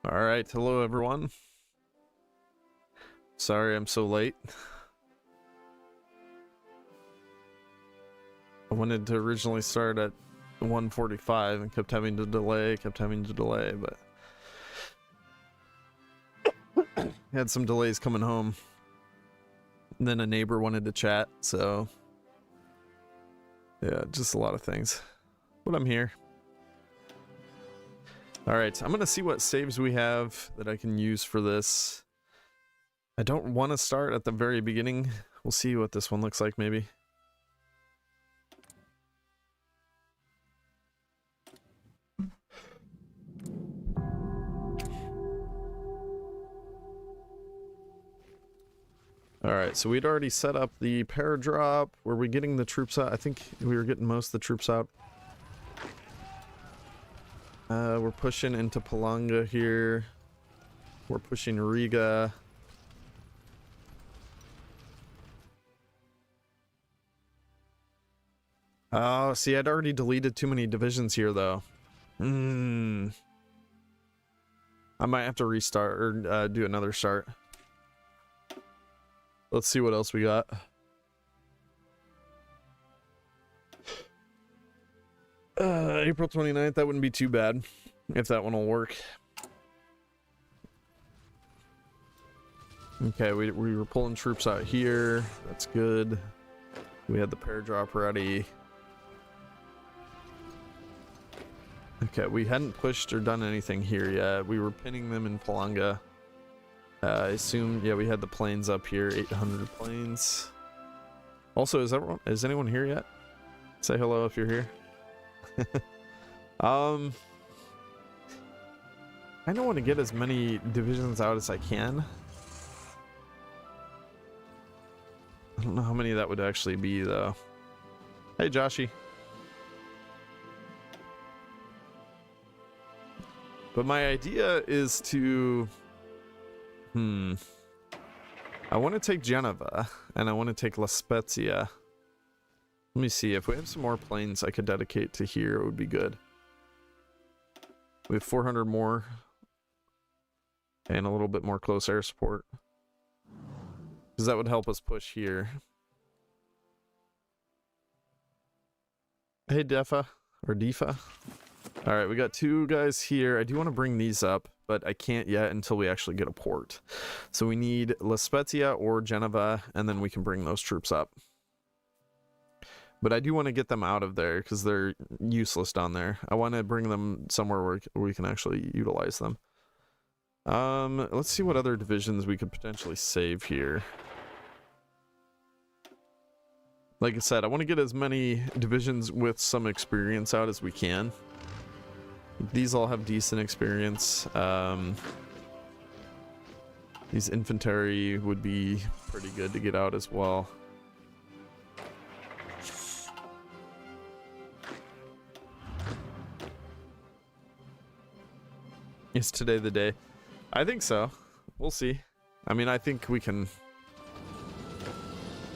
All right, hello everyone. Sorry I'm so late. I wanted to originally start at 1:45 and kept having to delay, but had some delays coming home. And then a neighbor wanted to chat, so yeah, just a lot of things. But I'm here. All right, I'm gonna see what saves we have that I can use for this. I don't want to start at the very beginning. We'll see what this one looks like, maybe. Alright, so we'd already set up the paradrop. Were we getting the troops out? I think we were getting most of the troops out. We're pushing into Palanga here. We're pushing Riga. Oh, see, I'd already deleted too many divisions here, though. I might have to restart or do another start. Let's see what else we got. April 29th, that wouldn't be too bad if that one will work. Okay, we were pulling troops out here. That's good. We had the paradrop ready. Okay, we hadn't pushed or done anything here yet. We were pinning them in Palanga. I assume, yeah, we had the planes up here, 800 planes. Also, is anyone here yet? Say hello if you're here. I don't want to get as many divisions out as I can. I don't know how many that would actually be, though. Hey, Joshy. But my idea is to... I want to take Genova, and I want to take La Spezia. Let me see, if we have some more planes I could dedicate to here, it would be good. We have 400 more. And a little bit more close air support. Because that would help us push here. Hey, Defa, or Defa. Alright, we got two guys here. I do want to bring these up, but I can't yet until we actually get a port. So we need La Spezia or Genova, and then we can bring those troops up. But I do want to get them out of there, because they're useless down there. I want to bring them somewhere where we can actually utilize them. Let's see what other divisions we could potentially save here. Like I said, I want to get as many divisions with some experience out as we can. These all have decent experience. These infantry would be pretty good to get out as well. Is today the day? I think so. We'll see. I mean, I think we can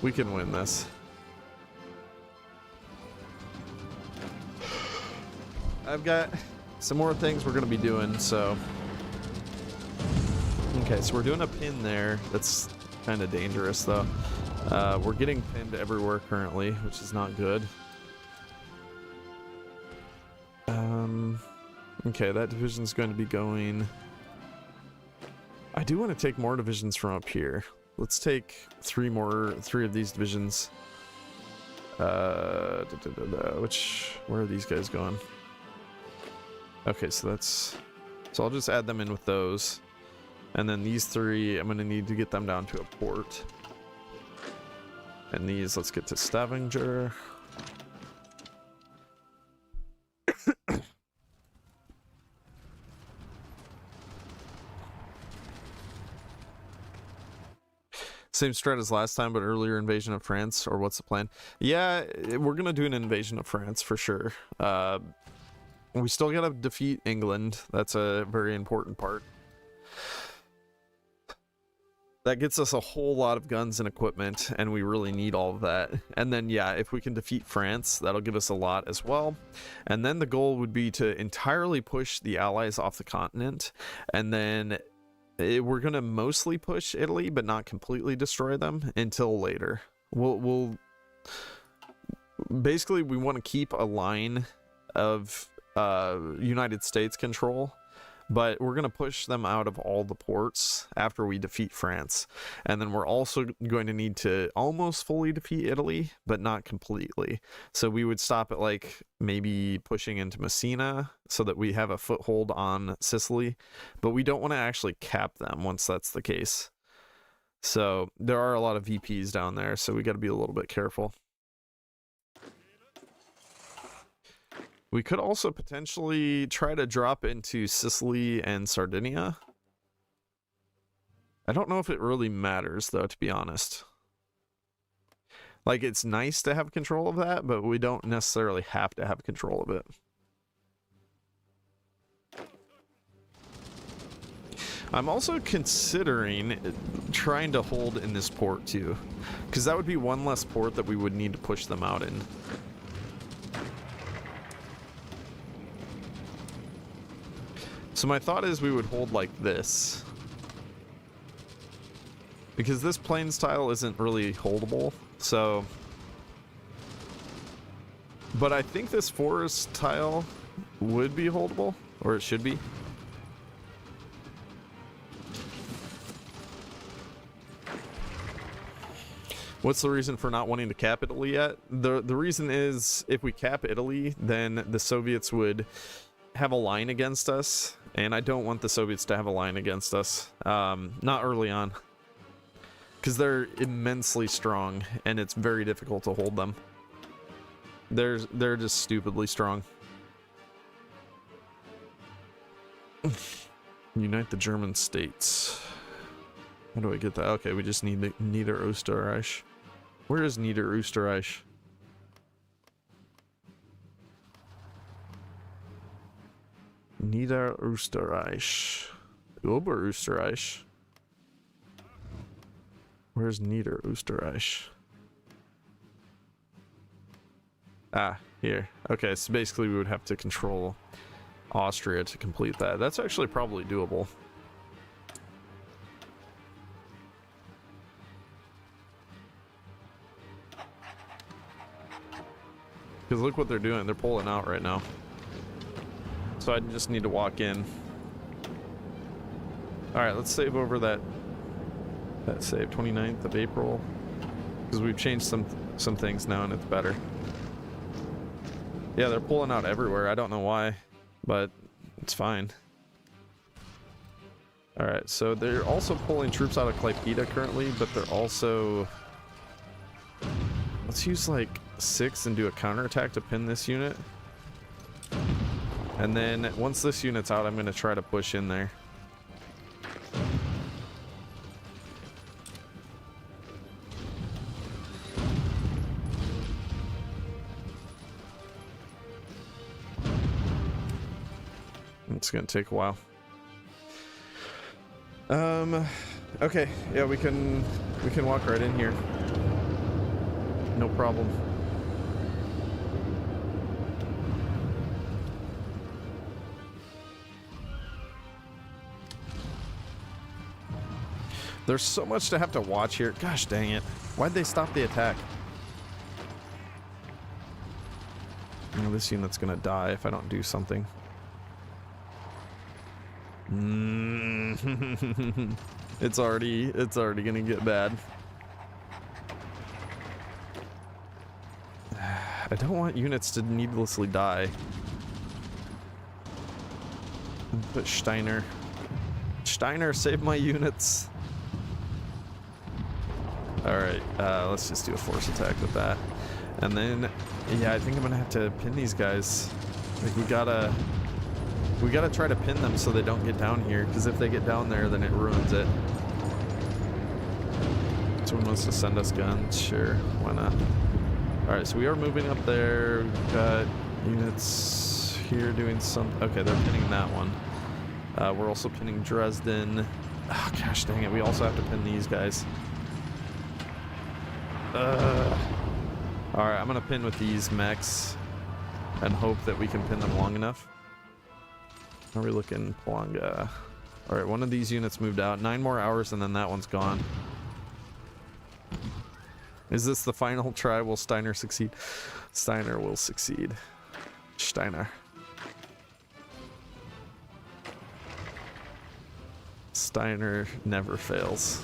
win this. I've got some more things we're going to be doing, so... Okay, so we're doing a pin there. That's kind of dangerous, though. We're getting pinned everywhere currently, which is not good. Okay, that division's going to be going... I do want to take more divisions from up here. Let's take three of these divisions. Where are these guys going? Okay, so I'll just add them in with those. And then these three, I'm going to need to get them down to a port. And these, let's get to Stavanger. Same strat as last time, but earlier invasion of France, or what's the plan? Yeah, we're going to do an invasion of France for sure. We still got to defeat England. That's a very important part. That gets us a whole lot of guns and equipment, and we really need all of that. And then, yeah, if we can defeat France, that'll give us a lot as well. And then the goal would be to entirely push the Allies off the continent, and then we're going to mostly push Italy, but not completely destroy them until later. We'll basically, we want to keep a line of United States control, but we're going to push them out of all the ports after we defeat France. And then we're also going to need to almost fully defeat Italy, but not completely. So we would stop at like maybe pushing into Messina so that we have a foothold on Sicily, but we don't want to actually cap them once that's the case. So there are a lot of VPs down there, so we got to be a little bit careful. We could also potentially try to drop into Sicily and Sardinia. I don't know if it really matters, though, to be honest. Like, it's nice to have control of that, but we don't necessarily have to have control of it. I'm also considering trying to hold in this port, too, because that would be one less port that we would need to push them out in. So my thought is we would hold like this, because this plains tile isn't really holdable, so... But I think this forest tile would be holdable, or it should be. What's the reason for not wanting to cap Italy yet? The reason is, if we cap Italy, then the Soviets would have a line against us, and I don't want the Soviets to have a line against us. Not early on, because they're immensely strong, and it's very difficult to hold them. They're just stupidly strong. Unite the German states. How do I get that? Okay, we just need the Niederösterreich. Where is Niederösterreich? Niederösterreich. Oberösterreich. Where's Niederösterreich? Ah, here. Okay, so basically we would have to control Austria to complete that. That's actually probably doable. Because look what they're doing. They're pulling out right now. So I just need to walk in. Alright, let's save over that save, 29th of April. Because we've changed some things now and it's better. Yeah, they're pulling out everywhere. I don't know why, but it's fine. Alright, so they're also pulling troops out of Klaipeda currently, but they're also... Let's use like 6 and do a counterattack to pin this unit. And then once this unit's out, I'm going to try to push in there. It's going to take a while. Okay, yeah, we can walk right in here. No problem. There's so much to have to watch here. Gosh dang it. Why'd they stop the attack? You know, this unit's gonna die if I don't do something. It's already gonna get bad. I don't want units to needlessly die. Put Steiner. Steiner, save my units. Alright, let's just do a force attack with that. And then, yeah, I think I'm gonna have to pin these guys. Like, we gotta try to pin them so they don't get down here, because if they get down there, then it ruins it. Someone wants to send us guns? Sure, why not? Alright, so we are moving up there. We've got units here doing some... Okay, they're pinning that one. We're also pinning Dresden. Oh, gosh dang it, we also have to pin these guys. Alright, I'm gonna pin with these mechs and hope that we can pin them long enough. How are we looking, Palanga? Alright, one of these units moved out. 9 more hours and then that one's gone. Is this the final try? Will Steiner succeed? Steiner will succeed. Steiner. Steiner never fails.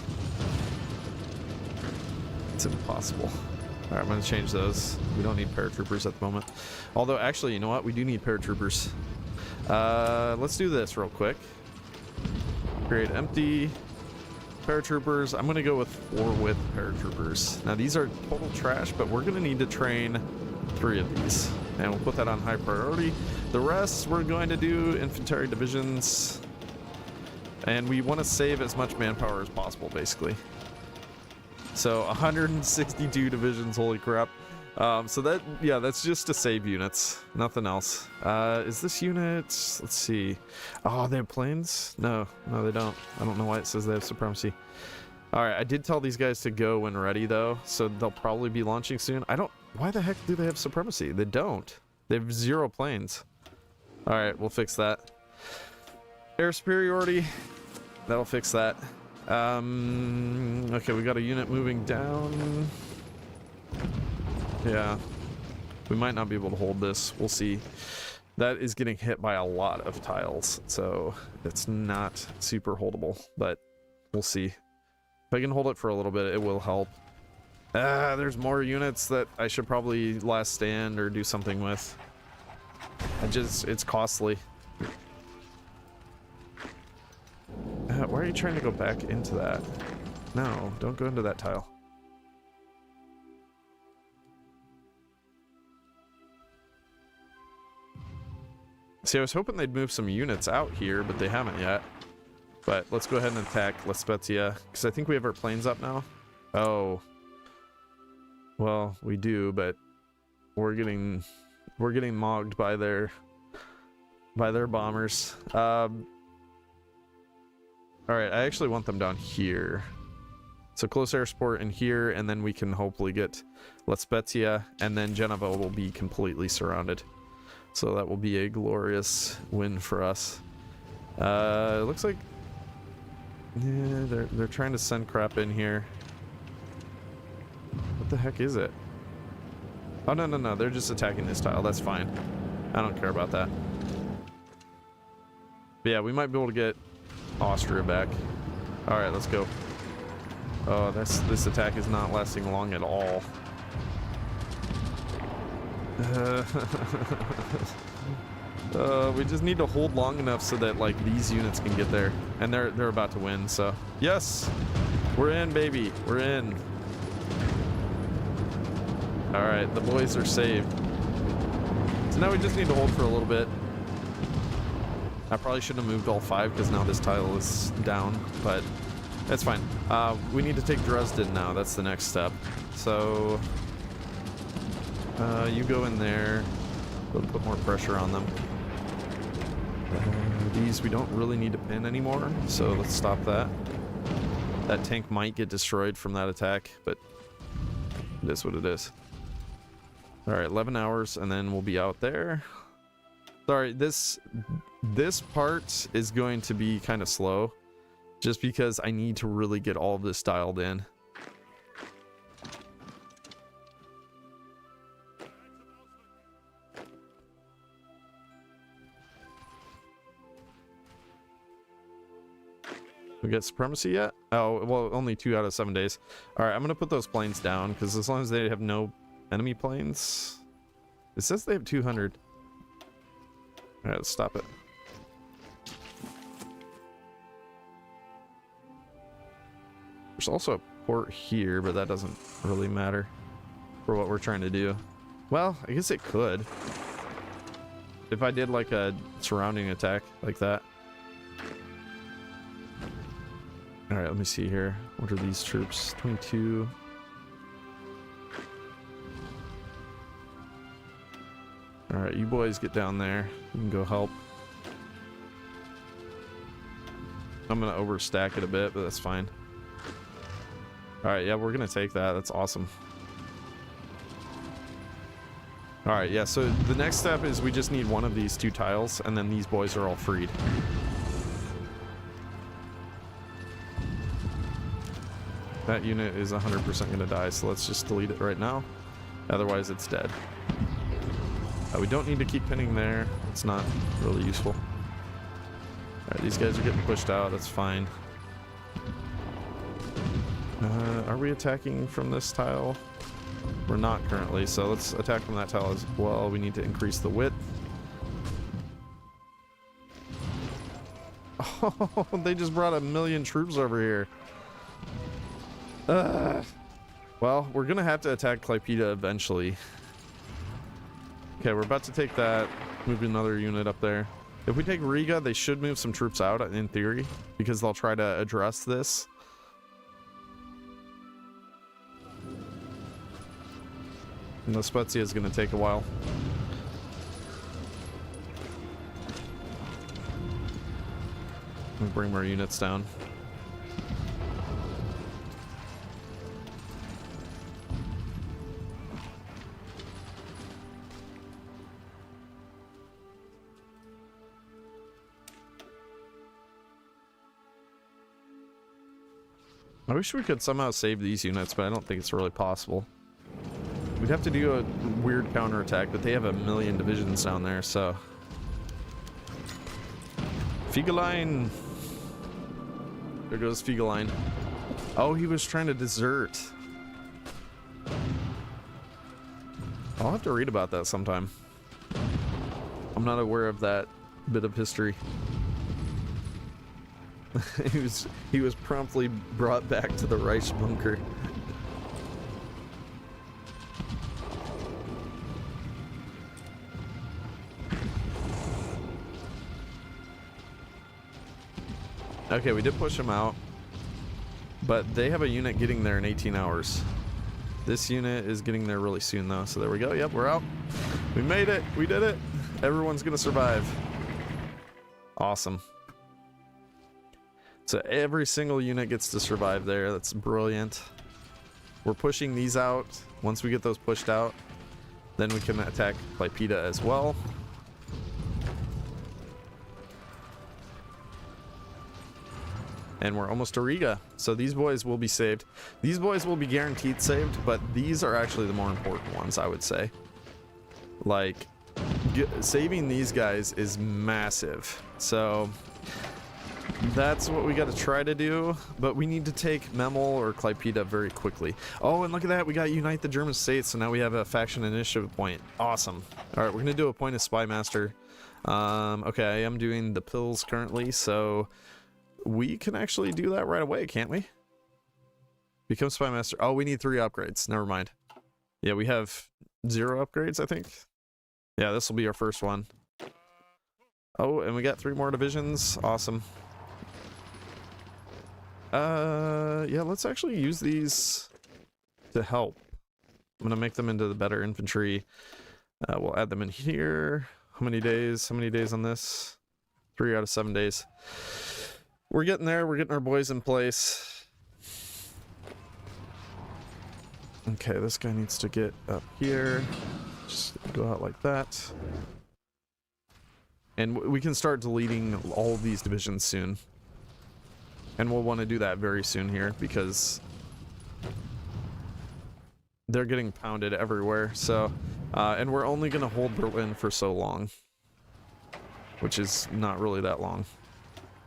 It's impossible. Alright, I'm going to change those. We don't need paratroopers at the moment. Although, actually, you know what? We do need paratroopers. Let's do this real quick. Create empty paratroopers. I'm going to go with 4 with paratroopers. Now, these are total trash, but we're going to need to train 3 of these. And we'll put that on high priority. The rest, we're going to do infantry divisions. And we want to save as much manpower as possible, basically. So 162 divisions, holy crap. So that, yeah, that's just to save units, nothing else. Is this unit, let's see. Oh, they have planes? No, they don't. I don't know why it says they have supremacy. All right, I did tell these guys to go when ready though, so they'll probably be launching soon. Why the heck do they have supremacy? They don't. They have 0 planes. All right, we'll fix that. Air superiority, that'll fix that. Okay, we got a unit moving down. Yeah, we might not be able to hold this. We'll see. That is getting hit by a lot of tiles, so it's not super holdable, but we'll see. If I can hold it for a little bit, it will help. There's more units that I should probably last stand or do something with. It's costly. Why are you trying to go back into that? No, don't go into that tile. See, I was hoping they'd move some units out here, but they haven't yet. But let's go ahead and attack La Spezia, because I think we have our planes up now. Oh. Well, we do, but we're getting mogged by their bombers. Alright, I actually want them down here. So close air support in here, and then we can hopefully get La Spezia, and then Genova will be completely surrounded. So that will be a glorious win for us. It looks like... yeah, they're trying to send crap in here. What the heck is it? Oh, no, they're just attacking this tile. That's fine. I don't care about that. But yeah, we might be able to get Austria back. Alright, let's go. Oh, this attack is not lasting long at all. We just need to hold long enough so that like these units can get there, and they're about to win. So yes, we're in, baby, we're in. All right, the boys are saved. So now we just need to hold for a little bit. I probably shouldn't have moved all 5 because now this tile is down, but that's fine. We need to take Dresden now. That's the next step. So you go in there. We'll put more pressure on them. These we don't really need to pin anymore, so let's stop that. That tank might get destroyed from that attack, but it is what it is. Alright, 11 hours, and then we'll be out there. Sorry, this part is going to be kind of slow, just because I need to really get all of this dialed in. We get supremacy yet? Oh, well, only 2 out of 7 days. Alright, I'm gonna put those planes down, because as long as they have no enemy planes... It says they have 200. Alright, let's stop it. There's also a port here, but that doesn't really matter for what we're trying to do. Well, I guess it could. If I did like a surrounding attack like that. Alright, let me see here. What are these troops? 22. Alright, you boys get down there. You can go help. I'm gonna overstack it a bit, but that's fine. All right, yeah, we're gonna take that. That's awesome. All right, yeah, so the next step is we just need one of these 2 tiles, and then these boys are all freed. That unit is 100% gonna die, so let's just delete it right now. Otherwise, it's dead. We don't need to keep pinning there. It's not really useful. All right, these guys are getting pushed out. That's fine. Are we attacking from this tile? We're not currently, so let's attack from that tile as well. We need to increase the width. Oh, they just brought 1,000,000 troops over here. Well, we're gonna have to attack Klaipeda eventually. Okay, we're about to take that. Move another unit up there. If we take Riga, they should move some troops out in theory, because they'll try to address this. And the Spezia is going to take a while. We'll bring more units down. I wish we could somehow save these units, but I don't think it's really possible. We'd have to do a weird counterattack, but they have 1,000,000 divisions down there, so... Fiegeline! There goes Fiegeline. Oh, he was trying to desert. I'll have to read about that sometime. I'm not aware of that bit of history. he was promptly brought back to the Reich bunker. Okay, we did push them out, but they have a unit getting there in 18 hours. This unit is getting there really soon though, so there we go. Yep, we're out. We made it. We did it. Everyone's gonna survive. Awesome. So every single unit gets to survive there. That's brilliant. We're pushing these out. Once we get those pushed out, then we can attack Klaipeda as well. And we're almost to Riga, so these boys will be saved. These boys will be guaranteed saved, but these are actually the more important ones, I would say. Like, saving these guys is massive. So that's what we got to try to do, but we need to take Memel or Klaipeda very quickly. Oh, and look at that, we got Unite the German States, so now we have a faction initiative point. Awesome. All right, we're gonna do a point of Spy Master. Okay, I am doing the pills currently, so we can actually do that right away, can't we? Become Spy Master. Oh, we need 3 upgrades. Never mind. Yeah, we have 0 upgrades, I think. Yeah, this will be our first one. Oh, and we got 3 more divisions. Awesome. Yeah, let's actually use these to help. I'm gonna make them into the better infantry. We'll add them in here. How many days? How many days on this? 3 out of 7 days. We're getting there. We're getting our boys in place. Okay, this guy needs to get up here. Just go out like that. And we can start deleting all of these divisions soon. And we'll want to do that very soon here because they're getting pounded everywhere. So, and we're only going to hold Berlin for so long, which is not really that long.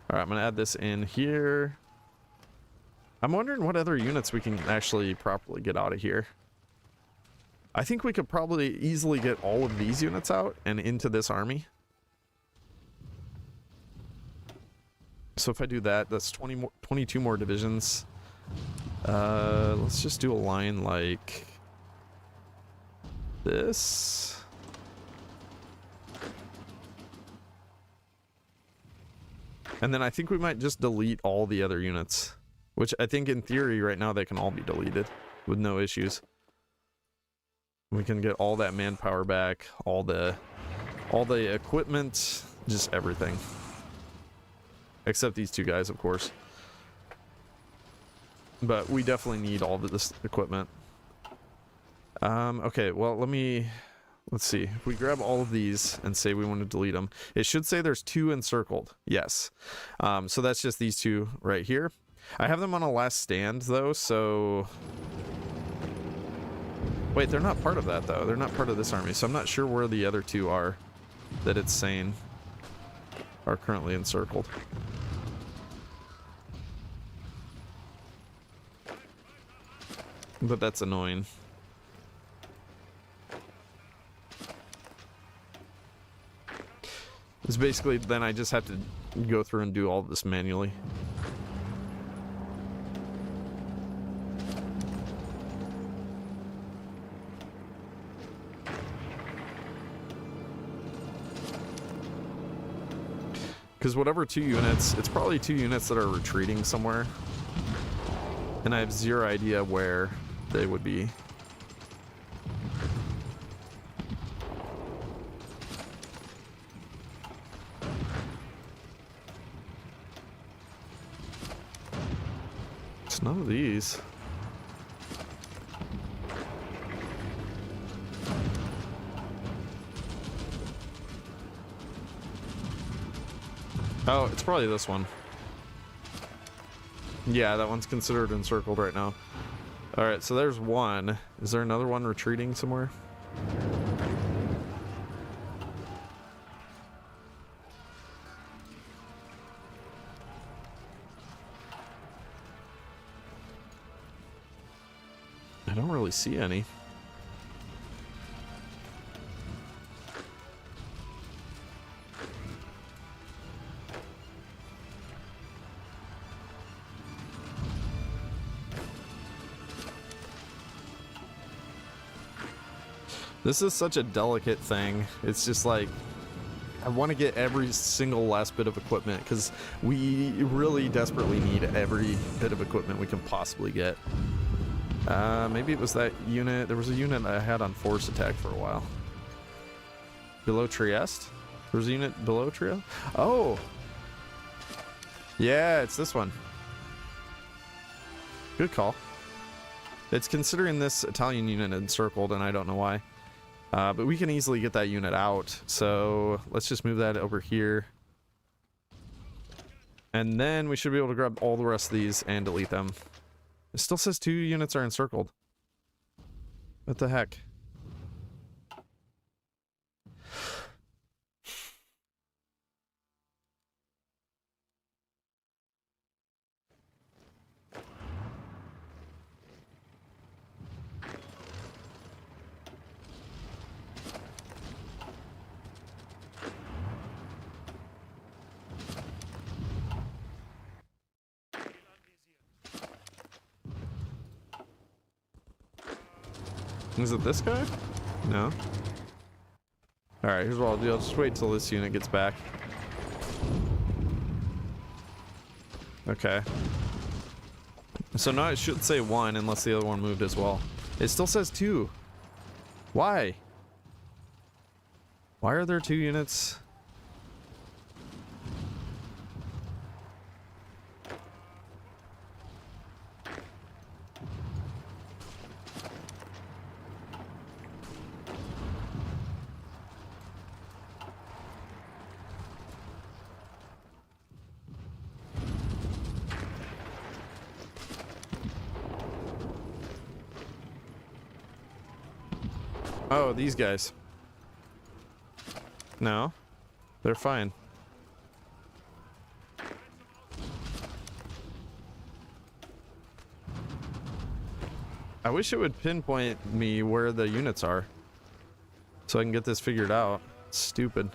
All right, I'm going to add this in here. I'm wondering what other units we can actually properly get out of here. I think we could probably easily get all of these units out and into this army. So if I do that, that's 22 more divisions. Let's just do a line like this. And then I think we might just delete all the other units, which I think in theory right now they can all be deleted with no issues. We can get all that manpower back, all the equipment, just everything. Except these two guys, of course. But we definitely need all of this equipment. Okay, well, let's see. If we grab all of these and say we want to delete them, it should say there's 2 encircled. Yes. So that's just these 2 right here. I have them on a last stand, though, so... Wait, they're not part of that, though. They're not part of this army, so I'm not sure where the other 2 are that it's saying are currently encircled. But that's annoying. It's basically, then I just have to go through and do all of this manually. Because whatever 2 units, it's probably 2 units that are retreating somewhere. And I have 0 idea where they would be. It's none of these. Oh, it's probably this one. Yeah, that one's considered encircled right now. Alright, so there's one. Is there another one retreating somewhere? I don't really see any. This is such a delicate thing. It's just like, I want to get every single last bit of equipment because we really desperately need every bit of equipment we can possibly get. Maybe it was that unit. There was a unit I had on force attack for a while. Below Trieste? There was a unit below Trieste? Oh! Yeah, it's this one. Good call. It's considering this Italian unit encircled, and I don't know why. But we can easily get that unit out, so let's just move that over here. And then we should be able to grab all the rest of these and delete them. It still says 2 units are encircled. What the heck? Is it this guy? No. Alright, here's what I'll do. I'll just wait till this unit gets back. Okay. So now it should say 1 unless the other one moved as well. It still says 2. Why? Why are there 2 units? Oh, these guys. No, they're fine. I wish it would pinpoint me where the units are so I can get this figured out. Stupid.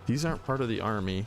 These aren't part of the army.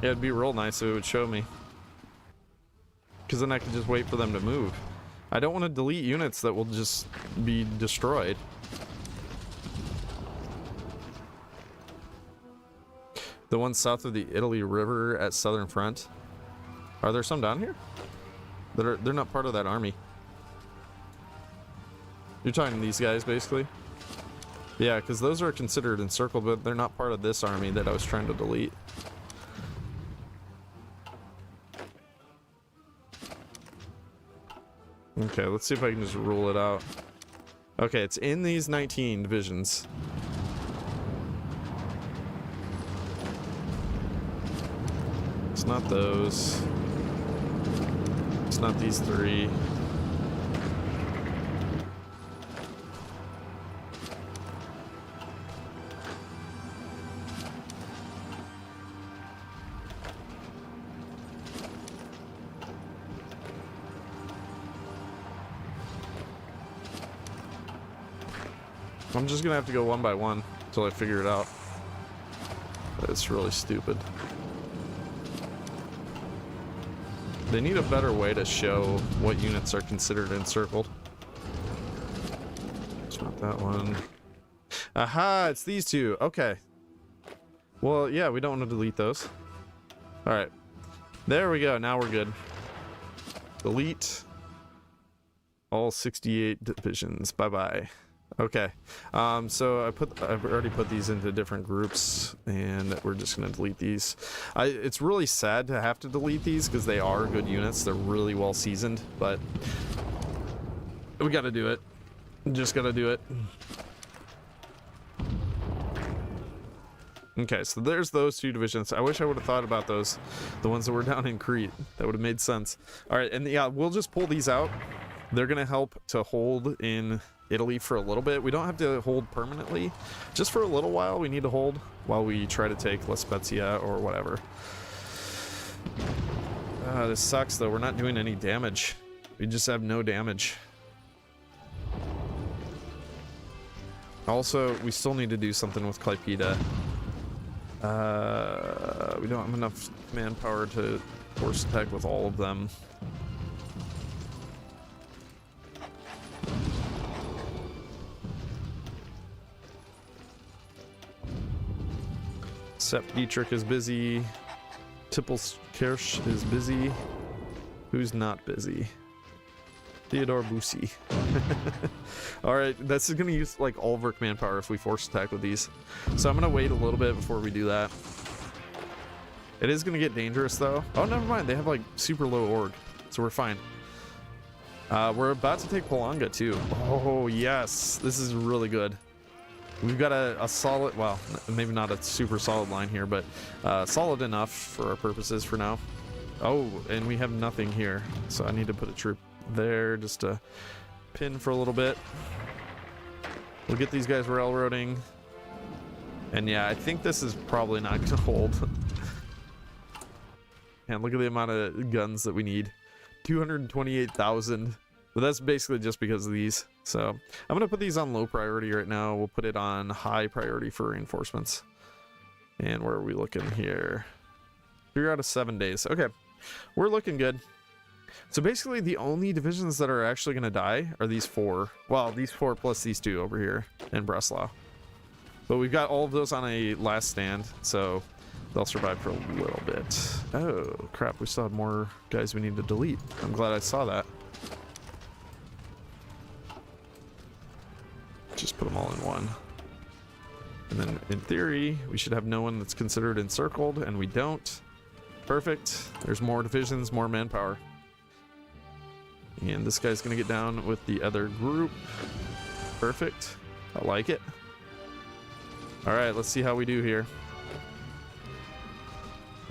Yeah, it'd be real nice if it would show me. Because then I could just wait for them to move. I don't want to delete units that will just be destroyed. The ones south of the Italy River at Southern Front. Are there some down here? They're not part of that army. You're talking to these guys, basically? Yeah, because those are considered encircled, but they're not part of this army that I was trying to delete. Okay, let's see if I can just rule it out. Okay, it's in these 19 divisions. It's not those. It's not these three. I'm just gonna have to go one by one until I figure it out. It's really stupid. They need a better way to show what units are considered encircled. It's not that one. Aha, it's these two. Okay. Well, yeah, we don't want to delete those. Alright. There we go. Now we're good. Delete all 68 divisions. Bye-bye. Okay, so I've already put these into different groups, and we're just gonna delete these. It's really sad to have to delete these because they are good units. They're really well seasoned, but we gotta do it. Just gotta do it. Okay, so there's those two divisions. I wish I would have thought about those, the ones that were down in Crete. That would have made sense. All right, and yeah, we'll just pull these out. They're gonna help to hold in Italy for a little bit. We don't have to hold permanently. Just for a little while we need to hold while we try to take La Spezia or whatever. This sucks though. We're not doing any damage. We just have no damage. Also, we still need to do something with Klaipeda. We don't have enough manpower to force attack with all of them. Sepp Dietrich is busy. Tippelskirch is busy. Who's not busy? Theodore Bussi. Alright, this is going to use like all Verk manpower if we force attack with these. So I'm going to wait a little bit before we do that. It is going to get dangerous though. Oh, never mind. They have like super low org. So we're fine. We're about to take Polanga too. Oh, yes. This is really good. We've got a solid, well, maybe not a super solid line here, but solid enough for our purposes for now. Oh, and we have nothing here. So I need to put a troop there just to pin for a little bit. We'll get these guys railroading. And yeah, I think this is probably not going to hold. And look at the amount of guns that we need. 228,000. But that's basically just because of these. So I'm going to put these on low priority right now. We'll put it on high priority for reinforcements. And where are we looking here? 3 out of 7 days. Okay, we're looking good. So basically the only divisions that are actually going to die are these 4. Well, these 4 plus these 2 over here in Breslau. But we've got all of those on a last stand, so they'll survive for a little bit. Oh, crap. We still have more guys we need to delete. I'm glad I saw that. Just put them all in one. And then in theory, we should have no one that's considered encircled, and we don't. Perfect. There's more divisions, more manpower. And this guy's gonna get down with the other group. Perfect. I like it. All right, let's see how we do here.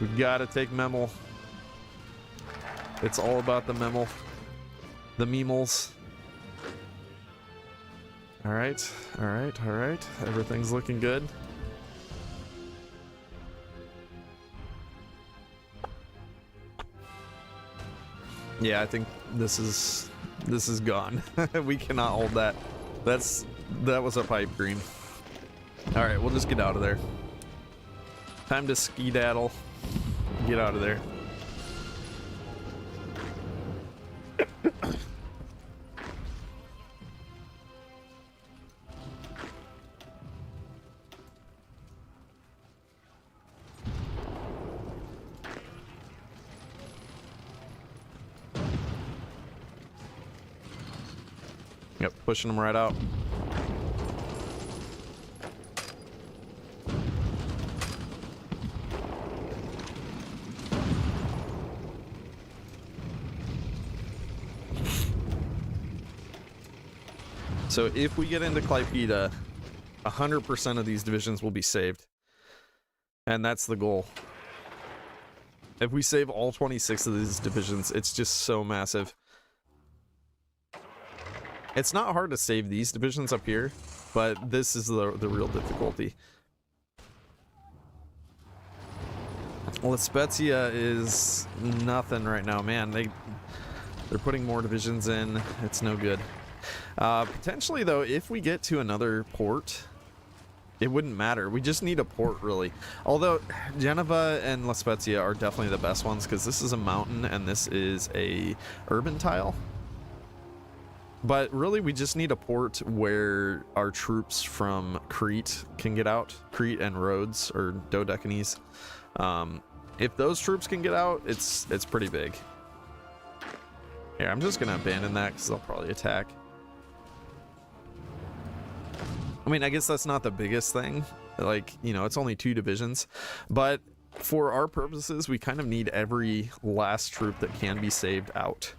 We've got to take Memel. It's all about the Memel. The Memels. All right, all right, all right. Everything's looking good. Yeah, I think this is gone. We cannot hold that. That was a pipe dream. All right, we'll just get out of there. Time to skedaddle. Get out of there. Yep, pushing them right out. So if we get into Klaipeda, 100% of these divisions will be saved. And that's the goal. If we save all 26 of these divisions, it's just so massive. It's not hard to save these divisions up here, but this is the real difficulty. Well, Spezia is nothing right now, man. They're putting more divisions in. It's no good. Potentially, though, if we get to another port, it wouldn't matter. We just need a port, really. Although, Genova and La Spezia are definitely the best ones, because this is a mountain and this is a urban tile. But really, we just need a port where our troops from Crete can get out. Crete and Rhodes, or Dodecanese. If those troops can get out, it's pretty big. Here, I'm just going to abandon that, because they'll probably attack. I mean, I guess that's not the biggest thing. Like, you know, it's only 2 divisions. But for our purposes, we kind of need every last troop that can be saved out.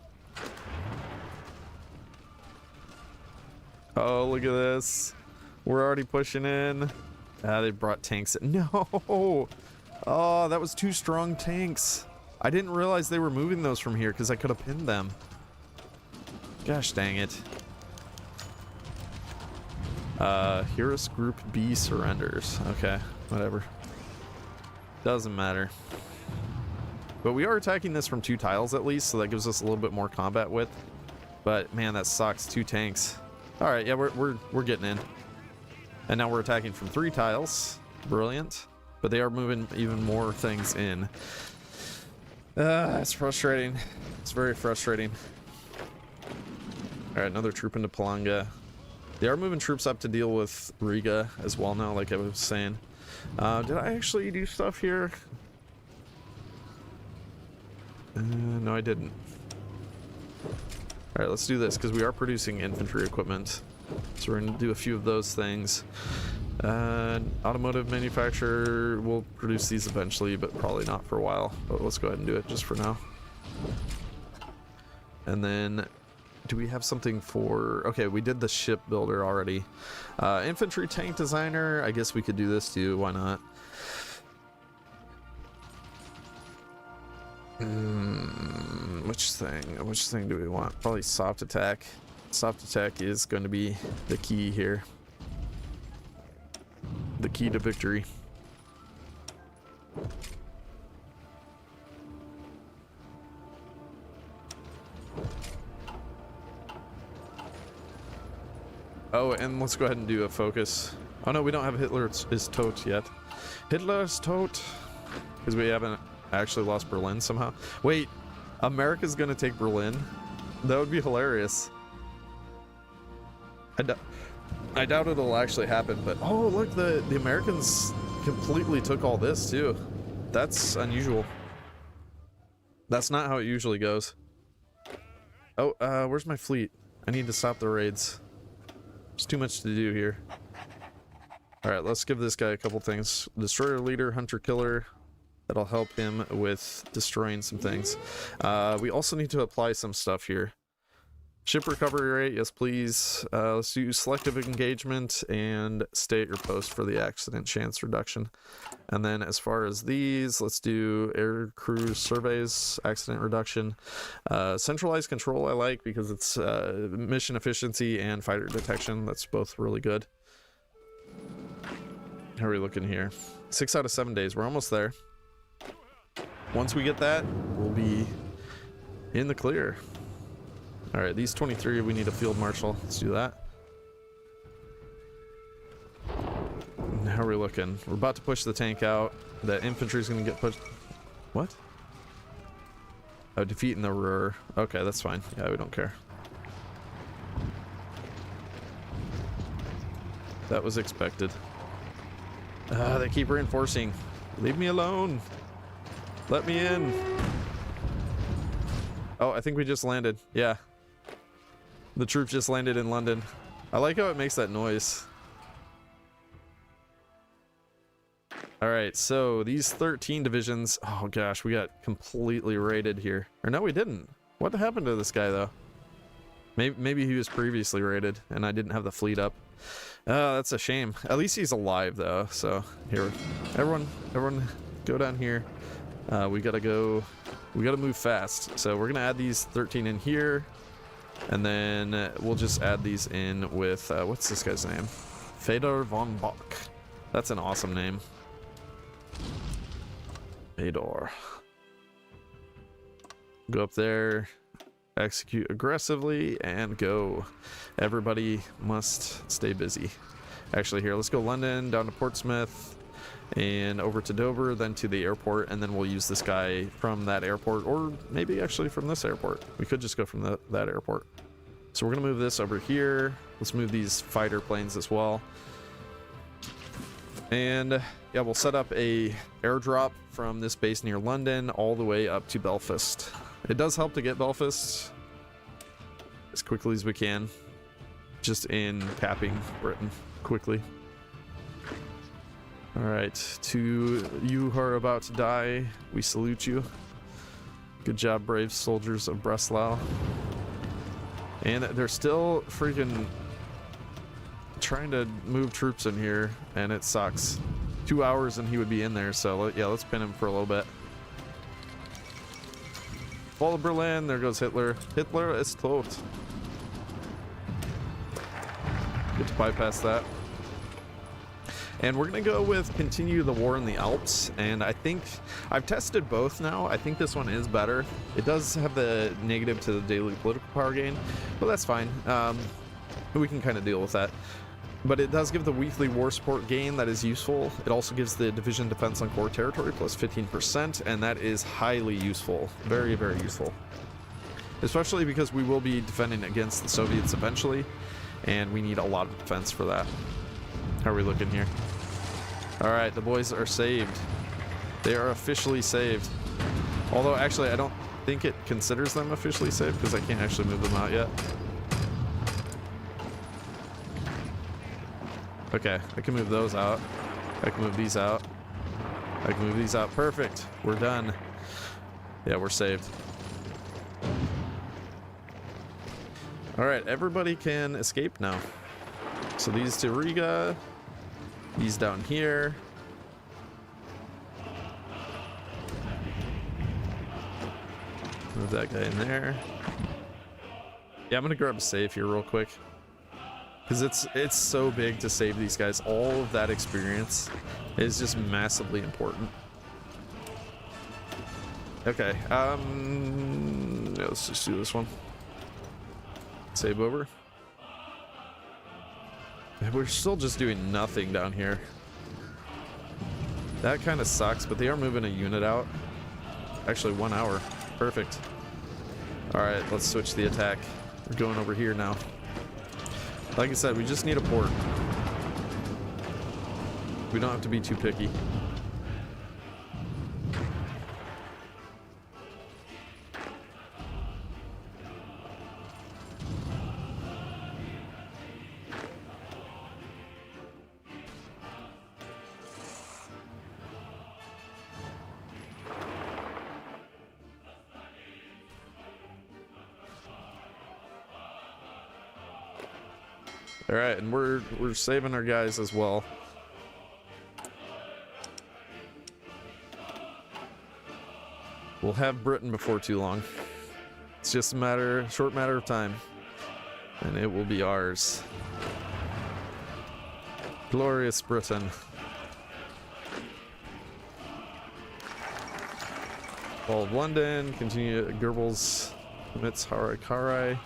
Oh, look at this. We're already pushing in. They brought tanks in. No! Oh, that was 2 strong tanks. I didn't realize they were moving those from here because I could have pinned them. Gosh dang it. Heroes Group B surrenders. Okay, whatever. Doesn't matter. But we are attacking this from 2 tiles at least, so that gives us a little bit more combat width. But man, that sucks. 2 tanks. All right, yeah, we're getting in. And now we're attacking from 3 tiles. Brilliant. But they are moving even more things in. It's frustrating. It's very frustrating. All right, another troop into Palanga. They are moving troops up to deal with Riga as well now, like I was saying. Did I actually do stuff here? No, I didn't. Alright, let's do this, because we are producing infantry equipment. So we're going to do a few of those things. Automotive manufacturer will produce these eventually, but probably not for a while. But let's go ahead and do it just for now. And then... do we have something for... okay, we did the shipbuilder already. Infantry tank designer, I guess we could do this too, why not? Which thing do we want? Probably soft attack. Soft attack is going to be the key here. The key to victory. Oh, and let's go ahead and do a focus. Oh no, we don't have Hitler's Tot yet. Hitler's Tot! Because we haven't actually lost Berlin somehow. Wait, America's gonna take Berlin? That would be hilarious. I doubt it'll actually happen, but... oh, look, the Americans completely took all this, too. That's unusual. That's not how it usually goes. Oh, where's my fleet? I need to stop the raids. There's too much to do here. Alright, let's give this guy a couple things. Destroyer leader, hunter killer. That'll help him with destroying some things. We also need to apply some stuff here. Ship recovery rate, yes please. Let's do selective engagement and stay at your post for the accident chance reduction. And then as far as these, let's do air crew surveys, accident reduction. Centralized control I like because it's mission efficiency and fighter detection. That's both really good. How are we looking here? 6 out of 7 days. We're almost there. Once we get that, we'll be in the clear. Alright, these 23, we need a field marshal. Let's do that. How are we looking? We're about to push the tank out. The infantry's going to get pushed. What? Oh, defeating the Ruhr. Okay, that's fine. Yeah, we don't care. That was expected. They keep reinforcing. Leave me alone. Let me in. Oh, I think we just landed. Yeah. The troop just landed in London. I like how it makes that noise. All right, so these 13 divisions. Oh gosh, we got completely raided here. Or no, we didn't. What happened to this guy though? Maybe he was previously raided and I didn't have the fleet up. Oh, that's a shame. At least he's alive though. So here, everyone go down here. We gotta move fast. So we're gonna add these 13 in here, and then we'll just add these in with what's this guy's name? Fedor von Bock. That's an awesome name. Fedor. Go up there, execute aggressively, and go. Everybody must stay busy. Actually, here, let's go London, down to Portsmouth, and over to Dover, then to the airport, and then we'll use this guy from that airport, or maybe actually from this airport. We could just go from that airport. So we're gonna move this over here. Let's move these fighter planes as well. And yeah, we'll set up a airdrop from this base near London all the way up to Belfast. It does help to get Belfast as quickly as we can, just in capping Britain quickly. All right, to you who are about to die, we salute you. Good job, brave soldiers of Breslau. And they're still freaking trying to move troops in here, and it sucks. 2 hours and he would be in there, so yeah, let's pin him for a little bit. Fall of Berlin, there goes Hitler. Hitler is tot. Get to bypass that. And we're gonna go with continue the war in the Alps, and I think I've tested both now. I think this one is better. It does have the negative to the daily political power gain, but that's fine. We can kind of deal with that. But it does give the weekly war support gain that is useful. It also gives the division defense on core territory plus 15%, and that is highly useful. Very, very useful. Especially because we will be defending against the Soviets eventually, and we need a lot of defense for that. How are we looking here? All right, the boys are saved. They are officially saved. Although, actually, I don't think it considers them officially saved because I can't actually move them out yet. Okay, I can move those out. I can move these out. I can move these out. Perfect. We're done. Yeah, we're saved. All right, everybody can escape now. So these to Riga, these down here. Move that guy in there. Yeah, I'm gonna grab a save here real quick, because it's so big to save these guys. All of that experience is just massively important. Okay, yeah, let's just do this one. Save over. We're still just doing nothing down here. That kind of sucks, but they are moving a unit out. Actually, 1 hour. Perfect. All right, let's switch the attack. We're going over here now. Like I said, we just need a port. We don't have to be too picky. All right, and we're saving our guys as well. We'll have Britain before too long. It's just a short matter of time, and it will be ours. Glorious Britain. Fall of London, continue Goebbels commits Harakarai.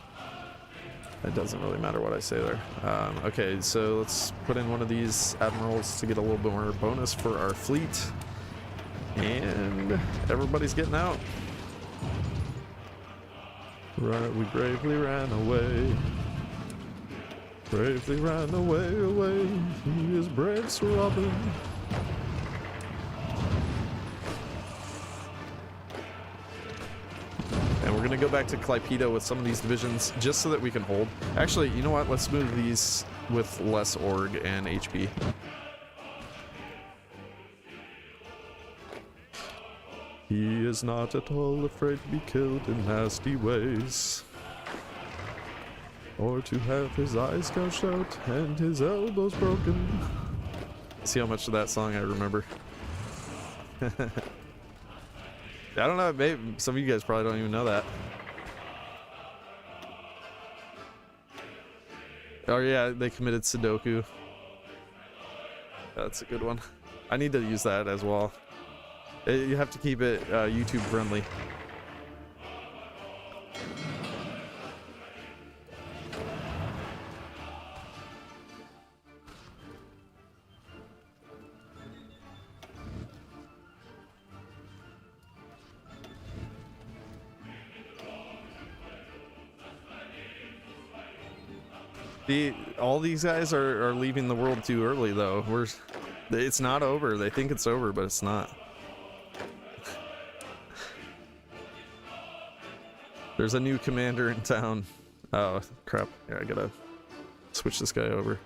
It doesn't really matter what I say there. Okay, so let's put in one of these admirals to get a little bit more bonus for our fleet. And everybody's getting out. Right, we bravely ran away. Bravely ran away, away. He is brave, Sir Robin. And we're gonna go back to Clypedo with some of these divisions just so that we can hold. Actually, you know what? Let's move these with less org and HP. He is not at all afraid to be killed in nasty ways, or to have his eyes gouged out and his elbows broken. See how much of that song I remember. I don't know, maybe some of you guys probably don't even know that. Oh yeah, they committed Sudoku. That's a good one. I need to use that as well. You have to keep it YouTube friendly. All these guys are leaving the world too early though. It's not over. They think it's over, but it's not. There's a new commander in town. Oh, crap. Yeah, I gotta switch this guy over.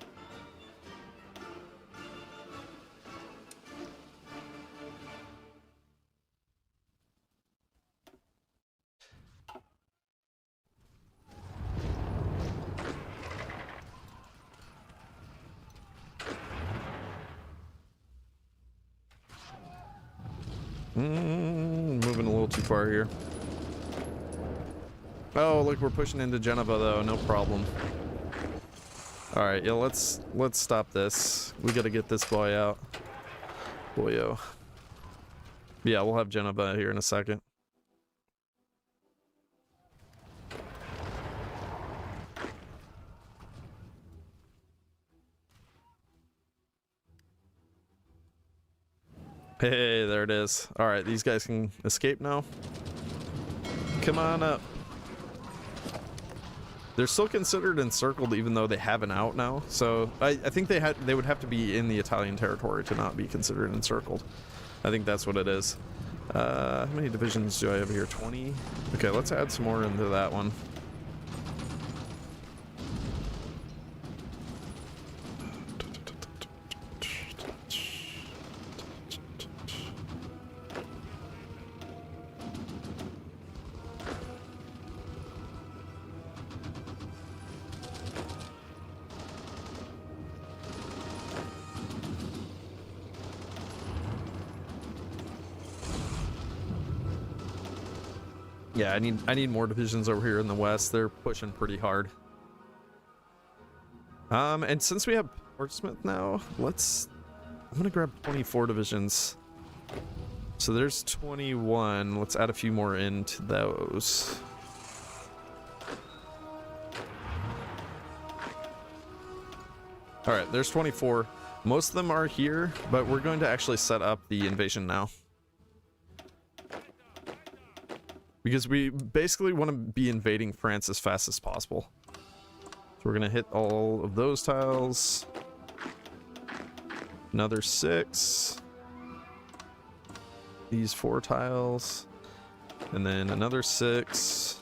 Moving a little too far here. Oh, look, we're pushing into Geneva though, no problem. Alright, yeah, let's stop this. We gotta get this boy out. Boyo. Yeah, we'll have Geneva here in a second. Hey, there it is. Alright, these guys can escape now. Come on up. They're still considered encircled even though they have an out now. So I think they would have to be in the Italian territory to not be considered encircled. I think that's what it is. How many divisions do I have here? 20? Okay, let's add some more into that one. Yeah, I need more divisions over here in the west. They're pushing pretty hard. And since we have Portsmouth now, I'm gonna grab 24 divisions. So there's 21. Let's add a few more into those. All right, there's 24. Most of them are here, but we're going to actually set up the invasion now. Because we basically want to be invading France as fast as possible. So we're going to hit all of those tiles. Another 6. These 4 tiles. And then another 6.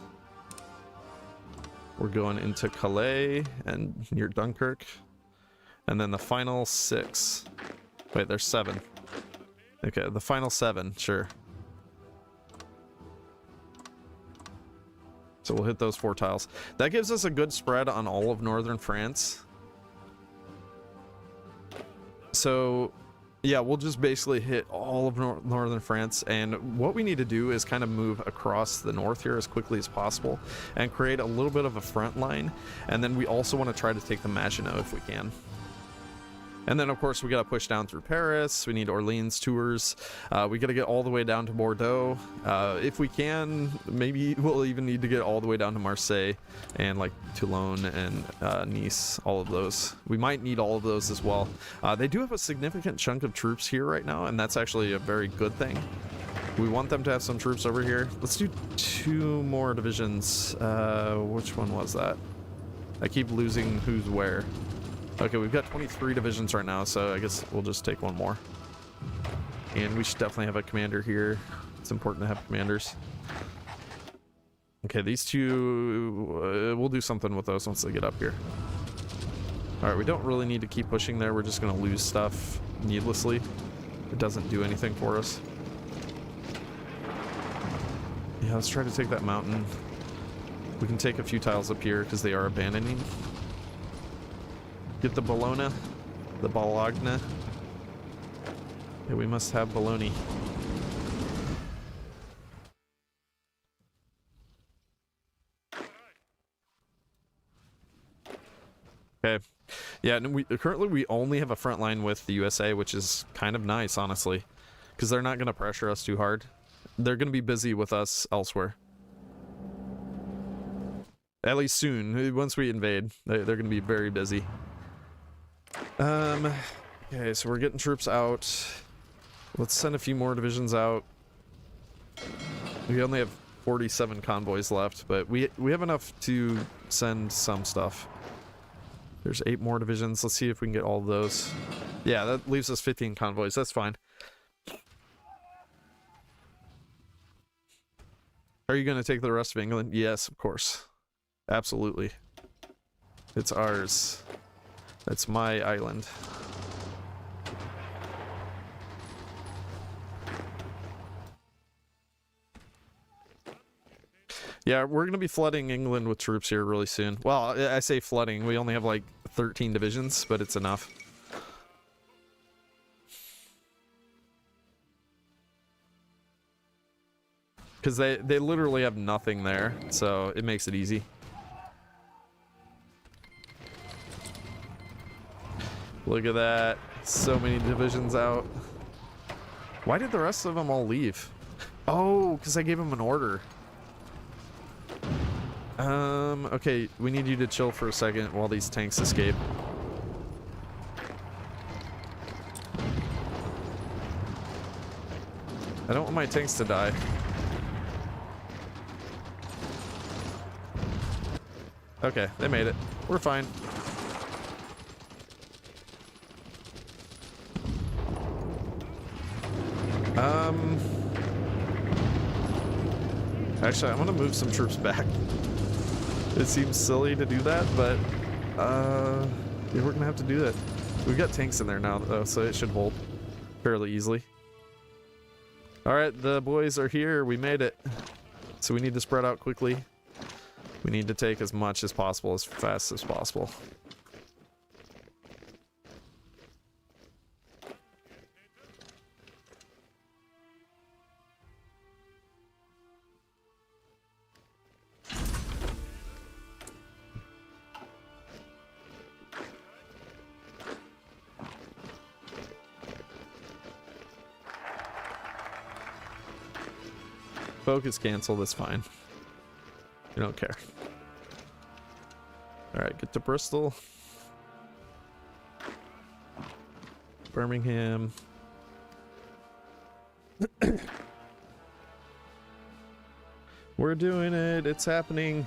We're going into Calais and near Dunkirk. And then the final 6. Wait, there's 7. Okay, the final 7, sure. So we'll hit those 4 tiles. That gives us a good spread on all of northern France. So, yeah, we'll just basically hit all of northern France. And what we need to do is kind of move across the north here as quickly as possible and create a little bit of a front line. And then we also want to try to take the Maginot if we can. And then, of course, we got to push down through Paris. We need Orleans tours. We got to get all the way down to Bordeaux. If we can, maybe we'll even need to get all the way down to Marseille and like Toulon and Nice, all of those. We might need all of those as well. They do have a significant chunk of troops here right now, and that's actually a very good thing. We want them to have some troops over here. Let's do 2 more divisions. Which one was that? I keep losing who's where. Okay, we've got 23 divisions right now, so I guess we'll just take 1 more. And we should definitely have a commander here. It's important to have commanders. Okay, these 2, we'll do something with those once they get up here. Alright, we don't really need to keep pushing there. We're just going to lose stuff needlessly. It doesn't do anything for us. Yeah, let's try to take that mountain. We can take a few tiles up here because they are abandoning. Get the Bologna, the Bologna. Yeah, we must have Bologna. Okay. Yeah, and currently we only have a front line with the USA, which is kind of nice, honestly, because they're not going to pressure us too hard. They're going to be busy with us elsewhere. At least soon. Once we invade, they're going to be very busy. Okay, so we're getting troops out. Let's send a few more divisions out. We only have 47 convoys left, but we have enough to send some stuff. There's 8 more divisions. Let's see if we can get all of those. Yeah, that leaves us 15 convoys. That's fine. Are you going to take the rest of England? Yes, of course. Absolutely. It's ours. That's my island. Yeah, we're going to be flooding England with troops here really soon. Well, I say flooding. We only have like 13 divisions, but it's enough. Because they literally have nothing there, so it makes it easy. Look at that. So many divisions out. Why did the rest of them all leave? Oh, because I gave them an order. Okay, we need you to chill for a second while these tanks escape. I don't want my tanks to die. Okay, they made it. We're fine. Actually, I'm gonna move some troops back. It seems silly to do that, but yeah, we're gonna have to do that. We've got tanks in there now, though, so it should hold fairly easily. All right, the boys are here. We made it. So we need to spread out quickly. We need to take as much as possible, as fast as possible. Focus cancel, that's fine. We don't care. Alright, get to Bristol. Birmingham. We're doing it, it's happening.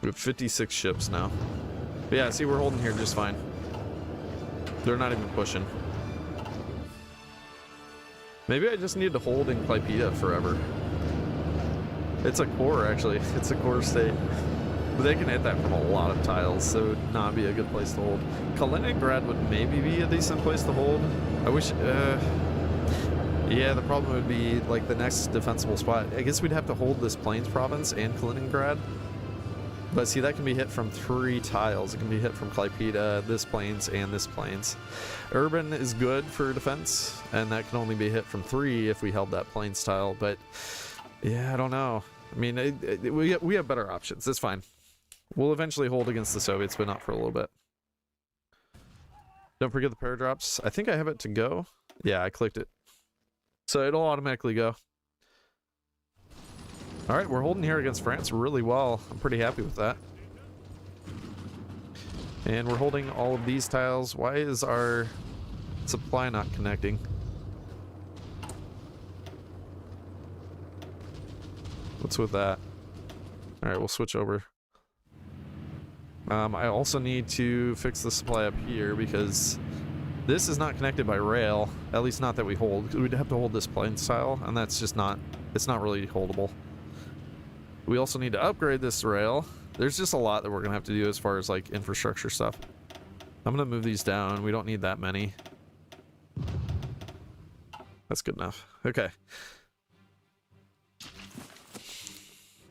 We have 56 ships now. But yeah, see, we're holding here just fine. They're not even pushing. Maybe I just need to hold in Klaipeda forever. It's a core, actually. It's a core state. But they can hit that from a lot of tiles, so it would not be a good place to hold. Kaliningrad would maybe be a decent place to hold. I wish... yeah, the problem would be, like, the next defensible spot. I guess we'd have to hold this Plains province and Kaliningrad. But see, that can be hit from 3 tiles. It can be hit from Klaipeda, this Plains, and this Plains. Urban is good for defense, and that can only be hit from 3 if we held that Plains tile, but yeah, I don't know. I mean, we have better options. It's fine. We'll eventually hold against the Soviets, but not for a little bit. Don't forget the paradrops. I think I have it to go. Yeah, I clicked it. So it'll automatically go. All right, we're holding here against France really well. I'm pretty happy with that. And we're holding all of these tiles. Why is our supply not connecting? What's with that? All right, we'll switch over. I also need to fix the supply up here because this is not connected by rail, at least not that we hold. We'd have to hold this plains tile, and that's just not, it's not really holdable. We also need to upgrade this rail. There's just a lot that we're gonna have to do as far as like infrastructure stuff. I'm gonna move these down. We don't need that many. That's good enough. Okay.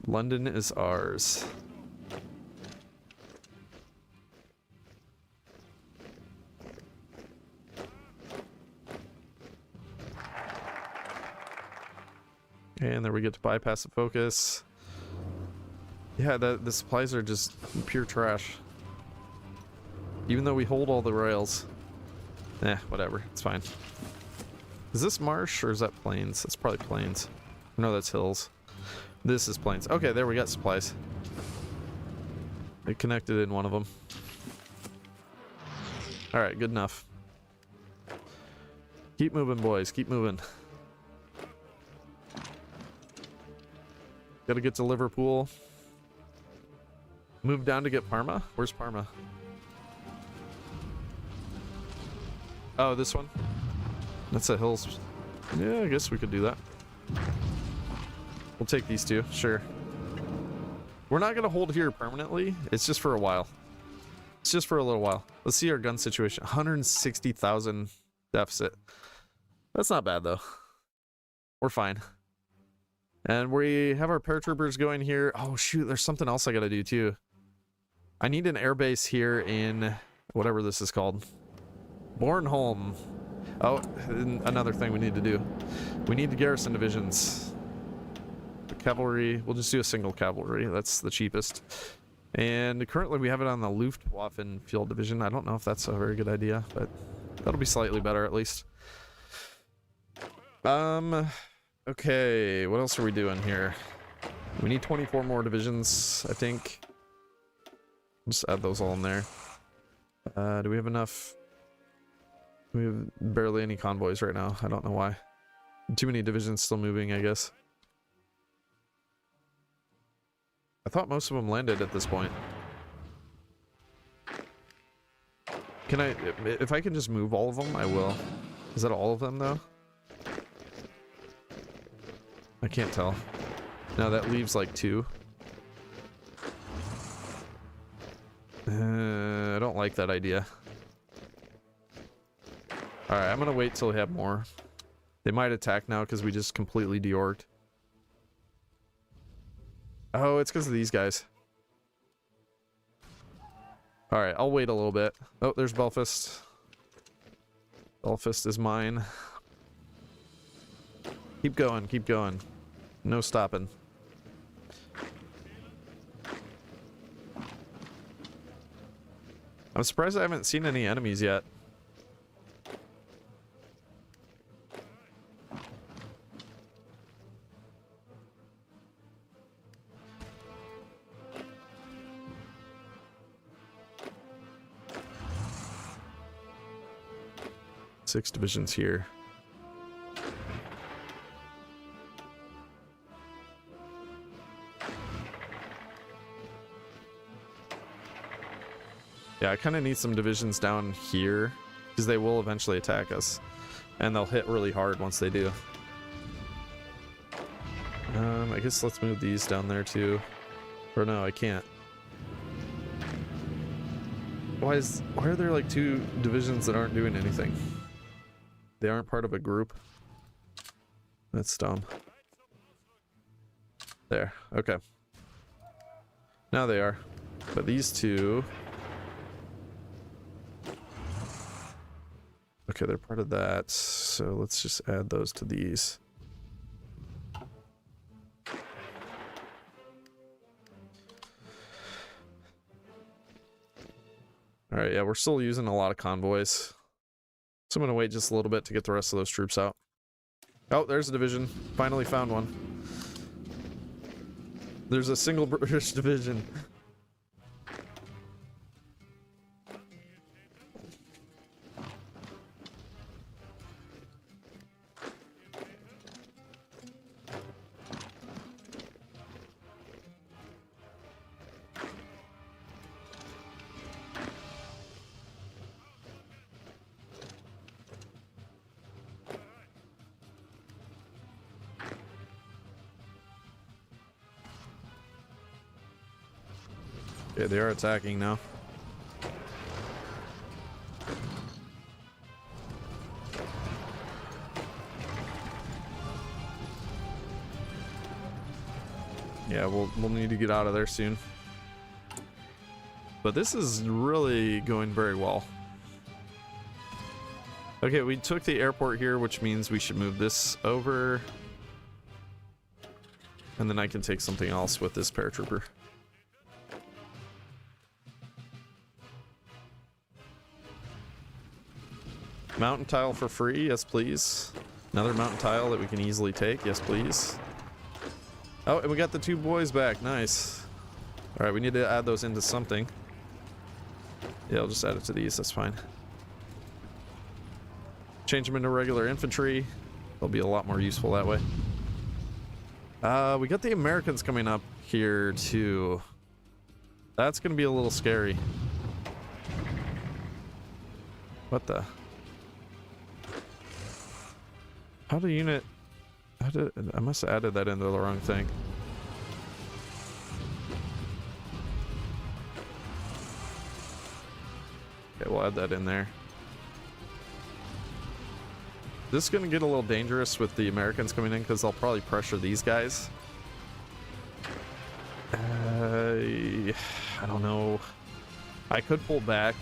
London is ours. And then we get to bypass the focus. Yeah, the supplies are just pure trash. Even though we hold all the rails. Eh, whatever. It's fine. Is this marsh or is that plains? It's probably plains. No, that's hills. This is plains. Okay, there we got supplies. It connected in one of them. Alright, good enough. Keep moving, boys. Keep moving. Gotta get to Liverpool. Move down to get Parma? Where's Parma? Oh, this one? That's a hills. Yeah, I guess we could do that. We'll take these two, sure. We're not gonna hold here permanently. It's just for a while. It's just for a little while. Let's see our gun situation. 160,000 deficit. That's not bad though. We're fine. And we have our paratroopers going here. Oh shoot, there's something else I gotta do too. I need an airbase here in whatever this is called. Bornholm. Oh, another thing we need to do. We need the garrison divisions. The cavalry, we'll just do a single cavalry. That's the cheapest. And currently we have it on the Luftwaffe Field Division. I don't know if that's a very good idea, but that'll be slightly better at least. Okay, what else are we doing here? We need 24 more divisions, I think. Just add those all in there. Do we have enough? We have barely any convoys right now. I don't know why. Too many divisions still moving, I guess. I thought most of them landed at this point. Can I, if I can just move all of them, I will. Is that all of them though? I can't tell. No, that leaves like 2. I don't like that idea. Alright, I'm gonna wait till we have more. They might attack now because we just completely deorged. Oh, it's because of these guys. Alright, I'll wait a little bit. Oh, there's Belfast. Belfast is mine. Keep going, keep going. No stopping. I'm surprised I haven't seen any enemies yet. Six divisions here. Yeah, I kind of need some divisions down here because they will eventually attack us and they'll hit really hard once they do. I guess let's move these down there too. Or no, I can't. Why are there like 2 divisions that aren't doing anything? They aren't part of a group. That's dumb. There, okay. Now they are. But these 2... Okay, they're part of that, so let's just add those to these. All right, yeah, we're still using a lot of convoys. So I'm going to wait just a little bit to get the rest of those troops out. Oh, there's a division. Finally found one. There's a single British division. Okay, they are attacking now. Yeah, we'll need to get out of there soon. But this is really going very well. Okay, we took the airport here, which means we should move this over. And then I can take something else with this paratrooper. Mountain tile for free, yes please. Another mountain tile that we can easily take, yes please. Oh, and we got the 2 boys back, nice. Alright, we need to add those into something. Yeah, I'll just add it to these, that's fine. Change them into regular infantry. They'll be a lot more useful that way. We got the Americans coming up here too. That's gonna be a little scary. What the? How did unit... I must have added that into the wrong thing. Okay, we'll add that in there. This is going to get a little dangerous with the Americans coming in because they'll probably pressure these guys. I don't know. I could pull back,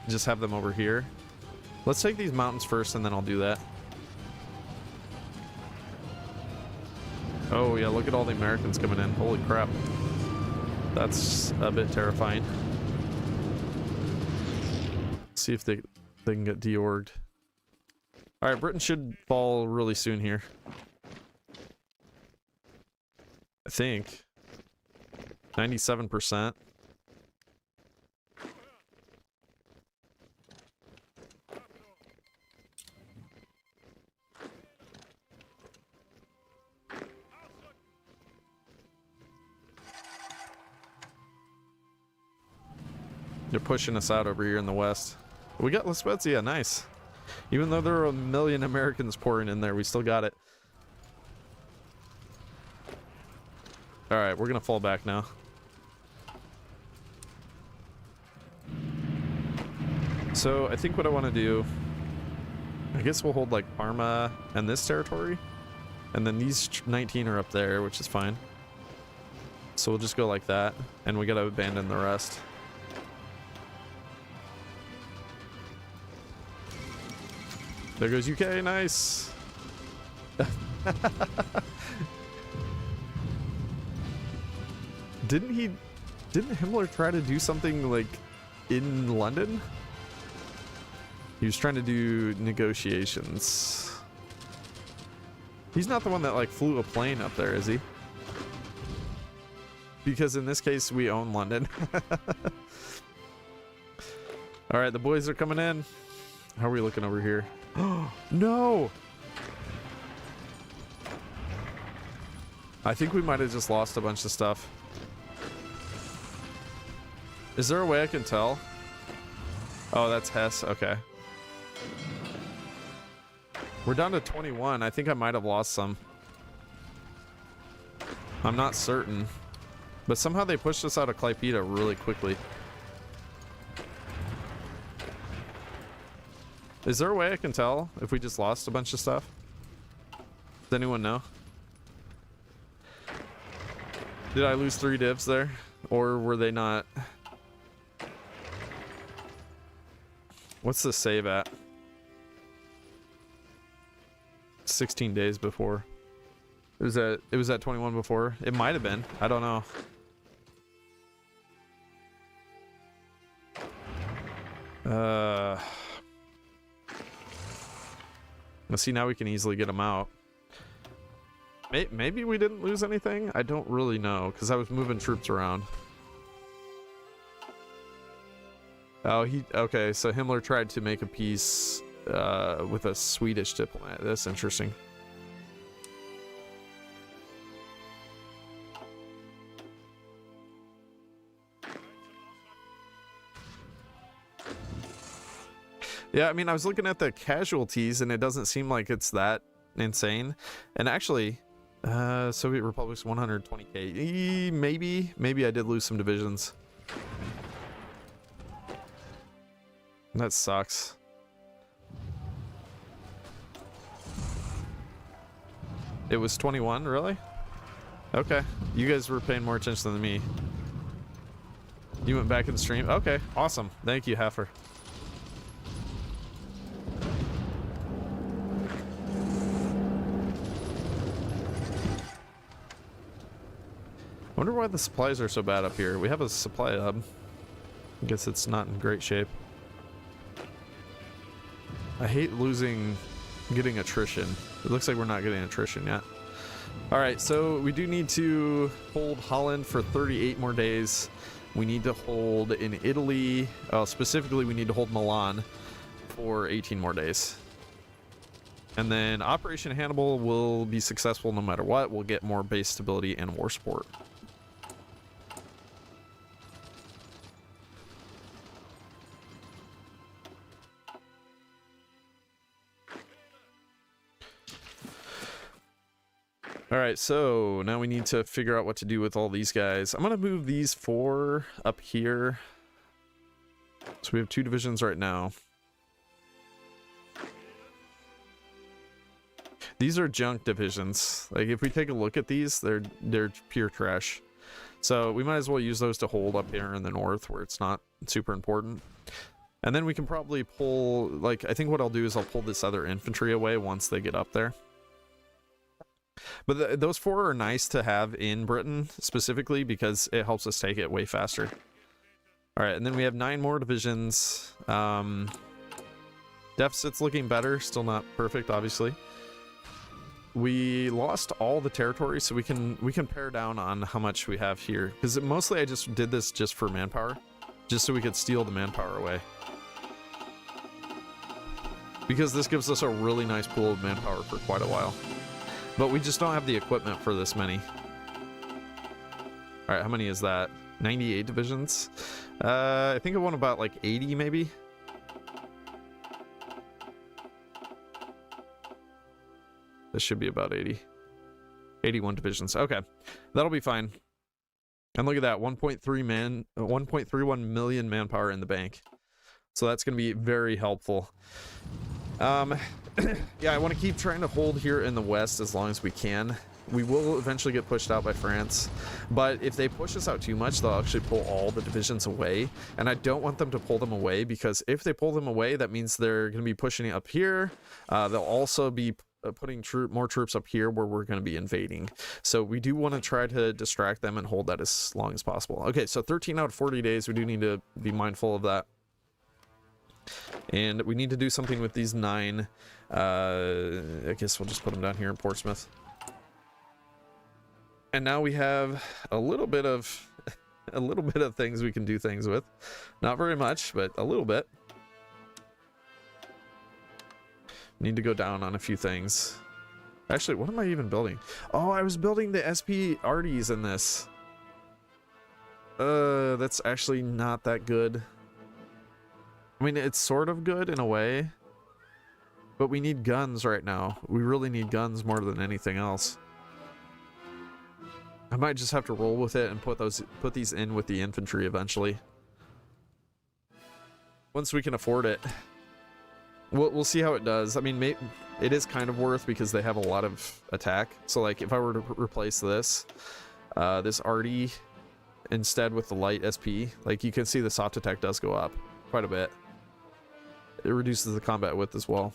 just have them over here. Let's take these mountains first and then I'll do that. Oh yeah, look at all the Americans coming in. Holy crap. That's a bit terrifying. See if they can get deorged. Alright, Britain should fall really soon here. I think. 97%. They're pushing us out over here in the west. We got La Spezia, nice. Even though there are a million Americans pouring in there, we still got it. Alright, we're gonna fall back now. So, I think what I want to do... I guess we'll hold, like, Parma and this territory. And then these 19 are up there, which is fine. So we'll just go like that. And we gotta abandon the rest. There goes UK, nice. Didn't Himmler try to do something like in London? He was trying to do negotiations. He's not the one that like flew a plane up there, is he? Because in this case we own London. All right, the boys are coming in. How are we looking over here? No! I think we might have just lost a bunch of stuff. Is there a way I can tell? Oh, that's Hess. Okay. We're down to 21. I think I might have lost some. I'm not certain. But somehow they pushed us out of Klaipeda really quickly. Is there a way I can tell if we just lost a bunch of stuff? Does anyone know? Did I lose 3 divs there? Or were they not? What's the save at? 16 days before. It was at 21 before. It might have been. I don't know. Let's see, now we can easily get them out. Maybe we didn't lose anything? I don't really know, because I was moving troops around. Oh, okay, so Himmler tried to make a peace with a Swedish diplomat. That's interesting. Yeah, I mean, I was looking at the casualties, and it doesn't seem like it's that insane. And actually, Soviet Republic's 120k. Maybe I did lose some divisions. That sucks. It was 21, really? Okay, you guys were paying more attention than me. You went back in the stream? Okay, awesome. Thank you, Heifer. I wonder why the supplies are so bad up here. We have a supply hub. I guess it's not in great shape. I hate getting attrition. It looks like we're not getting attrition yet. Alright, so we do need to hold Holland for 38 more days. We need to hold in Italy, specifically we need to hold Milan for 18 more days. And then Operation Hannibal will be successful no matter what. We'll get more base stability and war support. Alright, so now we need to figure out what to do with all these guys. I'm going to move these 4 up here. So we have 2 divisions right now. These are junk divisions. Like, if we take a look at these, they're pure trash. So we might as well use those to hold up here in the north where it's not super important. And then we can probably pull, like, I think what I'll do is I'll pull this other infantry away once they get up there. But those 4 are nice to have in Britain specifically because it helps us take it way faster. Alright, and then we have 9 more divisions. Deficit's looking better, still not perfect, obviously. We lost all the territory, so we can pare down on how much we have here. Because mostly I just did this just for manpower, just so we could steal the manpower away. Because this gives us a really nice pool of manpower for quite a while. But we just don't have the equipment for this many. Alright, how many is that? 98 divisions? I think I want about like 80 maybe? This should be about 80. 81 divisions. Okay, that'll be fine. And look at that, 1.31 million manpower in the bank. So that's going to be very helpful. Yeah, I want to keep trying to hold here in the west as long as we can. We will eventually get pushed out by France, but if they push us out too much, they'll actually pull all the divisions away, and I don't want them to pull them away, because if they pull them away, that means they're going to be pushing up here. They'll also be putting more troops up here where we're going to be invading. So we do want to try to distract them and hold that as long as possible. Okay, so 13 out of 40 days, we do need to be mindful of that. And we need to do something with these 9. I guess we'll just put them down here in Portsmouth. And now we have a little bit of things we can do things with. Not very much, but a little bit. Need to go down on a few things. Actually, what am I even building? Oh, I was building the SP Arties in this. That's actually not that good. I mean, it's sort of good in a way, but we need guns right now. We really need guns more than anything else. I might just have to roll with it and put these in with the infantry eventually. Once we can afford it. We'll see how it does. I mean, it is kind of worth because they have a lot of attack. So like if I were to replace this arty instead with the light SP, like you can see the soft attack does go up quite a bit. It reduces the combat width as well.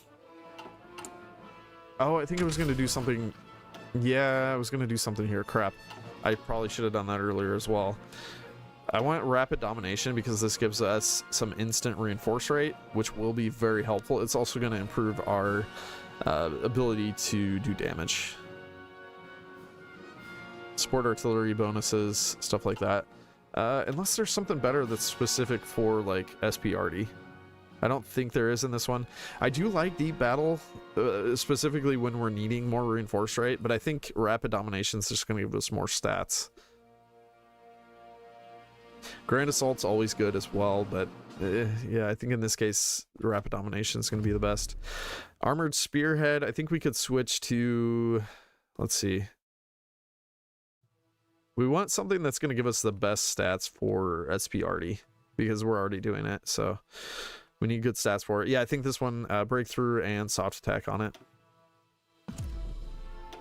Oh, I think I was going to do something. Yeah, I was going to do something here. Crap. I probably should have done that earlier as well. I want rapid domination because this gives us some instant reinforce rate, which will be very helpful. It's also going to improve our ability to do damage. Support artillery bonuses, stuff like that. Unless there's something better that's specific for like SPRD. I don't think there is in this one. I do like deep battle, specifically when we're needing more reinforce rate, but I think rapid domination is just going to give us more stats. Grand Assault's always good as well, but yeah, I think in this case, Rapid Domination is going to be the best. Armored Spearhead, I think we could switch to, let's see. We want something that's going to give us the best stats for SPRD, because we're already doing it, so we need good stats for it. Yeah, I think this one, Breakthrough and Soft Attack on it.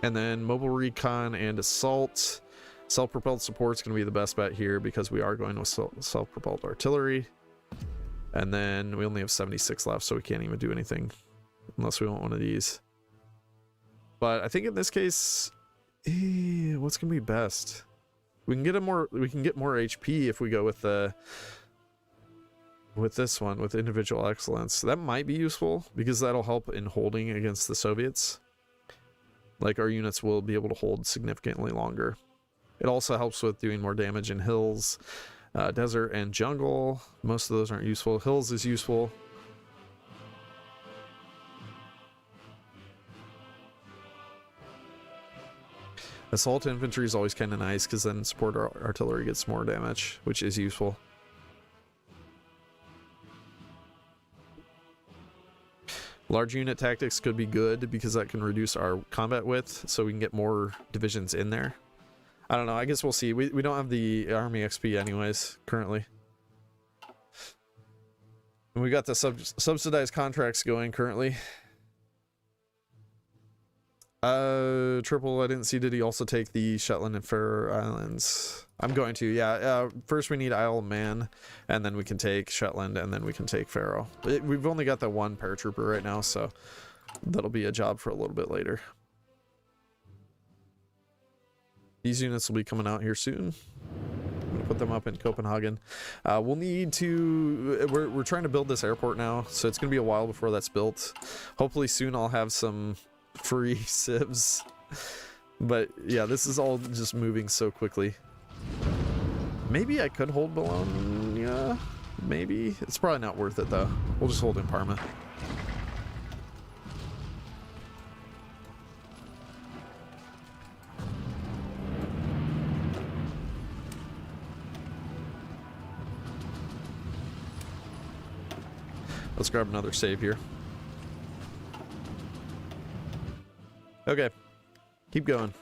And then Mobile Recon and Assault. Self-propelled support is going to be the best bet here because we are going with self-propelled artillery. And then we only have 76 left, so we can't even do anything unless we want one of these. But I think in this case, what's going to be best? We can get more HP if we go with this one with individual excellence. That might be useful because that'll help in holding against the Soviets. Like our units will be able to hold significantly longer. It also helps with doing more damage in hills, desert, and jungle. Most of those aren't useful. Hills is useful. Assault infantry is always kind of nice because then support artillery gets more damage, which is useful. Large unit tactics could be good because that can reduce our combat width, so we can get more divisions in there. I don't know. I guess we'll see. We don't have the army XP anyways currently. And we got the subsidized contracts going currently. Triple, I didn't see. Did he also take the Shetland and Faroe Islands? I'm going to, yeah. First we need Isle of Man, and then we can take Shetland, and then we can take Faroe. We've only got the one paratrooper right now, so that'll be a job for a little bit later. These units will be coming out here soon. I'm gonna put them up in Copenhagen. We'll need to, we're trying to build this airport now, so it's gonna be a while before that's built. Hopefully soon I'll have some free civs. But yeah, this is all just moving so quickly. Maybe I could hold Bologna. Yeah, maybe. It's probably not worth it though. We'll just hold in Parma. Let's grab another save here. Okay, keep going.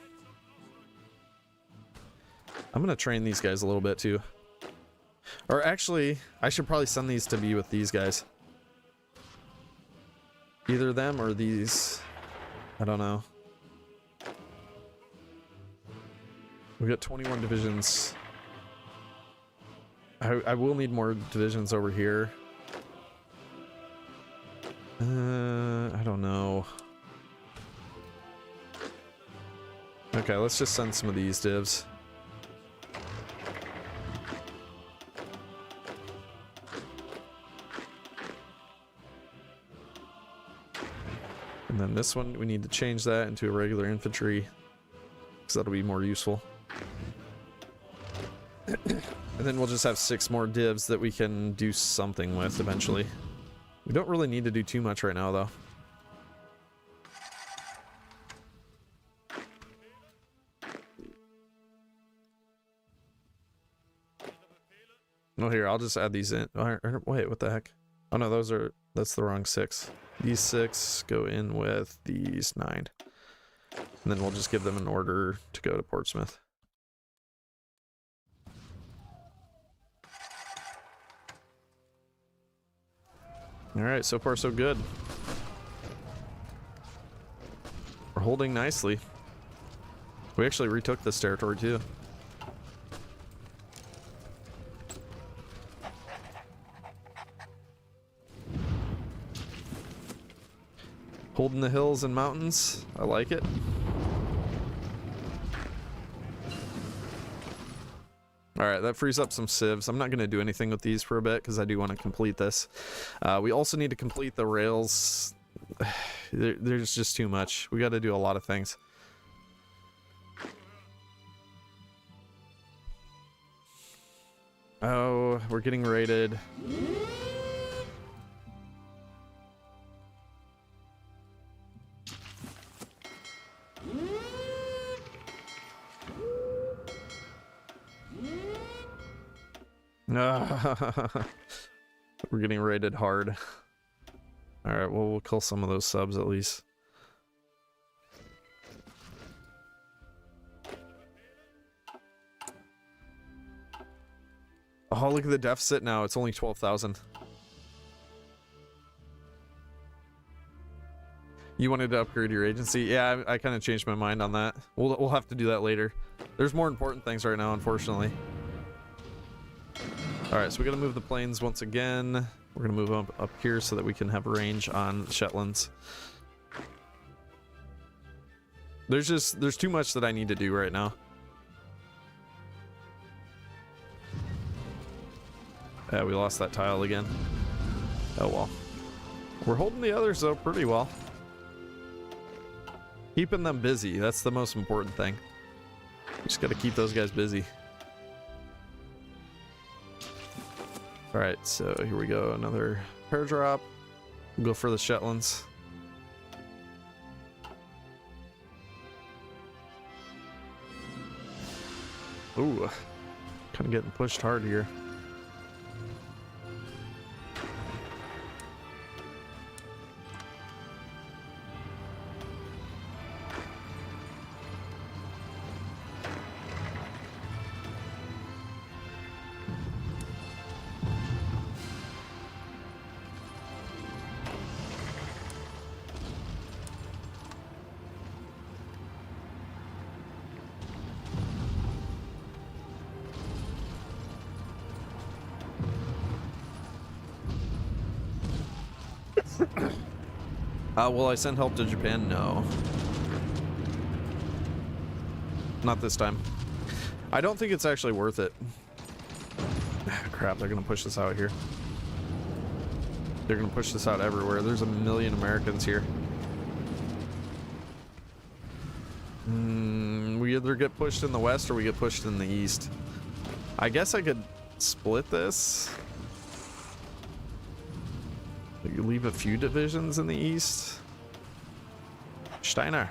I'm gonna train these guys a little bit too. Or actually, I should probably send these to be with these guys. Either them or these. I don't know. We got 21 divisions. I will need more divisions over here. I don't know. Okay, let's just send some of these divs. And then this one, we need to change that into a regular infantry, because that'll be more useful. And then we'll just have 6 more divs that we can do something with eventually. We don't really need to do too much right now, though. Oh, here, I'll just add these in. Wait, what the heck? Oh, no, that's the wrong 6. These 6 go in with these 9. And then we'll just give them an order to go to Portsmouth. Alright, so far so good. We're holding nicely. We actually retook this territory too. Holding the hills and mountains. I like it. All right, that frees up some civs. I'm not going to do anything with these for a bit because I do want to complete this. We also need to complete the rails. There's just too much. We got to do a lot of things. Oh, we're getting raided. We're getting raided hard. Alright, well, we'll kill some of those subs at least. Oh, look at the deficit now. It's only 12,000. You wanted to upgrade your agency? Yeah, I kind of changed my mind on that. We'll have to do that later. There's more important things right now, unfortunately. Alright, so we gotta move the planes once again. We're gonna move up here so that we can have range on the Shetlands. There's too much that I need to do right now. Yeah, we lost that tile again. Oh well. We're holding the others though pretty well. Keeping them busy, that's the most important thing. Just gotta keep those guys busy. Alright, so here we go, another pair drop. We'll go for the Shetlands. Ooh, kind of getting pushed hard here. Will I send help to Japan? No. Not this time. I don't think it's actually worth it. Crap, they're gonna push this out here. They're gonna push this out everywhere. There's a million Americans here. We either get pushed in the west or we get pushed in the east. I guess I could split this. You leave a few divisions in the east. Steiner.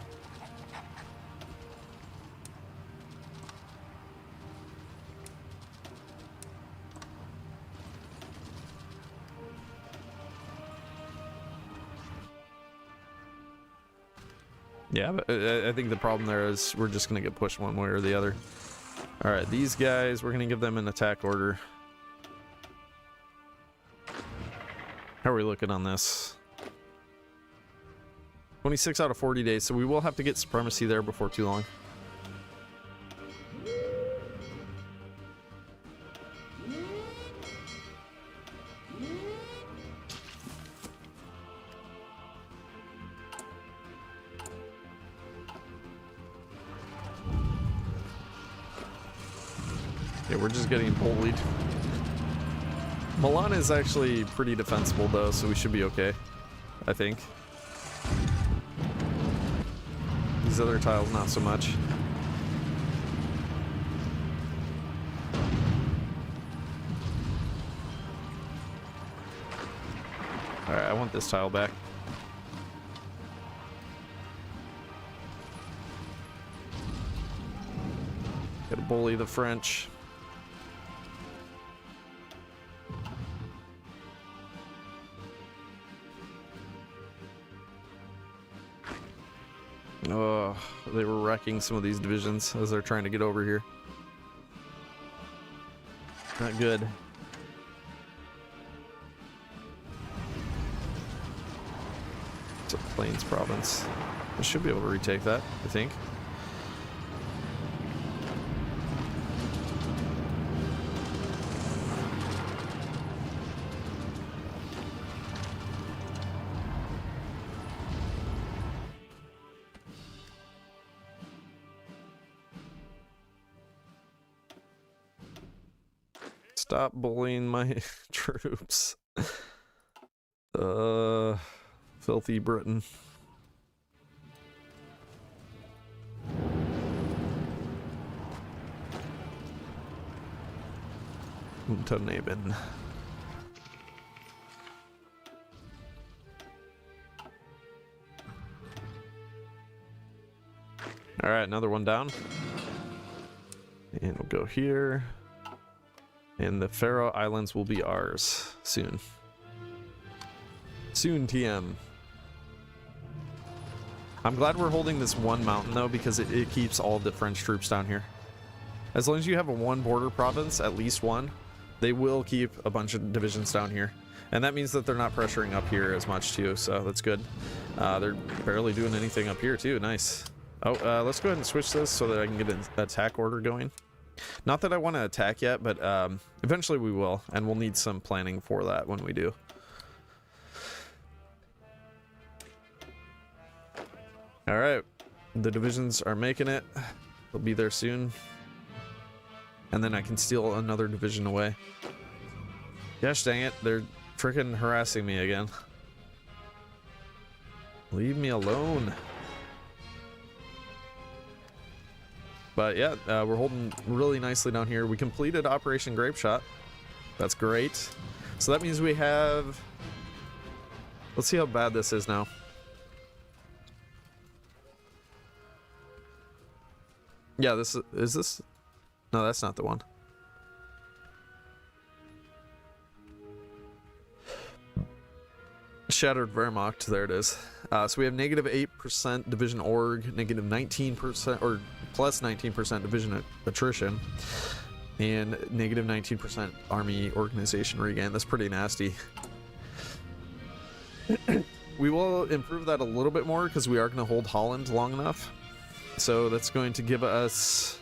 Yeah, but I think the problem there is we're just going to get pushed one way or the other. All right, these guys, we're going to give them an attack order. How are we looking on this? 26 out of 40 days, so we will have to get supremacy there before too long. Yeah, we're just getting bullied. Milan is actually pretty defensible though, so we should be okay, I think. These other tiles, not so much. Alright, I want this tile back. Gotta bully the French. Oh, they were wrecking some of these divisions as they're trying to get over here. Not good. It's a Plains province. I should be able to retake that, I think. Stop bullying my troops. Filthy Britain. Unternehmen. All right, another one down. And we'll go here. And the Faroe Islands will be ours soon. Soon, TM. I'm glad we're holding this one mountain, though, because it keeps all the French troops down here. As long as you have a one border province, at least one, they will keep a bunch of divisions down here. And that means that they're not pressuring up here as much, too, so that's good. They're barely doing anything up here, too. Nice. Oh, let's go ahead and switch this so that I can get an attack order going. Not that I want to attack yet, but eventually we will, and we'll need some planning for that when we do. All right, the divisions are making it. They'll be there soon. And then I can steal another division away. Gosh dang it, they're freaking harassing me again. Leave me alone. But yeah, we're holding really nicely down here. We completed Operation Grape Shot. That's great. So that means we have... Let's see how bad this is now. Yeah, this is this? No, that's not the one. Shattered Wehrmacht, there it is. So we have -8% division org, -19% or plus 19% division attrition, and -19% army organization regain. That's pretty nasty. We will improve that a little bit more because we are going to hold Holland long enough. So that's going to give us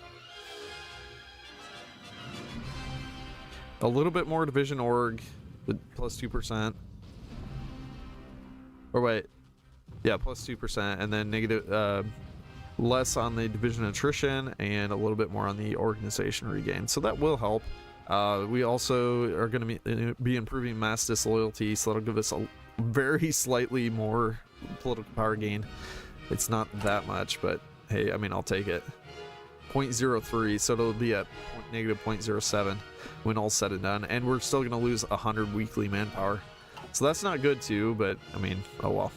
a little bit more division org, plus 2%. Or wait, yeah, plus 2%, and then negative, less on the division attrition, and a little bit more on the organization regain. So that will help. We also are going to be improving mass disloyalty, so that'll give us a very slightly more political power gain. It's not that much, but hey, I mean, I'll take it. 0.03, so it'll be at -0.07 when all's said and done, and we're still going to lose 100 weekly manpower. So that's not good too, but I mean, oh well.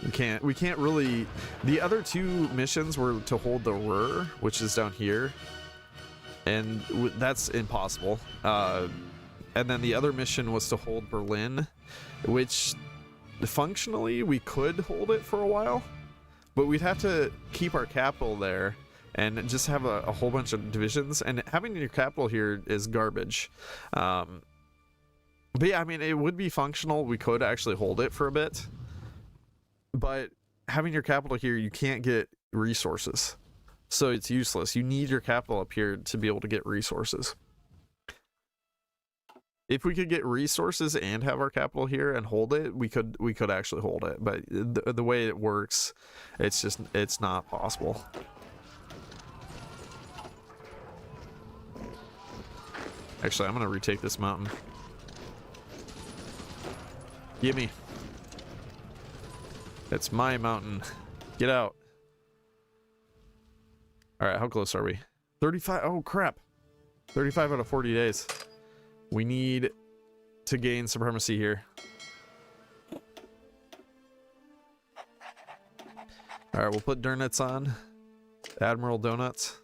We can't really... The other two missions were to hold the Ruhr, which is down here, and that's impossible. And then the other mission was to hold Berlin, which functionally we could hold it for a while, but we'd have to keep our capital there and just have a whole bunch of divisions, and having your capital here is garbage. But yeah, I mean, it would be functional. We could actually hold it for a bit. But having your capital here, you can't get resources. So it's useless. You need your capital up here to be able to get resources. If we could get resources and have our capital here and hold it, we could actually hold it. But the way it works, it's not possible. Actually, I'm going to retake this mountain. Gimme. It's my mountain. Get out. Alright, how close are we? 35. Oh, crap. 35 out of 40 days. We need to gain supremacy here. Alright, we'll put Durnitz on. Admiral Donuts.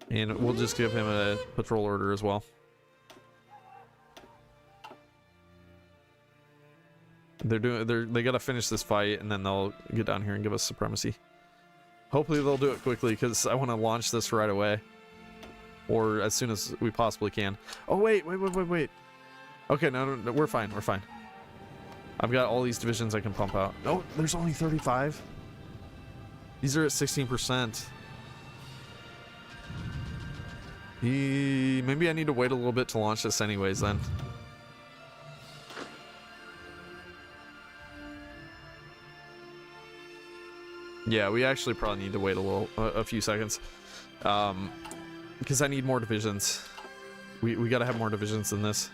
And we'll just give him a patrol order as well. They gotta finish this fight, and then they'll get down here and give us supremacy. Hopefully they'll do it quickly, because I want to launch this right away, or as soon as we possibly can. Oh wait. Okay, no, we're fine. I've got all these divisions I can pump out. No, there's only 35. These are at 16%. Maybe I need to wait a little bit to launch this anyways then. Yeah, we actually probably need to wait a few seconds, because I need more divisions. We gotta have more divisions than this.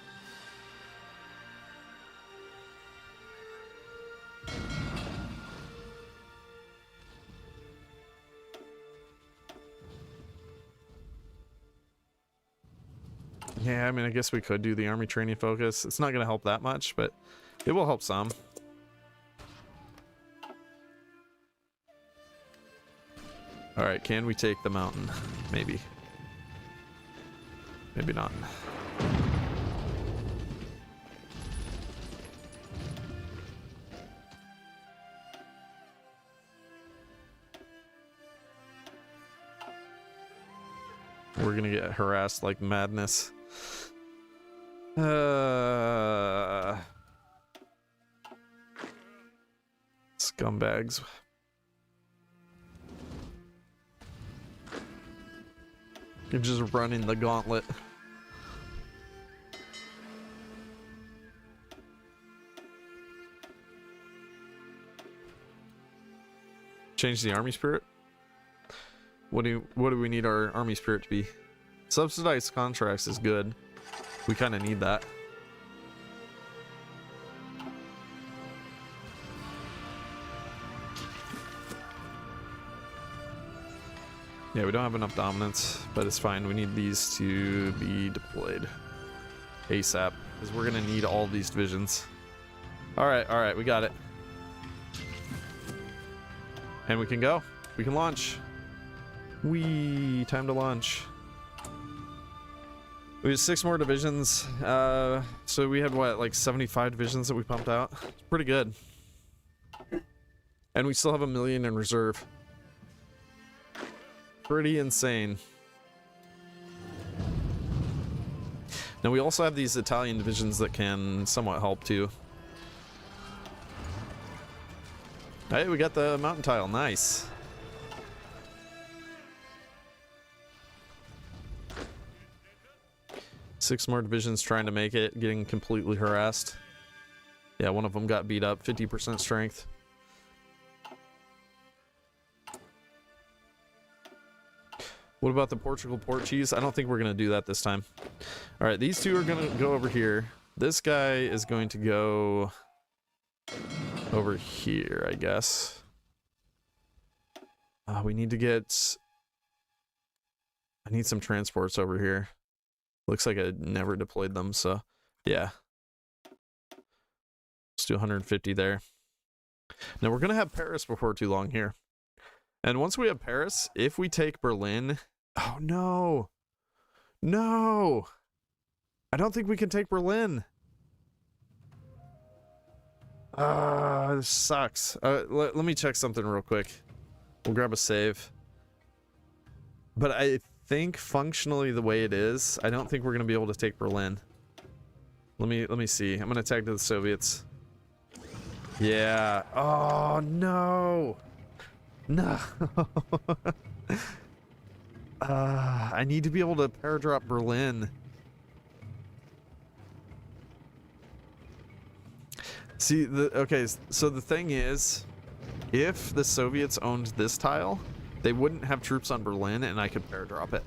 Yeah, I mean, I guess we could do the army training focus. It's not gonna help that much, but it will help some. All right, can we take the mountain? Maybe. Maybe not. We're gonna get harassed like madness. Scumbags. You're just running the gauntlet. Change the army spirit? What do we need our army spirit to be? Subsidized contracts is good. We kind of need that. Yeah, we don't have enough dominance, but it's fine. We need these to be deployed ASAP, because we're gonna need all these divisions. All right, we got it. And we can go. We can launch. Time to launch. We have 6 more divisions. So we had what, like 75 divisions that we pumped out? It's pretty good. And we still have 1 million in reserve. Pretty insane. Now we also have these Italian divisions that can somewhat help too. Hey, we got the mountain tile. Nice. Six more divisions trying to make it, getting completely harassed. Yeah, one of them got beat up, 50% strength. What about the Portugal port cheese? I don't think we're going to do that this time. All right, these two are going to go over here. This guy is going to go over here, I guess. We need to get... I need some transports over here. Looks like I never deployed them, so yeah. Let's do 150 there. Now we're going to have Paris before too long here. And once we have Paris, if we take Berlin... Oh, no. No. I don't think we can take Berlin. This sucks. Let me check something real quick. We'll grab a save. But I think functionally the way it is, I don't think we're going to be able to take Berlin. Let me see. I'm going to tag to the Soviets. Yeah. Oh, no. No. I need to be able to paradrop Berlin. See, okay, so the thing is, if the Soviets owned this tile, they wouldn't have troops on Berlin and I could paradrop it.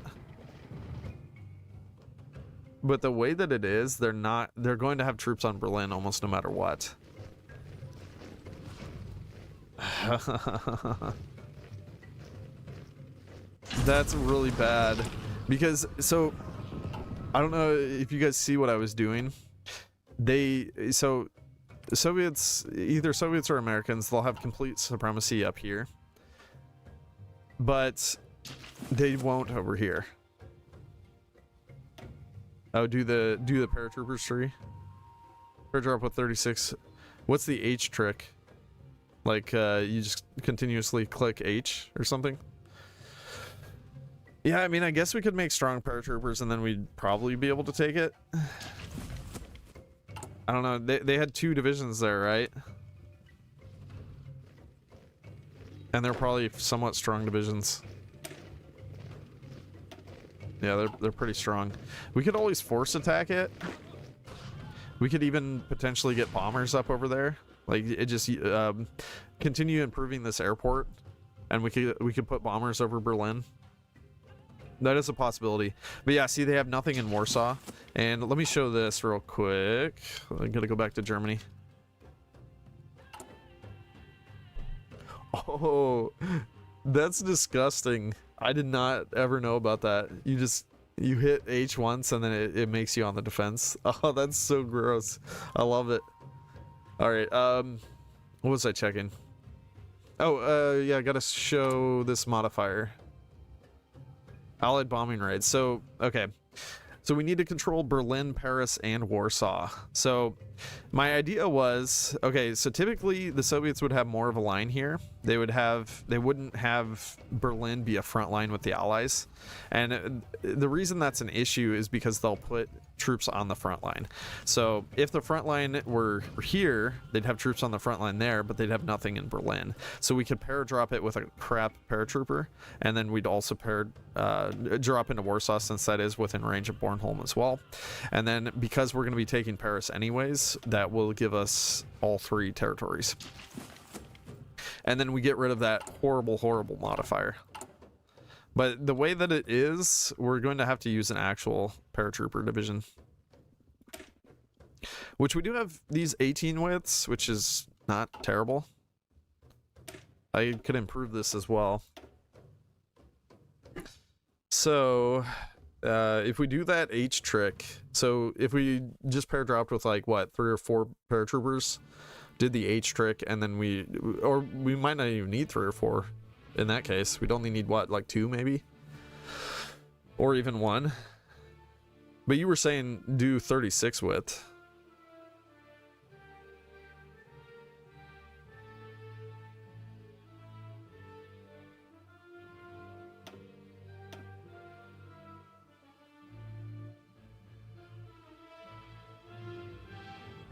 But the way that it is, they're going to have troops on Berlin almost no matter what. That's really bad, because so I don't know if you guys see what I was doing. So Soviets, either Soviets or Americans, they'll have complete supremacy up here, but they won't over here. Oh, do the paratroopers tree. Paradrop with 36. What's the H trick? Like you just continuously click H or something. Yeah, I mean, I guess we could make strong paratroopers and then we'd probably be able to take it. I don't know. They had 2 divisions there, right? And they're probably somewhat strong divisions. Yeah, they're pretty strong. We could always force attack it. We could even potentially get bombers up over there. Like, it just continue improving this airport, and we could put bombers over Berlin. That is a possibility. But yeah, see, they have nothing in Warsaw. And let me show this real quick. I'm gonna go back to Germany. Oh, that's disgusting. I did not ever know about that. You hit H once and then it makes you on the defense. Oh, that's so gross. I love it. All right. What was I checking? Oh, yeah, I gotta show this modifier. Allied bombing raids. So, okay. So we need to control Berlin, Paris, and Warsaw. So my idea was, okay, so typically the Soviets would have more of a line here. They wouldn't have Berlin be a front line with the Allies. And the reason that's an issue is because they'll put troops on the front line. So if the front line were here, they'd have troops on the front line there, but they'd have nothing in Berlin. So we could paradrop it with a crap paratrooper, and then we'd also drop into Warsaw, since that is within range of Bornholm as well. And then because we're going to be taking Paris anyways, that will give us all 3 territories. And then we get rid of that horrible, horrible modifier. But the way that it is, we're going to have to use an actual paratrooper division. Which we do have these 18 widths, which is not terrible. I could improve this as well. So, if we do that H trick, so if we just paradropped with like, what, 3 or 4 paratroopers, did the H trick, and then we might not even need 3 or 4. In that case, we'd only need, what, like 2 maybe? Or even 1. But you were saying do 36 width.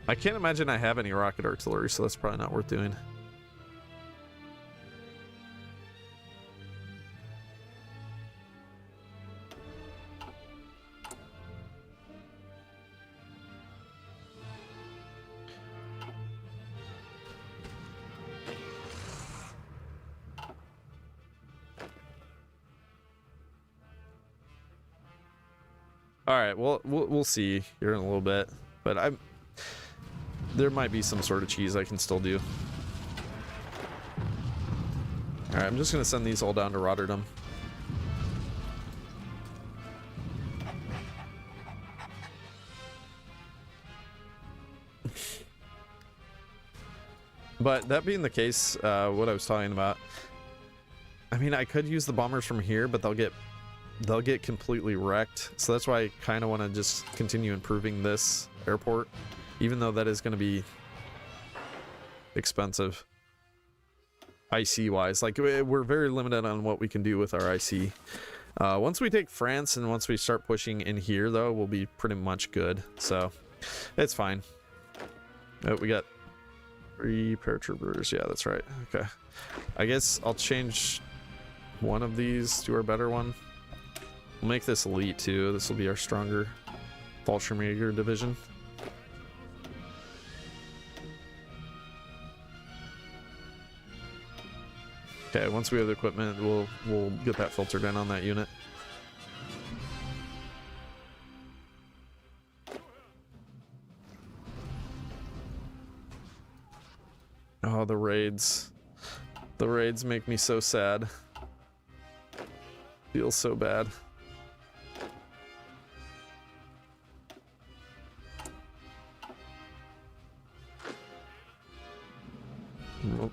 I can't imagine I have any rocket artillery, so that's probably not worth doing. All right, well, we'll see here in a little bit, but there might be some sort of cheese I can still do. All right, I'm just gonna send these all down to Rotterdam. But that being the case, what I was talking about, I mean, I could use the bombers from here, but they'll get completely wrecked. So that's why I kind of want to just continue improving this airport, even though that is going to be expensive IC wise. Like, we're very limited on what we can do with our IC. Once we take France and once we start pushing in here, though, we'll be pretty much good. So it's fine. We got 3 paratroopers. Yeah, that's right. Okay, I guess I'll change one of these to our better one. We'll make this elite too. This will be our stronger Fallschirmjäger division. Okay, once we have the equipment, we'll get that filtered in on that unit. Oh, the raids. The raids make me so sad. Feels so bad.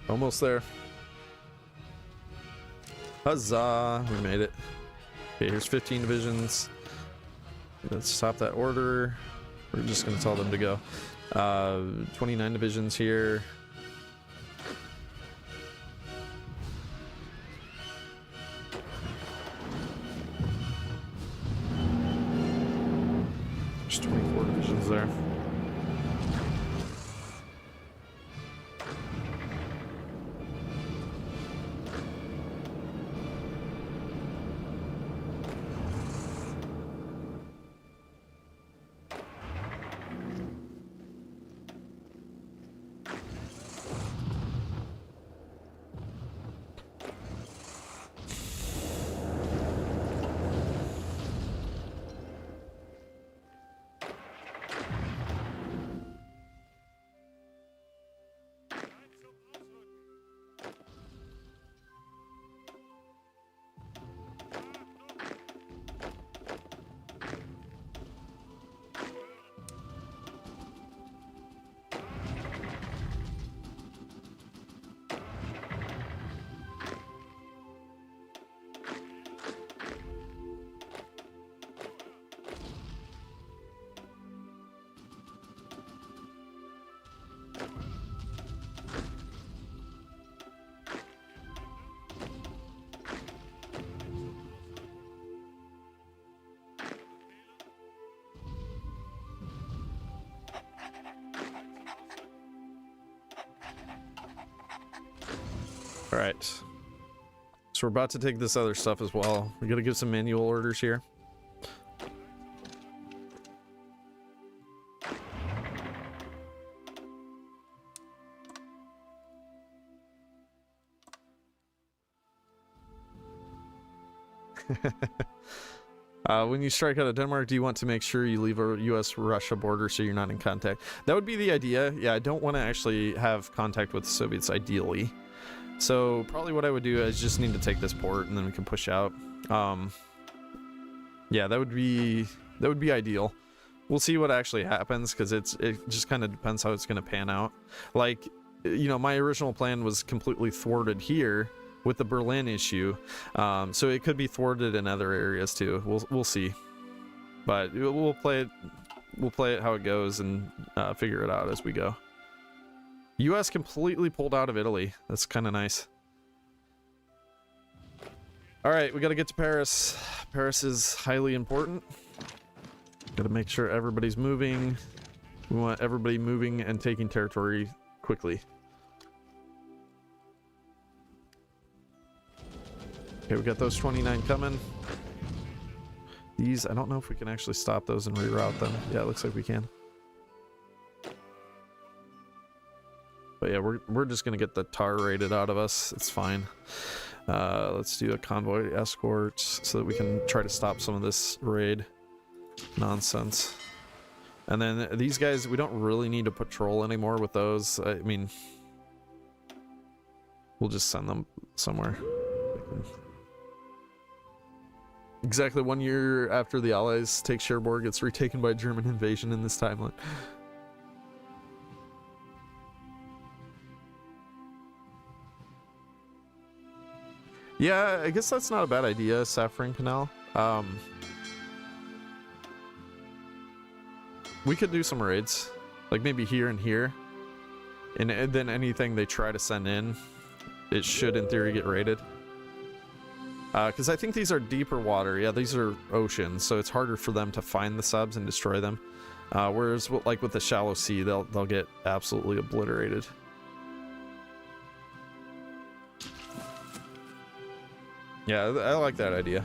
Almost there. Huzzah! We made it. Okay, here's 15 divisions. Let's stop that order. We're just gonna tell them to go. 29 divisions here. There's 24 divisions there. All right. So we're about to take this other stuff as well. We gotta give some manual orders here. When you strike out of Denmark, do you want to make sure you leave a US-Russia border so you're not in contact? That would be the idea. Yeah, I don't want to actually have contact with the Soviets, ideally. So probably what I would do is just need to take this port, and then we can push out. Yeah, that would be ideal. We'll see what actually happens, because it just kind of depends how it's going to pan out. Like, you know, my original plan was completely thwarted here with the Berlin issue, so it could be thwarted in other areas too. We'll see, but we'll play it how it goes and figure it out as we go. US completely pulled out of Italy. That's kind of nice. All right, we got to get to Paris. Paris is highly important. Got to make sure everybody's moving. We want everybody moving and taking territory quickly. Okay, we got those 29 coming. These, I don't know if we can actually stop those and reroute them. Yeah, it looks like we can. But yeah, we're just gonna get the tar rated out of us. It's fine. Let's do a convoy escort so that we can try to stop some of this raid nonsense. And then these guys, we don't really need to patrol anymore with those. I mean, we'll just send them somewhere. Exactly 1 year after the Allies take Cherbourg, it's retaken by German invasion in this timeline. Yeah, I guess that's not a bad idea, Saffron Canal. We could do some raids, like maybe here and here, and then anything they try to send in, it should in theory get raided. Because I think these are deeper water. Yeah, these are oceans, so it's harder for them to find the subs and destroy them. Whereas, like with the shallow sea, they'll get absolutely obliterated. Yeah, I like that idea.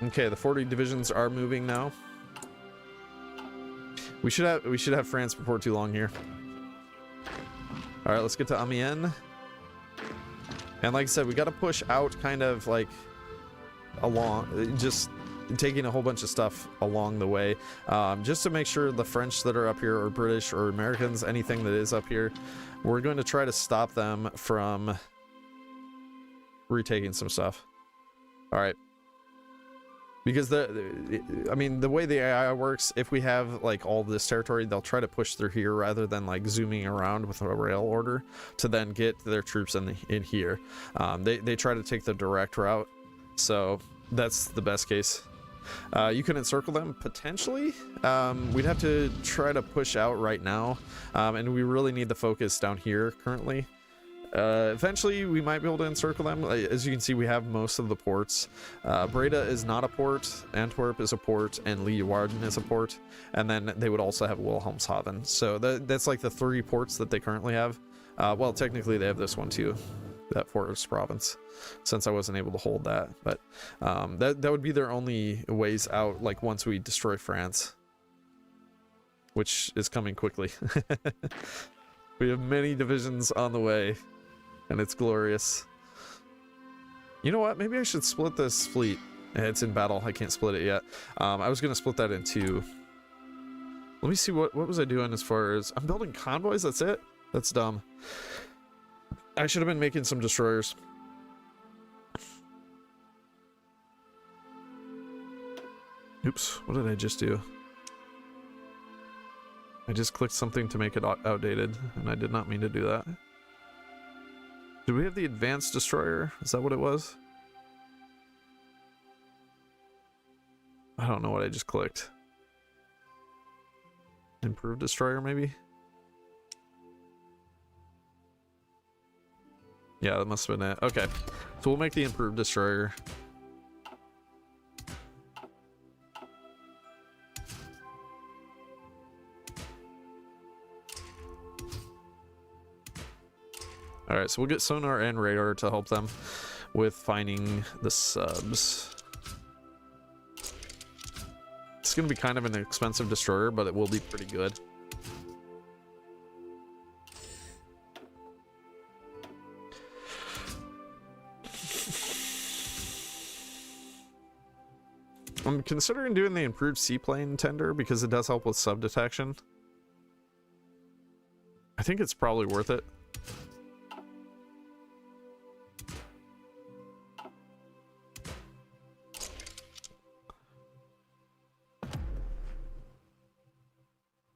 Okay, the 40 divisions are moving now. We should have France before too long here. All right, let's get to Amiens. And like I said, we got to push out kind of like along, just taking a whole bunch of stuff along the way, just to make sure the French that are up here, or British or Americans, anything that is up here, we're going to try to stop them from retaking some stuff. All right. Because I mean, the way the AI works, if we have like all this territory, they'll try to push through here rather than like zooming around with a rail order to then get their troops in here. They try to take the direct route, so that's the best case. You can encircle them potentially. We'd have to try to push out right now, and we really need the focus down here currently. Eventually we might be able to encircle them. As you can see, we have most of the ports. Breda is not a port, Antwerp is a port, and Leeuwarden is a port, and then they would also have Wilhelmshaven. So that's like the 3 ports that they currently have. Well, technically they have this one too, that Forest province, since I wasn't able to hold that. But that would be their only ways out, like once we destroy France, which is coming quickly. We have many divisions on the way, and it's glorious. You know what? Maybe I should split this fleet. It's in battle. I can't split it yet. I was going to split that in 2. Let me see, what was I doing as far as... I'm building convoys? That's it? That's dumb. I should have been making some destroyers. Oops. What did I just do? I just clicked something to make it outdated, and I did not mean to do that. Did we have the advanced destroyer? Is that what it was? I don't know what I just clicked. Improved destroyer, maybe? Yeah, that must have been it. Okay, so we'll make the improved destroyer. All right, so we'll get sonar and radar to help them with finding the subs. It's going to be kind of an expensive destroyer, but it will be pretty good. I'm considering doing the improved seaplane tender because it does help with sub detection. I think it's probably worth it.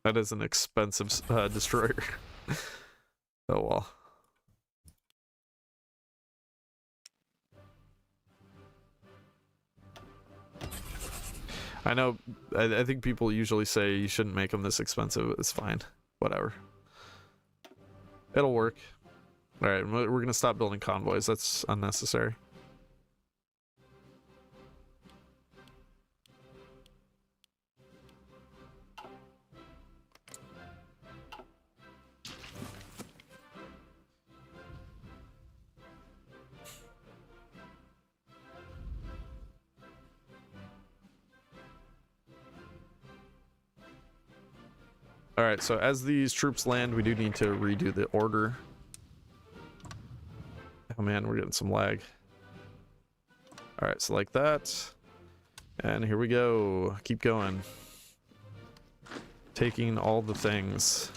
That is an expensive destroyer. Oh well. I know, I think people usually say you shouldn't make them this expensive. It's fine. Whatever. It'll work. Alright, we're gonna stop building convoys. That's unnecessary. Alright, so as these troops land, we do need to redo the order. Oh man, we're getting some lag. Alright, so like that. And here we go. Keep going. Taking all the things.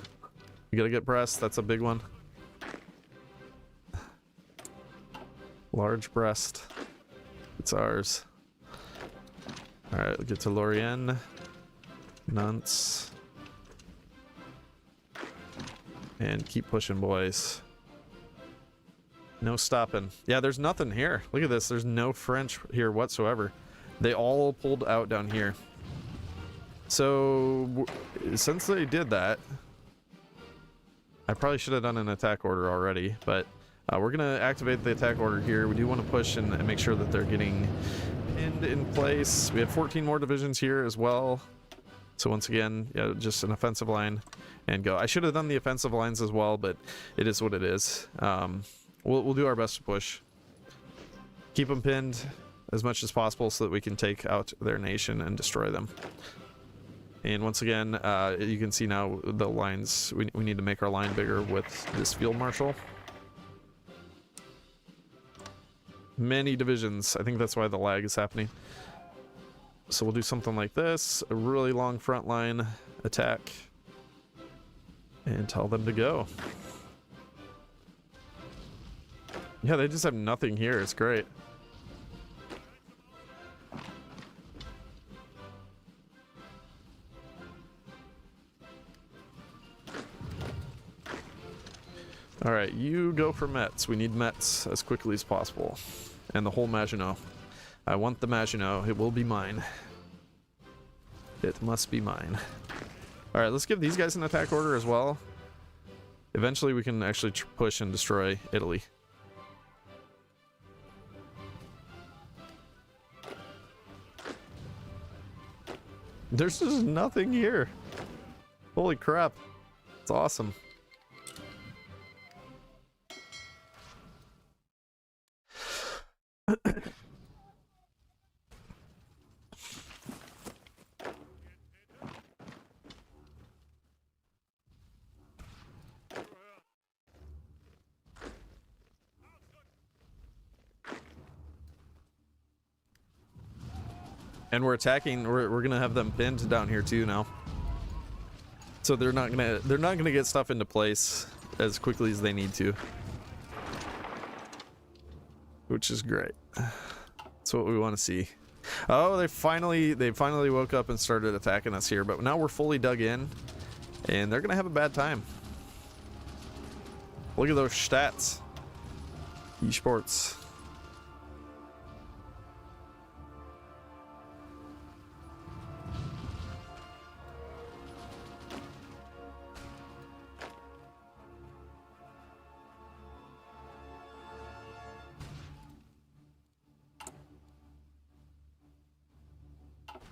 We gotta get breast, that's a big one. Large breast. It's ours. Alright, we'll get to Lorient. Nunts. And keep pushing, boys. No stopping. Yeah, there's nothing here. Look at this. There's no French here whatsoever. They all pulled out down here. So, since they did that, I probably should have done an attack order already, but we're going to activate the attack order here. We do want to push and make sure that they're getting pinned in place. We have 14 more divisions here as well. So once again, yeah, just an offensive line and go. I should have done the offensive lines as well, but it is what it is. We'll do our best to push. Keep them pinned as much as possible so that we can take out their nation and destroy them. And once again, you can see now the lines, we need to make our line bigger with this field marshal. Many divisions. I think that's why the lag is happening. So we'll do something like this, a really long front line attack, and tell them to go. Yeah, they just have nothing here. It's great. All right, you go for Metz. We need Metz as quickly as possible. And the whole Maginot. I want the Maginot. It will be mine. It must be mine. All right, let's give these guys an attack order as well. Eventually, we can actually push and destroy Italy. There's just nothing here. Holy crap. It's awesome. And we're attacking. We're gonna have them pinned down here too now. So they're not gonna get stuff into place as quickly as they need to, which is great. That's what we want to see. Oh, they finally woke up and started attacking us here, but now we're fully dug in, and they're gonna have a bad time. Look at those stats. Esports.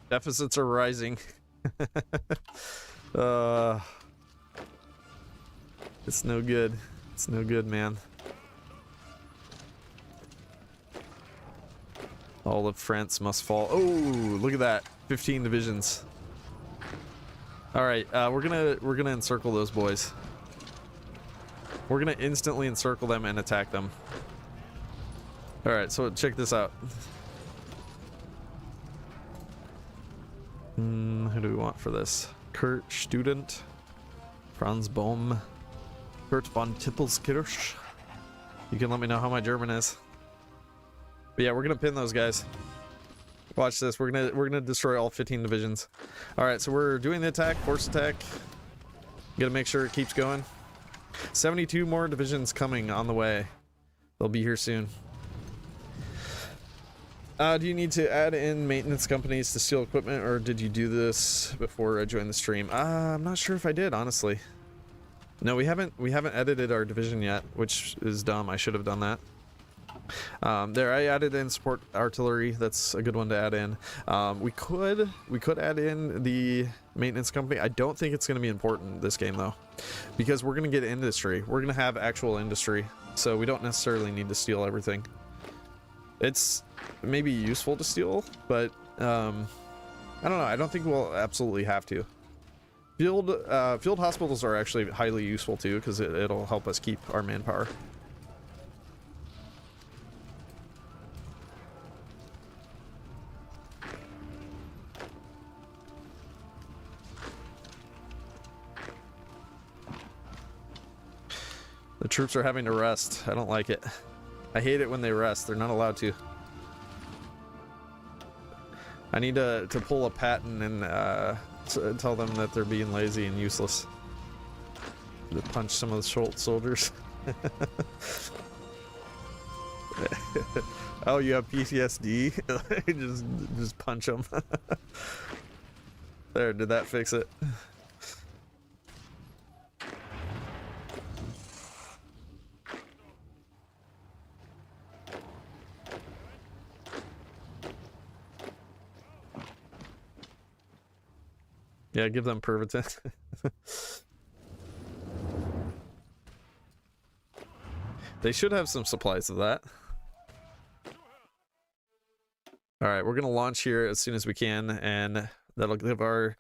Deficits are rising. It's no good. It's no good, man. All of France must fall. Oh, look at that. 15 divisions. All right, we're gonna encircle those boys. We're gonna instantly encircle them and attack them. All right, so check this out. Who do we want for this? Kurt Student, Franz Bohm, Kurt von Tippelskirch. You can let me know how my German is. But yeah, we're gonna pin those guys. Watch this. We're gonna destroy all 15 divisions. All right, so we're doing the attack, force attack. Gotta make sure it keeps going. 72 more divisions coming on the way. They'll be here soon. Do you need to add in maintenance companies to steal equipment, or did you do this before I joined the stream? I'm not sure if I did, honestly. No, we haven't edited our division yet, which is dumb. I should have done that. There, I added in support artillery. That's a good one to add in. We could add in the maintenance company. I don't think it's going to be important this game though, because we're going to get industry. We're going to have actual industry, so we don't necessarily need to steal everything. It's maybe useful to steal, but I don't know. I don't think we'll absolutely have to. Field hospitals are actually highly useful too, because it'll help us keep our manpower. The troops are having to rest. I don't like it. I hate it when they rest. They're not allowed to. I need to pull a patent and tell them that they're being lazy and useless. To punch some of the soldiers. Oh, you have PTSD? just punch them. There, did that fix it? Yeah, give them Pervitin. They should have some supplies of that. Alright, we're going to launch here as soon as we can, and that'll give our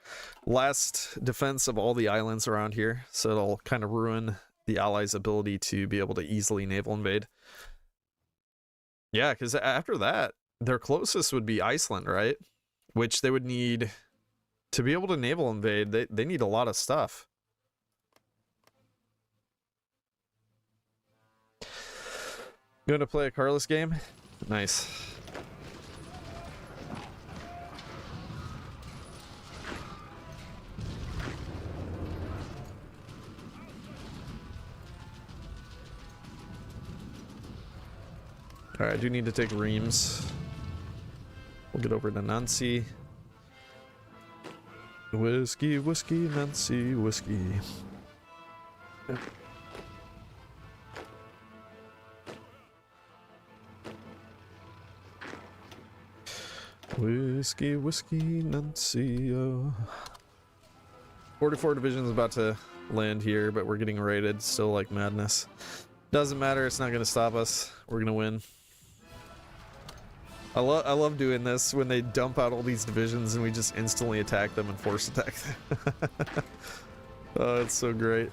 last defense of all the islands around here, so it'll kind of ruin the Allies' ability to be able to easily naval invade. Yeah, because after that, their closest would be Iceland, right? Which they would need... To be able to naval invade, they need a lot of stuff. Going to play a Carless game? Nice. Alright, I do need to take Reims. We'll get over to Nancy. Whiskey, whiskey, Nancy, whiskey. Yeah. Whiskey, whiskey, Nancy. 44 divisions about to land here, but we're getting raided still like madness. Doesn't matter, it's not going to stop us. We're going to win. I love doing this when they dump out all these divisions and we just instantly attack them and force attack them. Oh, it's so great.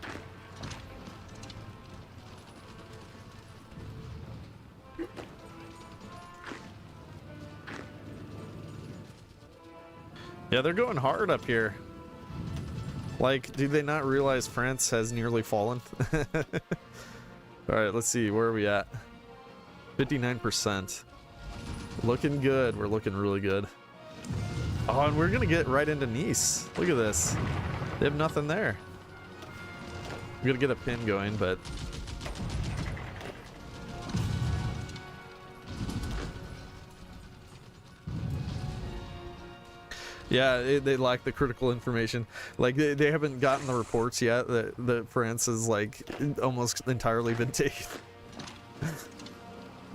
Yeah, they're going hard up here. Like, do they not realize France has nearly fallen? Alright, let's see, where are we at? 59%. Looking good. We're looking really good. Oh, and we're gonna get right into Nice. Look at this. They have nothing there. I'm gonna get a pin going, but... Yeah, they lack the critical information. Like, they haven't gotten the reports yet that France has, like, almost entirely been taken.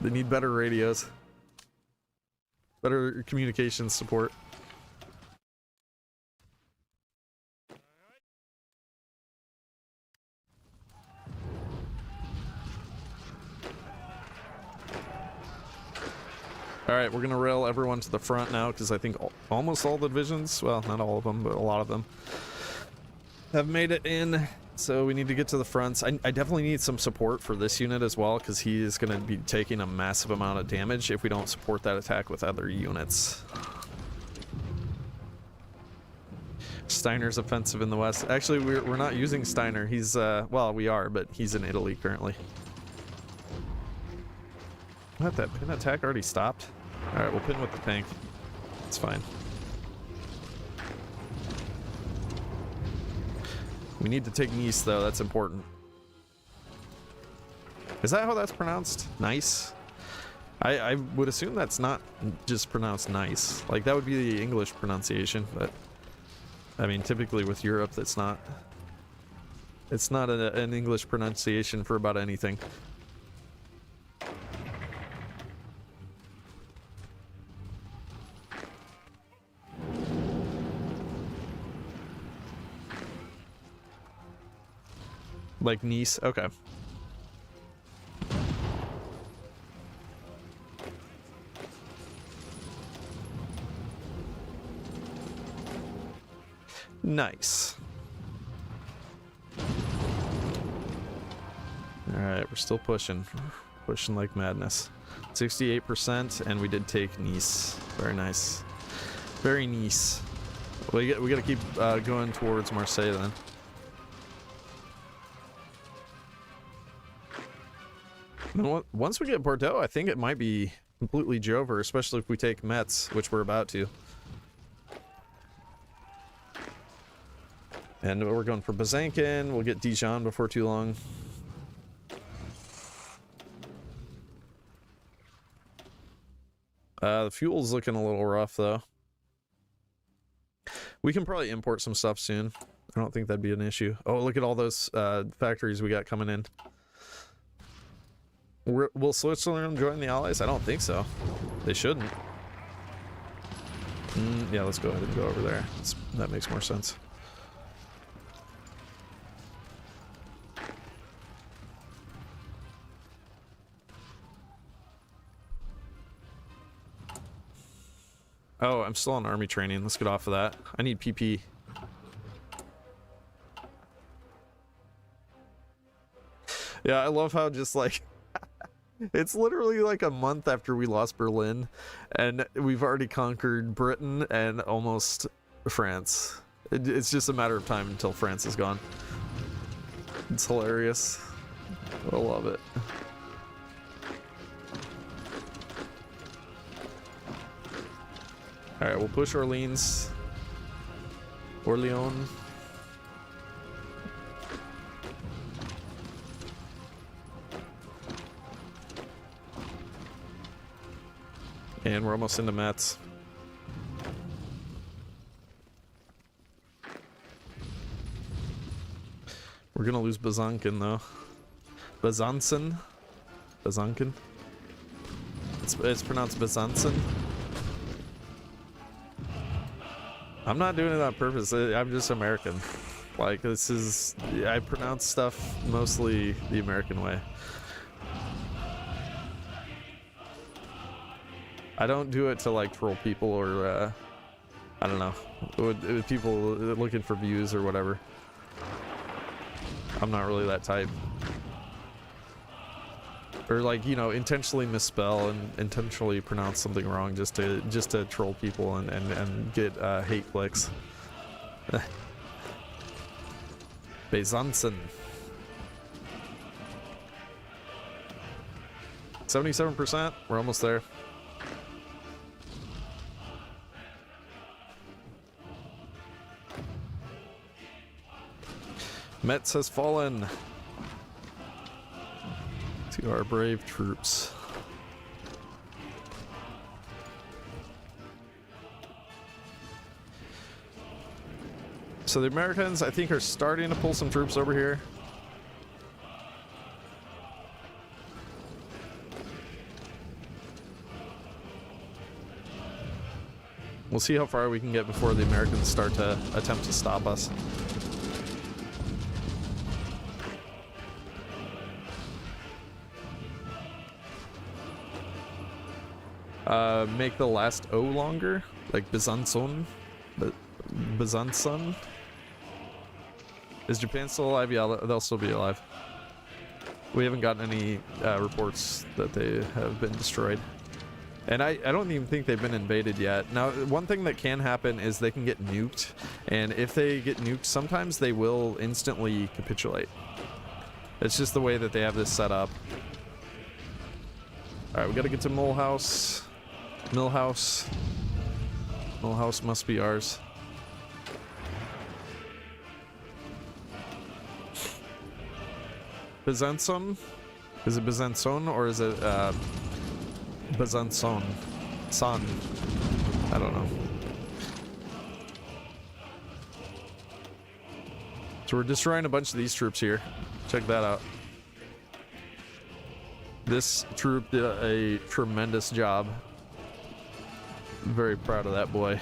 They need better radios. Better communications support. All right, we're gonna rail everyone to the front now because I think almost all the divisions, well, not all of them, but a lot of them have made it in. So we need to get to the fronts. I definitely need some support for this unit as well because he is going to be taking a massive amount of damage if we don't support that attack with other units. Steiner's offensive in the west. Actually, we're not using Steiner. He's, well, we are, but he's in Italy currently. What, that pin attack already stopped? All right, we'll pin with the tank. It's fine. We need to take Nice, though. That's important. Is that how that's pronounced? Nice? I would assume that's not just pronounced nice. Like, that would be the English pronunciation, but... I mean, typically with Europe, that's not... It's not an English pronunciation for about anything. Like Nice? Okay. Nice. Alright, we're still pushing. Pushing like madness. 68%, and we did take Nice. Very nice. Very nice. We gotta keep going towards Marseille then. And once we get Bordeaux, I think it might be completely Jover, especially if we take Metz, which we're about to. And we're going for Bazankin. We'll get Dijon before too long. The fuel's looking a little rough, though. We can probably import some stuff soon. I don't think that'd be an issue. Oh, look at all those factories we got coming in. Will Switzerland join the Allies? I don't think so. They shouldn't. Yeah, let's go ahead and go over there. That makes more sense. Oh, I'm still on army training. Let's get off of that. I need PP. Yeah, I love how just like... It's literally like a month after we lost Berlin, and we've already conquered Britain and almost France. It's just a matter of time until France is gone. It's hilarious. I love it. Alright, we'll push Orleans. Orléans. And we're almost into Metz. We're gonna lose Bazankin though. Bazansen? Bazankin? It's pronounced Bazansen. I'm not doing it on purpose. I'm just American. Like, this is... I pronounce stuff mostly the American way. I don't do it to like troll people or I don't know, with people looking for views or whatever. I'm not really that type. Or like, you know, intentionally misspell and intentionally pronounce something wrong just to troll people and get hate clicks. Besançon. 77%. We're almost there. Metz has fallen to our brave troops. So the Americans, I think, are starting to pull some troops over here. We'll see how far we can get before the Americans start to attempt to stop us. make the last O longer, like Besançon. Besançon. Is Japan still alive? Yeah, they'll still be alive. We haven't gotten any reports that they have been destroyed. And I don't even think they've been invaded yet. Now, one thing that can happen is they can get nuked. And if they get nuked, sometimes they will instantly capitulate. It's just the way that they have this set up. Alright, we gotta get to Millhouse. Millhouse. Millhouse must be ours. Besançon? Is it Besançon or is it Besançon? Son. I don't know. So we're destroying a bunch of these troops here. Check that out. This troop did a tremendous job. I'm very proud of that boy.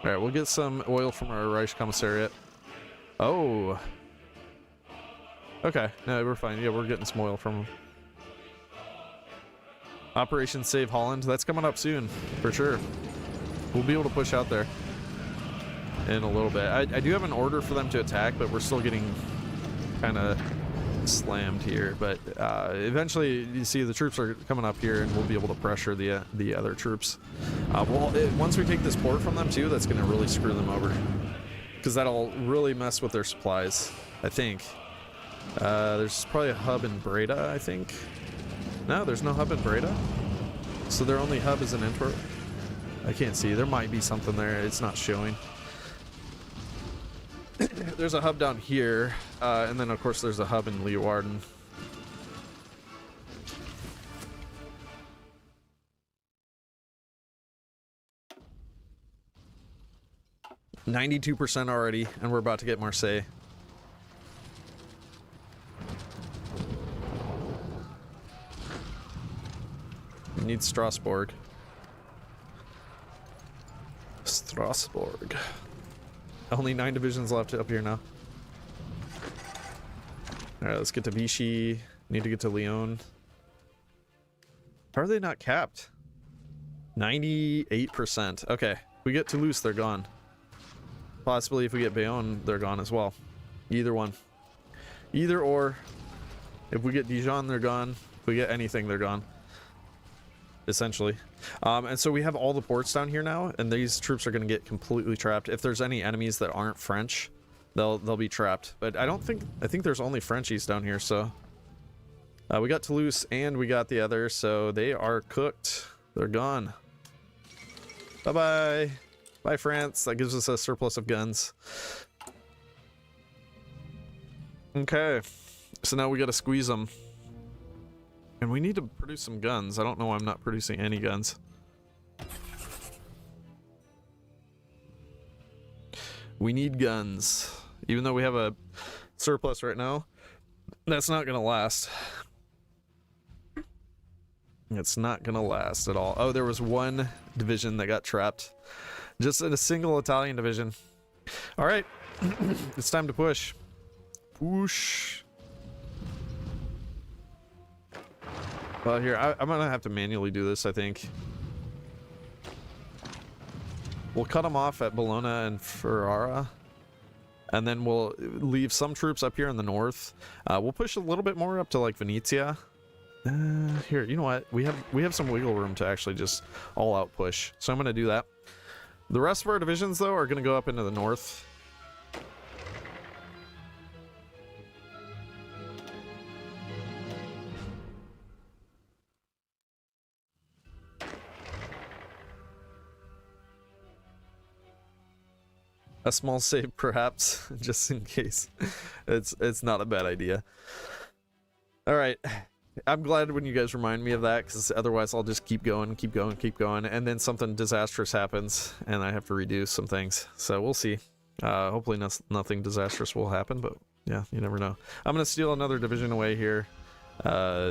Alright, we'll get some oil from our Reich Commissariat. Oh. Okay, no, we're fine. Yeah, we're getting some oil from them. Operation Save Holland. That's coming up soon, for sure. We'll be able to push out there in a little bit. I do have an order for them to attack, but we're still getting kind of slammed here. But eventually, you see the troops are coming up here, and we'll be able to pressure the other troops. Once we take this port from them too, that's going to really screw them over, because that'll really mess with their supplies, I think. There's probably a hub in Breda, I think. No, there's no hub in Breda. So their only hub is in Antwerp. I can't see. There might be something there. It's not showing. There's a hub down here, and then of course there's a hub in Leeuwarden. %92 already, and we're about to get Marseille. We need Strasbourg. Strasbourg. Only 9 divisions left up here now. Alright, let's get to Vichy. Need to get to Lyon. How are they not capped? 98%. Okay. We get Toulouse, they're gone. Possibly if we get Bayonne, they're gone as well. Either one. Either or. If we get Dijon, they're gone. If we get anything, they're gone. Essentially. And so we have all the ports down here now, and these troops are going to get completely trapped. If there's any enemies that aren't French, they'll be trapped. But I think there's only Frenchies down here, so we got Toulouse and we got the other, so they are cooked. They're gone. Bye-bye. Bye, France. That gives us a surplus of guns. Okay. So now we got to squeeze them. And we need to produce some guns. I don't know why I'm not producing any guns. We need guns. Even though we have a surplus right now, that's not going to last. It's not going to last at all. Oh, there was one division that got trapped. Just in a single Italian division. All right. It's time to push. Push. Well, here, I'm going to have to manually do this, I think. We'll cut them off at Bologna and Ferrara. And then we'll leave some troops up here in the north. We'll push a little bit more up to, like, Venezia. Here, you know what? We have some wiggle room to actually just all-out push. So I'm going to do that. The rest of our divisions, though, are going to go up into the north. A small save, perhaps, just in case. It's not a bad idea. All right. I'm glad when you guys remind me of that, because otherwise I'll just keep going, and then something disastrous happens, and I have to redo some things. So we'll see. Hopefully nothing disastrous will happen, but yeah, you never know. I'm going to steal another division away here.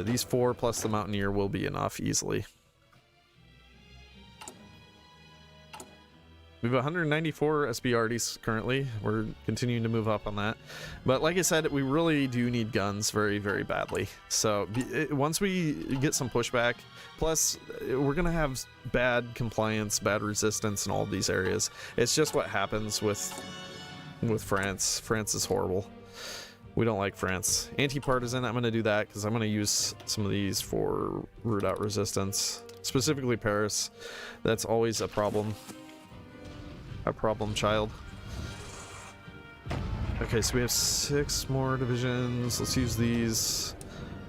These 4 plus the Mountaineer will be enough easily. We have 194 SBRDs currently. We're continuing to move up on that. But like I said, we really do need guns very, very badly. So once we get some pushback, plus we're going to have bad compliance, bad resistance in all of these areas. It's just what happens with France. France is horrible. We don't like France. Anti-partisan, I'm going to do that because I'm going to use some of these for root out resistance. Specifically Paris. That's always a problem. A problem child. Okay, so we have 6 more divisions. Let's use these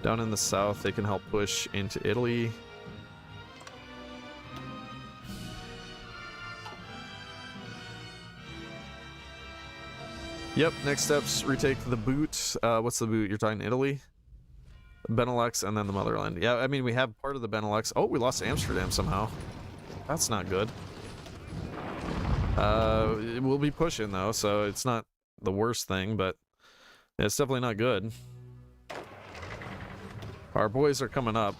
down in the south. They can help push into Italy. Yep, next steps, retake the boot. What's the boot? You're talking Italy? Benelux and then the motherland. Yeah, I mean, we have part of the Benelux. Oh, we lost Amsterdam somehow. That's not good. We'll be pushing though, so it's not the worst thing, but it's definitely not good. Our boys are coming up.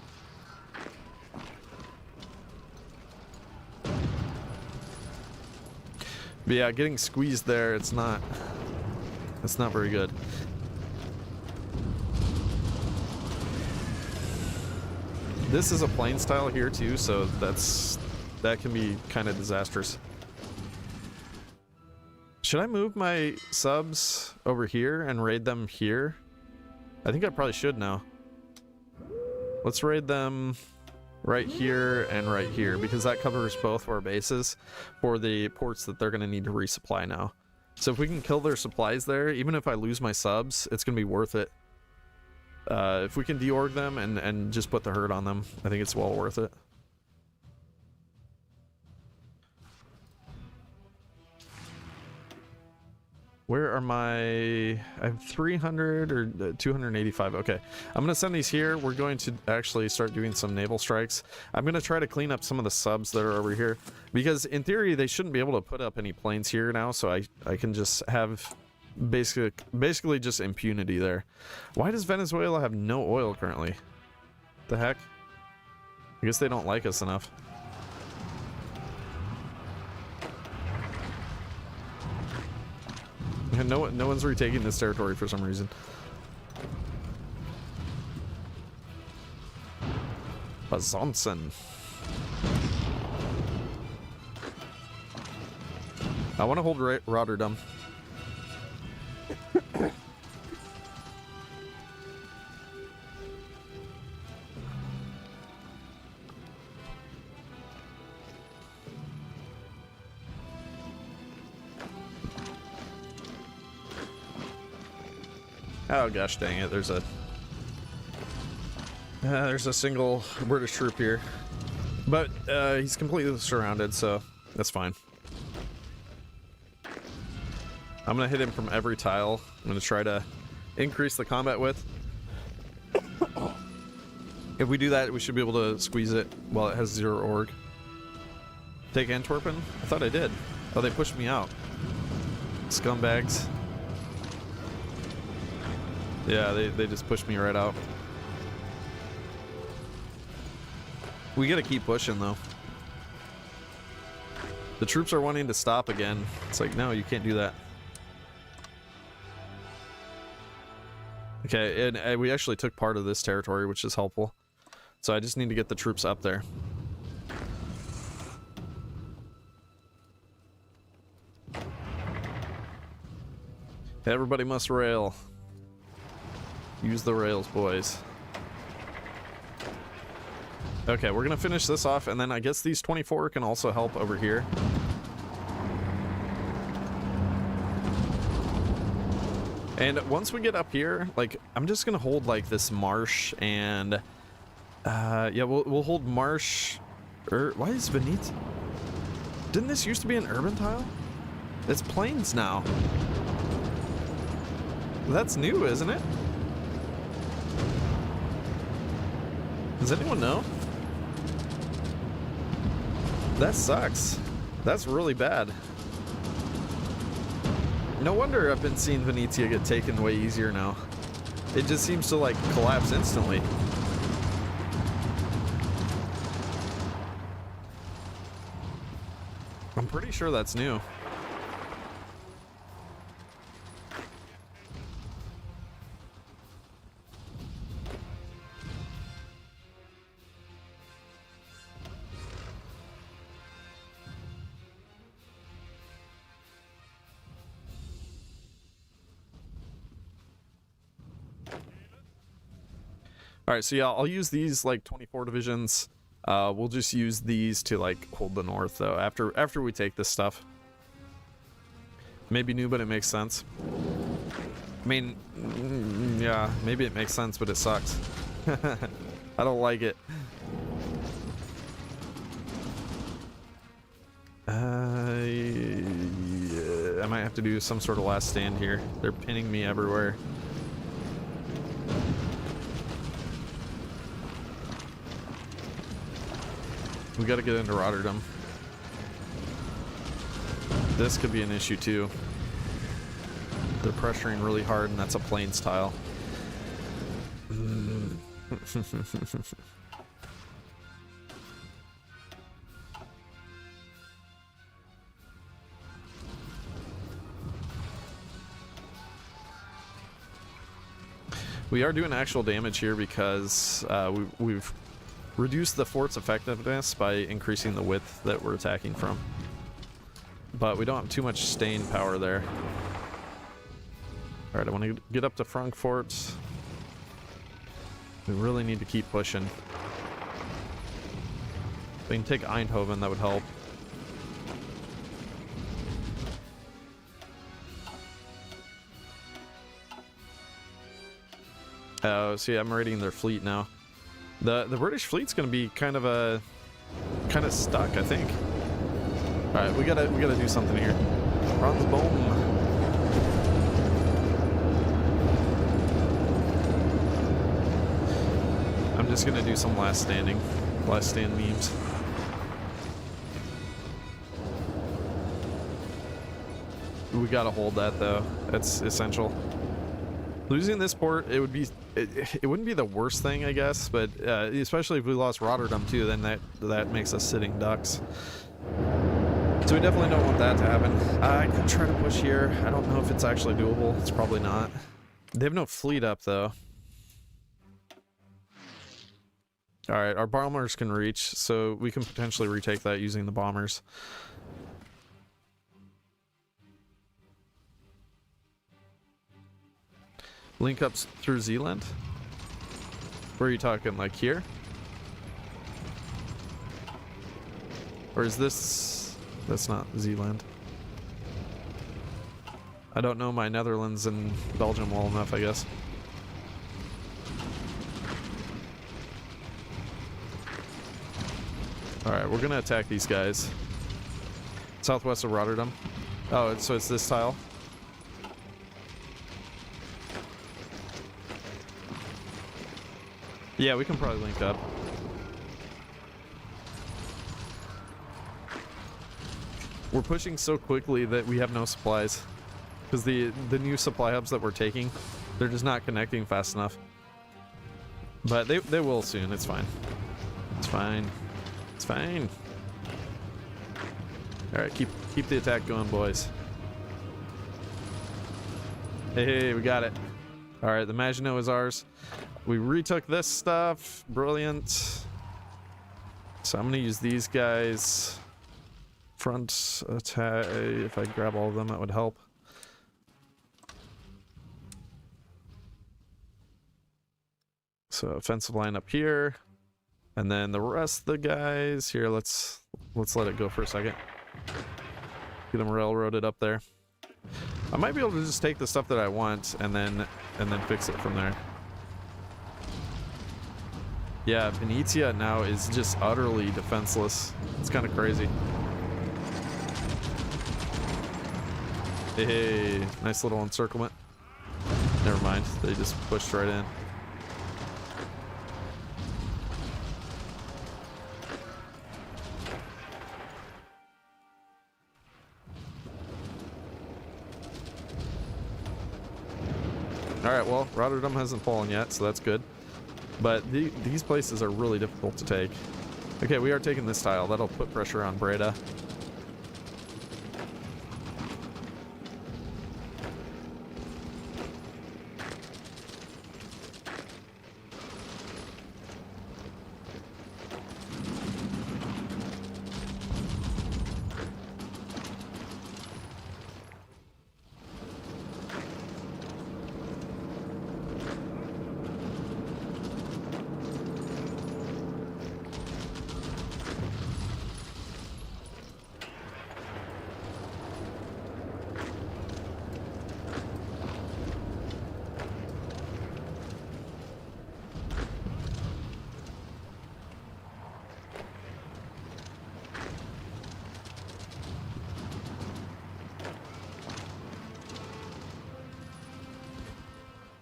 But yeah, getting squeezed there, it's not very good. This is a plain style here too, so that can be kind of disastrous. Should I move my subs over here and raid them here? I think I probably should now. Let's raid them right here and right here, because that covers both of our bases for the ports that they're going to need to resupply now. So if we can kill their supplies there, even if I lose my subs, it's going to be worth it. If we can deorg them and just put the herd on them, I think it's well worth it. Where are my... I have 300 or 285. Okay. I'm going to send these here. We're going to actually start doing some naval strikes. I'm going to try to clean up some of the subs that are over here. Because in theory, they shouldn't be able to put up any planes here now. So I can just have basically just impunity there. Why does Venezuela have no oil currently? The heck? I guess they don't like us enough. No one's retaking this territory for some reason. Bazonsen. I want to hold Rotterdam. Oh gosh dang it, there's a single British troop here. But he's completely surrounded, so that's fine. I'm gonna hit him from every tile. I'm gonna try to increase the combat width. If we do that, we should be able to squeeze it while it has 0 org. Take Antwerpen? I thought I did. Oh, they pushed me out. Scumbags. Yeah, they just pushed me right out. We gotta keep pushing though. The troops are wanting to stop again. It's like, no, you can't do that. Okay, and we actually took part of this territory, which is helpful. So I just need to get the troops up there. Everybody must rail. Use the rails, boys. Okay, we're gonna finish this off, and then I guess these 24 can also help over here. And once we get up here, like, I'm just gonna hold like this marsh, and yeah, we'll hold marsh. Why is Venite? Didn't this used to be an urban tile? It's plains now. That's new, isn't it? Does anyone know? That sucks. That's really bad. No wonder I've been seeing Venetia get taken way easier now. It just seems to like collapse instantly. I'm pretty sure that's new. All right, so yeah, I'll use these like 24 divisions. We'll just use these to like hold the north though after we take this stuff. Maybe new, but it makes sense. I mean, yeah, maybe it makes sense, but it sucks. I don't like it. Yeah, I might have to do some sort of last stand here. They're pinning me everywhere. We got to get into Rotterdam. This could be an issue too. They're pressuring really hard, and that's a plains tile. We are doing actual damage here because we've reduced the fort's effectiveness by increasing the width that we're attacking from. But we don't have too much staying power there. Alright, I want to get up to Frankfurt. We really need to keep pushing. If we can take Eindhoven, that would help. Oh, see, I'm raiding their fleet now. The British fleet's gonna be kind of stuck, I think. All right, we gotta do something here. Run the bomb. I'm just gonna do some last stand memes. We gotta hold that though. That's essential. Losing this port, it wouldn't be the worst thing, I guess, but especially if we lost Rotterdam too, then that makes us sitting ducks. So we definitely don't want that to happen. I could try to push here. I don't know if it's actually doable. It's probably not. They have no fleet up though. All right, our bombers can reach, so we can potentially retake that using the bombers. Link up through Zealand? Where are you talking, like here? Or is this... That's not Zealand. I don't know my Netherlands and Belgium well enough, I guess. Alright, we're gonna attack these guys. Southwest of Rotterdam. Oh, so it's this tile? Yeah, we can probably link up. We're pushing so quickly that we have no supplies. Because the new supply hubs that we're taking, they're just not connecting fast enough. But they will soon, it's fine. It's fine. It's fine. Alright, keep the attack going, boys. Hey, we got it. Alright, the Maginot is ours. We retook this stuff. Brilliant. So I'm going to use these guys. Front attack. If I grab all of them, that would help. So offensive line up here. And then the rest of the guys here, let's let it go for a second. Get them railroaded up there. I might be able to just take the stuff that I want and then fix it from there. Yeah, Venetia now is just utterly defenseless. It's kind of crazy. Hey, nice little encirclement. Never mind, they just pushed right in. Alright, well, Rotterdam hasn't fallen yet, so that's good. But these places are really difficult to take. Okay, we are taking this tile. That'll put pressure on Breda.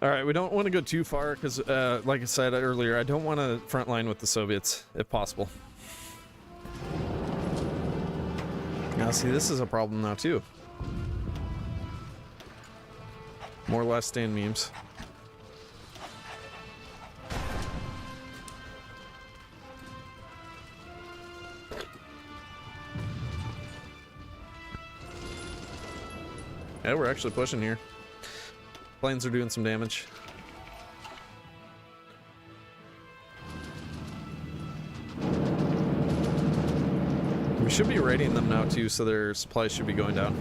All right, we don't want to go too far because, like I said earlier, I don't want to front line with the Soviets if possible. Now, see, this is a problem now too. More last stand memes. Yeah, we're actually pushing here. Planes are doing some damage. We should be raiding them now too, so their supplies should be going down.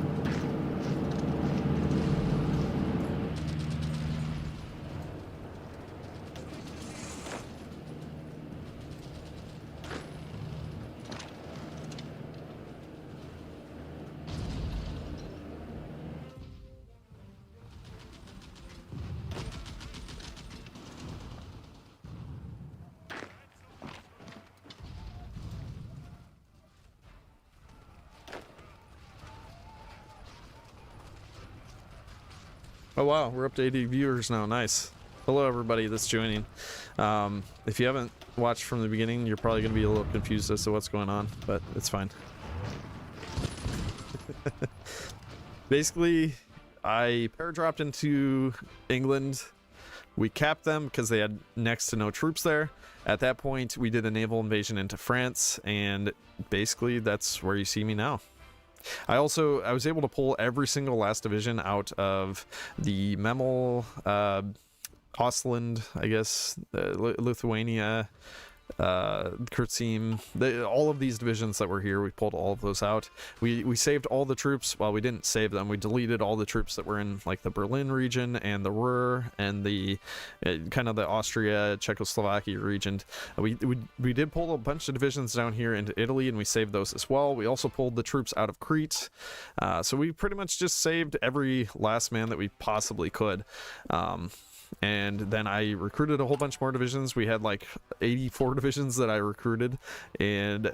Oh wow, we're up to 80 viewers now. Nice. Hello everybody that's joining. If you haven't watched from the beginning, you're probably going to be a little confused as to what's going on, but it's fine. Basically, I paradropped into England. We capped them because they had next to no troops there. At that point, we did a naval invasion into France, and basically that's where you see me now. I was able to pull every single last division out of the Memel, Ostland, I guess, Lithuania, Kurtzim, all of these divisions that were here. We pulled all of those out. We saved all the troops. Well, we didn't save them. We deleted all the troops that were in like the Berlin region and the Ruhr and the kind of the Austria, Czechoslovakia region. We did pull a bunch of divisions down here into Italy, and we saved those as well. We also pulled the troops out of Crete. So we pretty much just saved every last man that we possibly could. And then I recruited a whole bunch more divisions. We had like 84 divisions that I recruited, and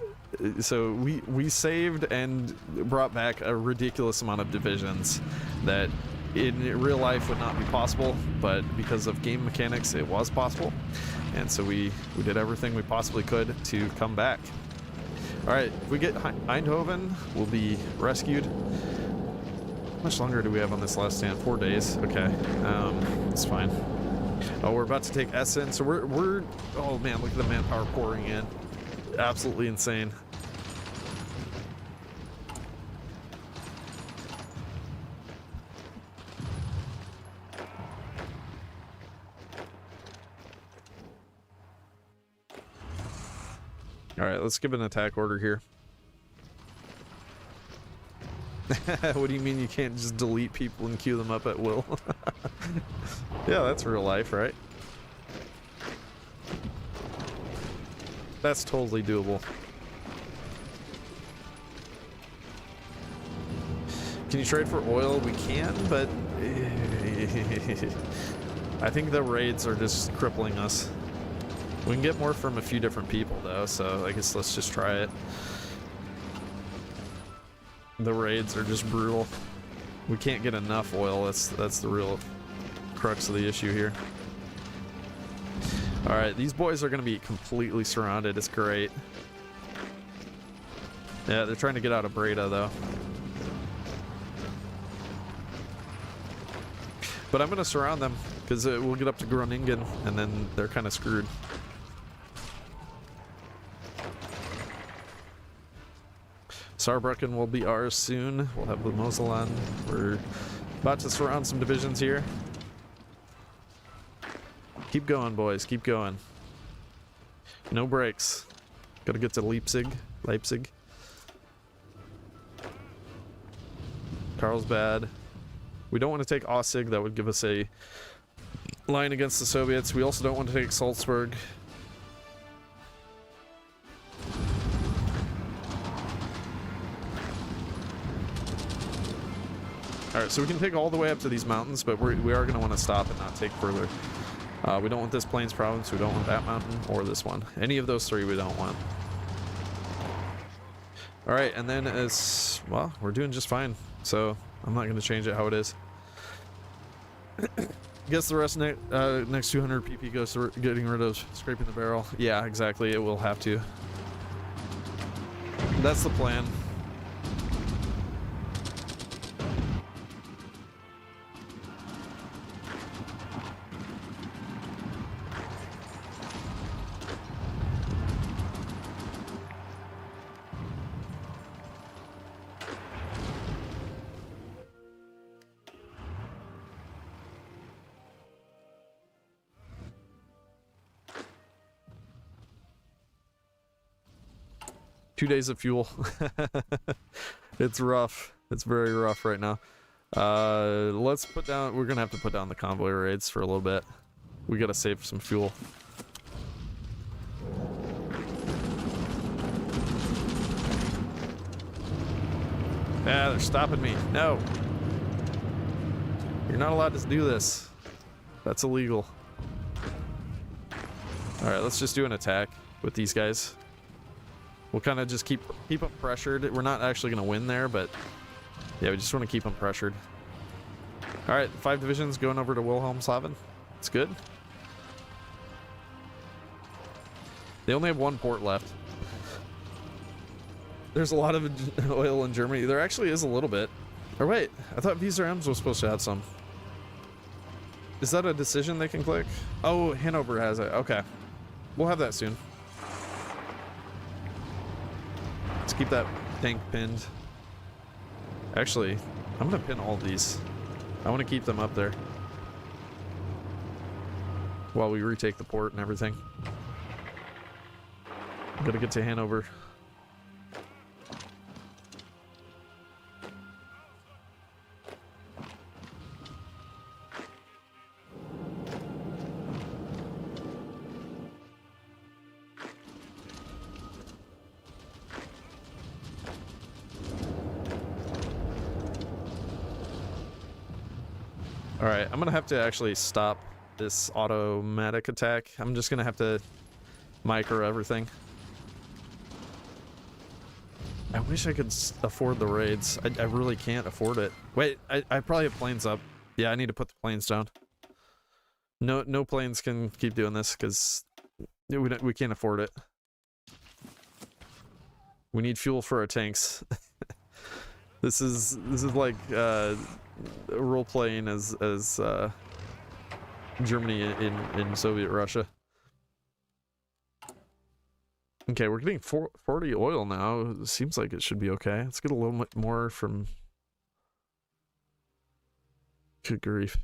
so we saved and brought back a ridiculous amount of divisions that in real life would not be possible, but because of game mechanics it was possible. And so we did everything we possibly could to come back. All right, if we get Eindhoven, we'll be rescued. How much longer do we have on this last stand? 4 days. Okay, it's fine. Oh, we're about to take Essen, so we're oh man, look at the manpower pouring in. Absolutely insane. All right, let's give an attack order here. What do you mean you can't just delete people and queue them up at will? Yeah, that's real life, right? That's totally doable. Can you trade for oil? We can, but I think the raids are just crippling us. We can get more from a few different people though, so I guess let's just try it. The raids are just brutal. We can't get enough oil. That's the real crux of the issue here. All right, these boys are going to be completely surrounded. It's great. Yeah, they're trying to get out of Breda though. But I'm going to surround them because we'll get up to Groningen and then they're kind of screwed. Saarbrücken will be ours soon. We'll have the Moselland. We're about to surround some divisions here. Keep going, boys. Keep going. No breaks. Gotta get to Leipzig. Carlsbad. We don't want to take Aussig. That would give us a line against the Soviets. We also don't want to take Salzburg. Alright, so we can take all the way up to these mountains, but we are going to want to stop and not take further. We don't want this Plains province, we don't want that mountain, or this one. Any of those three we don't want. Alright, and then as, well, we're doing just fine, so I'm not going to change it how it is. Guess the rest next 200 PP goes to getting rid of scraping the barrel. Yeah, exactly. It will have to. That's the plan. Two days of fuel. It's rough. It's very rough right now. Let's put down, we're gonna have to put down the convoy raids for a little bit. We gotta save some fuel. Ah, they're stopping me. No. You're not allowed to do this. That's illegal. Alright, let's just do an attack with these guys. We'll kind of just keep them pressured. We're not actually going to win there, but yeah, we just want to keep them pressured. All right, 5 divisions going over to Wilhelmshaven. It's good. They only have 1 port left. There's a lot of oil in Germany. There actually is a little bit. Or wait, I thought Visa M's was supposed to have some. Is that a decision they can click? Oh, Hanover has it. Okay. We'll have that soon. Let's keep that tank pinned. Actually, I'm gonna pin all these. I want to keep them up there while we retake the port and everything. Gotta get to Hanover. Alright, I'm gonna have to actually stop this automatic attack. I'm just gonna have to micro everything. I wish I could afford the raids. I really can't afford it. Wait, I probably have planes up. Yeah, I need to put the planes down. No planes can keep doing this because we can't afford it. We need fuel for our tanks. This is like role playing as Germany in Soviet Russia. Okay, we're getting 40 oil now. It seems like it should be okay. Let's get a little bit more from... Good grief.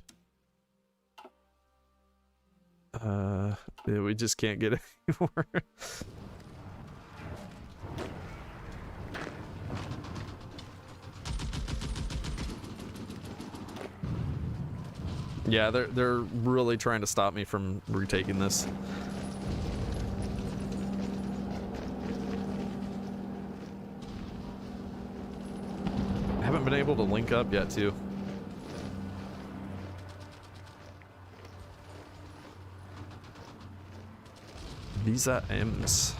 Yeah, we just can't get any more. Yeah, they're really trying to stop me from retaking this. I haven't been able to link up yet, too. Visa M's.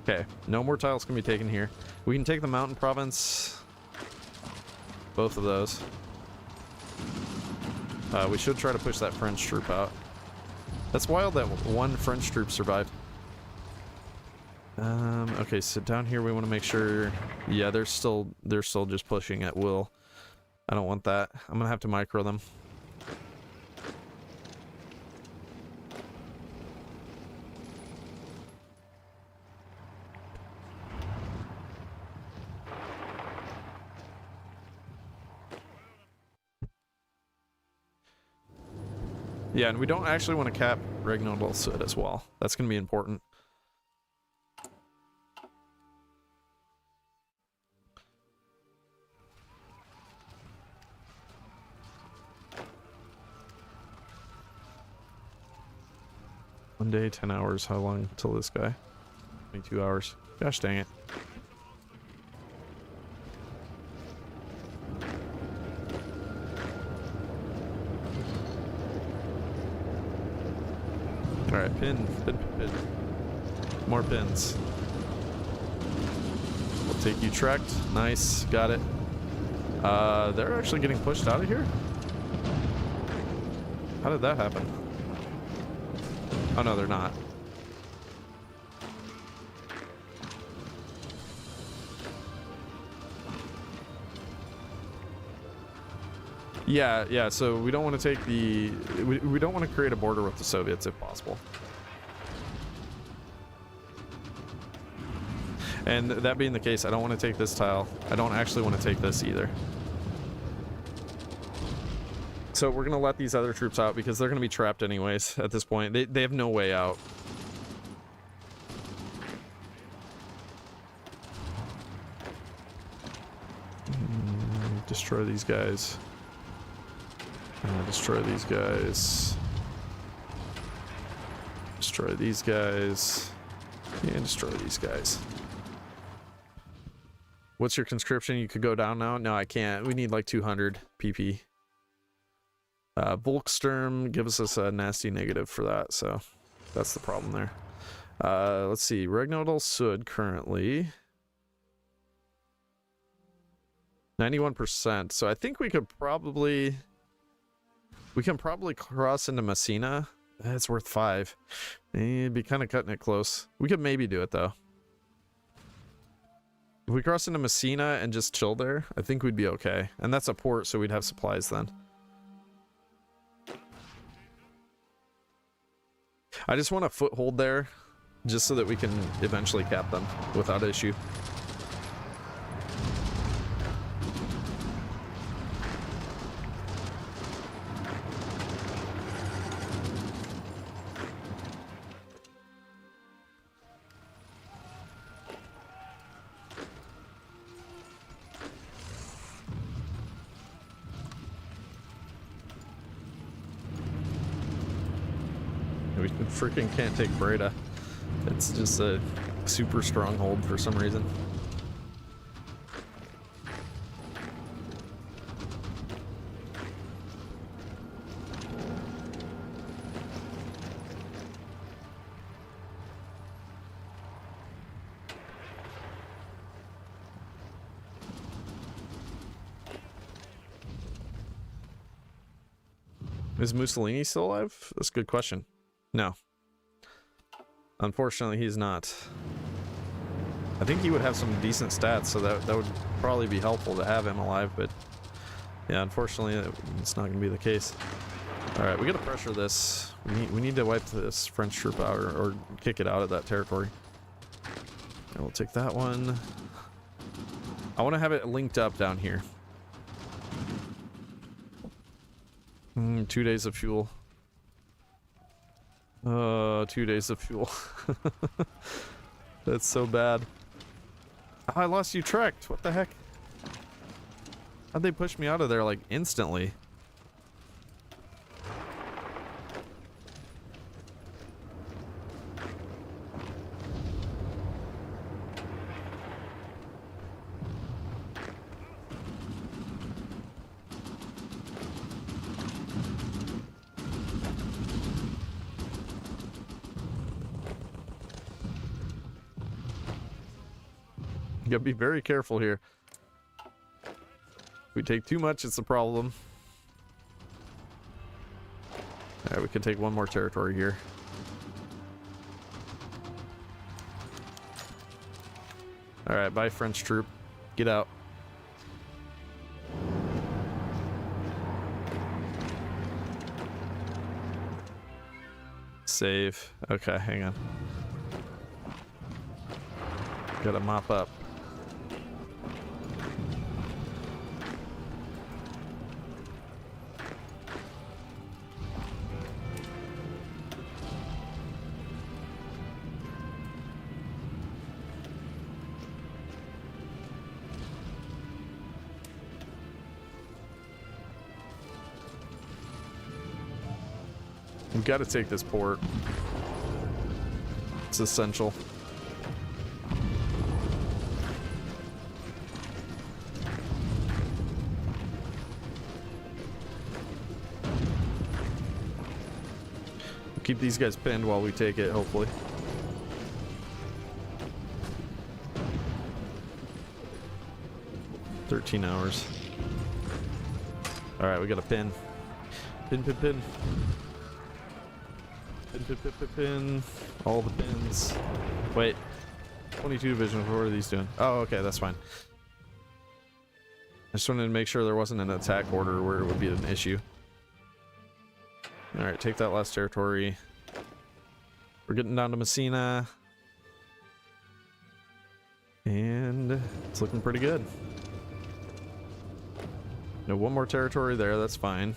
Okay, no more tiles can be taken here. We can take the mountain province. Both of those. We should try to push that French troop out. That's wild that one French troop survived. Okay, so down here we want to make sure... Yeah, they're still just pushing at will. I don't want that. I'm gonna have to micro them. Yeah, and we don't actually want to cap Regnodal Sud as well. That's going to be important. One day, 10 hours. How long till this guy? 22 hours. Gosh dang it. right, pin. More pins. We'll take you trekked. Nice, got it. They're actually getting pushed out of here? How did that happen? Oh no, they're not. Yeah, so we don't want to take the... We don't want to create a border with the Soviets if possible. And that being the case, I don't want to take this tile. I don't actually want to take this either. So we're going to let these other troops out because they're going to be trapped anyways at this point. They have no way out. Destroy these guys. Destroy these guys. Destroy these guys. And destroy these guys. What's your conscription? You could go down now? No, I can't. We need like 200 PP. Volksturm gives us a nasty negative for that, so that's the problem there. Let's see. Regnodal Sud currently 91%. So I think we can probably cross into Messina. That's worth 5. It'd be kind of cutting it close. We could maybe do it though. If we cross into Messina and just chill there, I think we'd be okay. And that's a port, so we'd have supplies then. I just want a foothold there, just so that we can eventually cap them without issue. We freaking can't take Breda. It's just a super stronghold for some reason. Is Mussolini still alive? That's a good question. No. Unfortunately, he's not. I think he would have some decent stats, so that would probably be helpful to have him alive, but yeah, unfortunately, it's not going to be the case. Alright, we got to pressure this. We need to wipe this French troop out, or kick it out of that territory. And we'll take that one. I want to have it linked up down here. 2 days of fuel. 2 days of fuel. That's so bad. Oh, I lost you trekked. What the heck? How'd they push me out of there like instantly? You gotta be very careful here. If we take too much, it's a problem. Alright, we can take one more territory here. Alright, bye French troop. Get out. Save. Okay, hang on. Gotta mop up. We've got to take this port. It's essential. keep these guys pinned while we take it, hopefully. "13 hours. Alright, we got a pin. Pin, pin, pin. Pin, pin, pin, pin, pin. All the pins. Wait. 22 division, what are these doing? Oh, okay, that's fine. I just wanted to make sure there wasn't an attack order where it would be an issue. Alright, take that last territory. We're getting down to Messina. And it's looking pretty good. No, one more territory there, that's fine.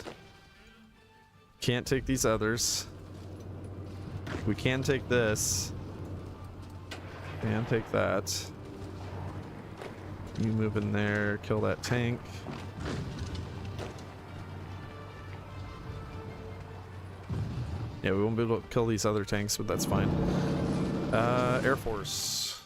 Can't take these others. We can take this. And take that. You move in there, kill that tank. Yeah, we won't be able to kill these other tanks, but that's fine. Air Force.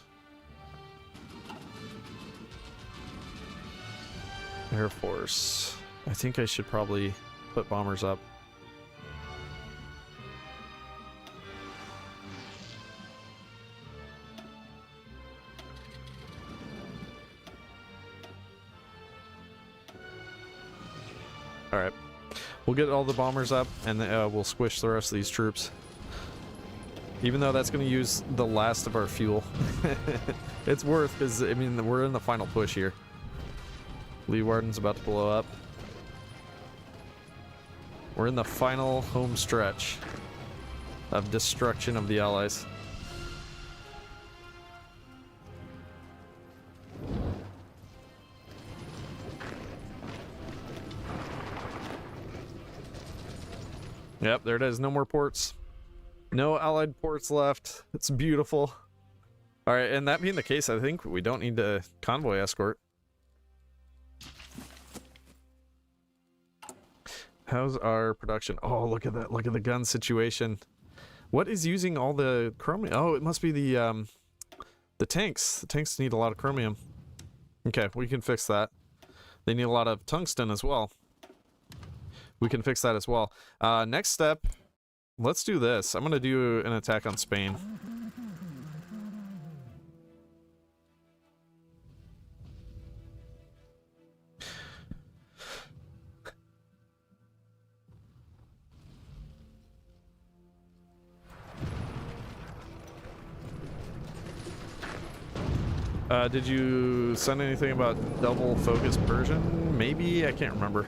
Air Force. I think I should probably put bombers up. Alright. We'll get all the bombers up, and we'll squish the rest of these troops. Even though that's going to use the last of our fuel. It's worth, because, I mean, we're in the final push here. Leeuwarden's about to blow up. We're in the final home stretch of destruction of the Allies. Yep, there it is. No more ports. No Allied ports left. It's beautiful. Alright, and that being the case, I think we don't need a convoy escort. How's our production? Oh, look at that. Look at the gun situation. What is using all the chromium? Oh, it must be the tanks. The tanks need a lot of chromium. Okay, we can fix that. They need a lot of tungsten as well. We can fix that as well. Next step, let's do this. I'm going to do an attack on Spain. Did you send anything about double focus Persian? Maybe? I can't remember.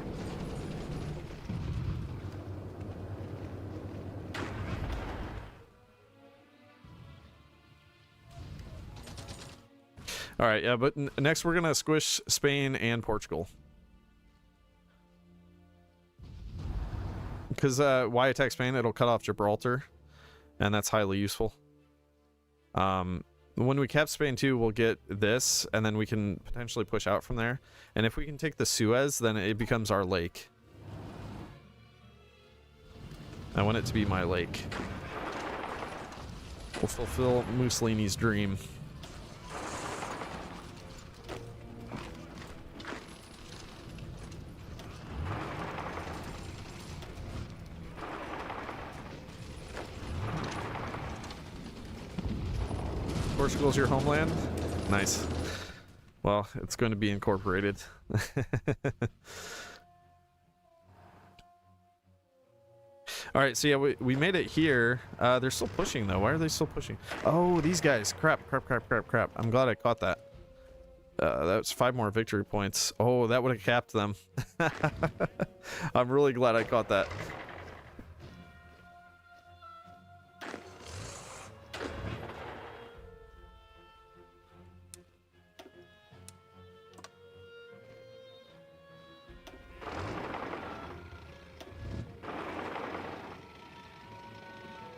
Alright, yeah, but next we're gonna squish Spain and Portugal. Because why attack Spain? It'll cut off Gibraltar, and that's highly useful. When we cap Spain too, we'll get this, and then we can potentially push out from there. And if we can take the Suez, then it becomes our lake. I want it to be my lake. We'll fulfill Mussolini's dream. Portugal's your homeland? Nice. Well, it's going to be incorporated. Alright, so yeah, we made it here. They're still pushing though. Why are they still pushing? Oh, these guys. Crap. I'm glad I caught that. That's 5 more victory points. Oh, that would have capped them. I'm really glad I caught that.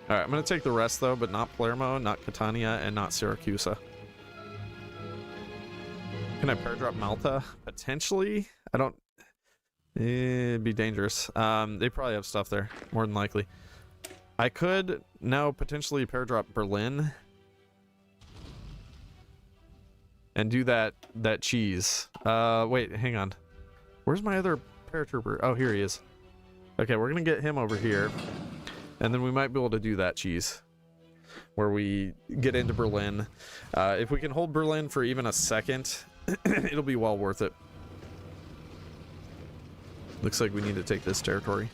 Alright, I'm going to take the rest, though, but not Palermo, not Catania, and not Syracuse. Can I pair-drop Malta? Potentially? I don't... It'd be dangerous. They probably have stuff there, more than likely. I could now potentially pair-drop Berlin. And do that cheese. Wait, hang on. Where's my other paratrooper? Oh, here he is. Okay, we're going to get him over here. And then we might be able to do that cheese where we get into Berlin. If we can hold Berlin for even a second, it'll be well worth it. Looks like we need to take this territory.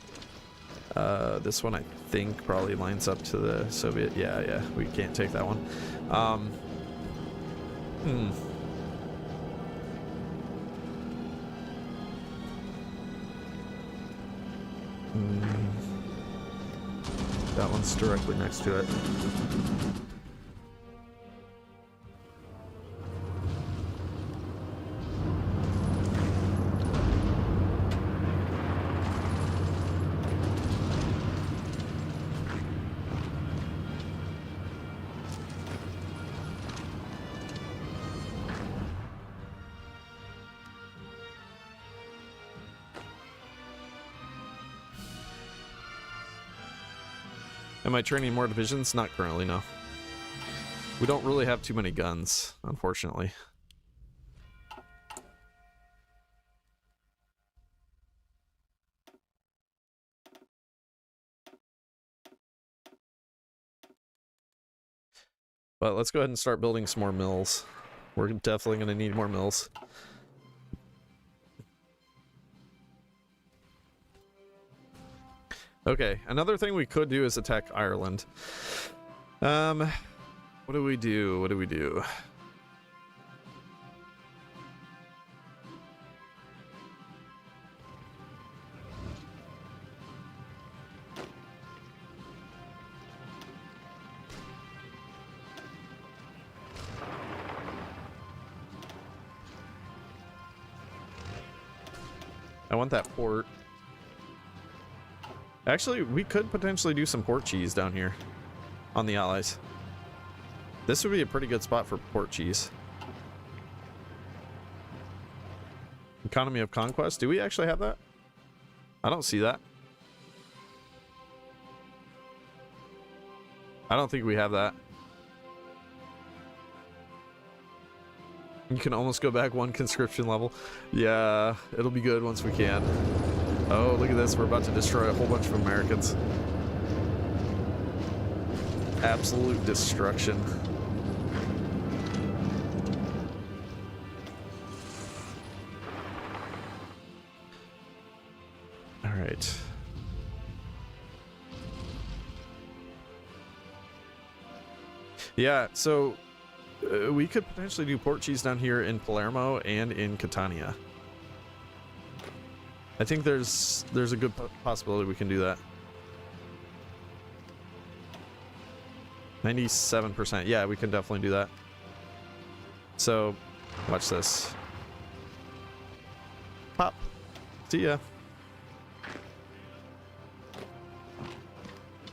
This one I think probably lines up to the Soviet. Yeah, we can't take that one. That one's directly next to it. Am I training more divisions? Not currently, no. We don't really have too many guns, unfortunately. But let's go ahead and start building some more mills. We're definitely going to need more mills. Okay, another thing we could do is attack Ireland. What do we do? What do we do? I want that port. Actually, we could potentially do some port cheese down here on the Allies. This would be a pretty good spot for port cheese. Economy of conquest. Do we actually have that? I don't see that. I don't think we have that. You can almost go back one conscription level. Yeah, it'll be good once we can. Oh, look at this. We're about to destroy a whole bunch of Americans. Absolute destruction. All right. Yeah, so we could potentially do port cheese down here in Palermo and in Catania. I think there's a good possibility we can do that. 97%. Yeah, we can definitely do that. So, watch this. Pop. See ya.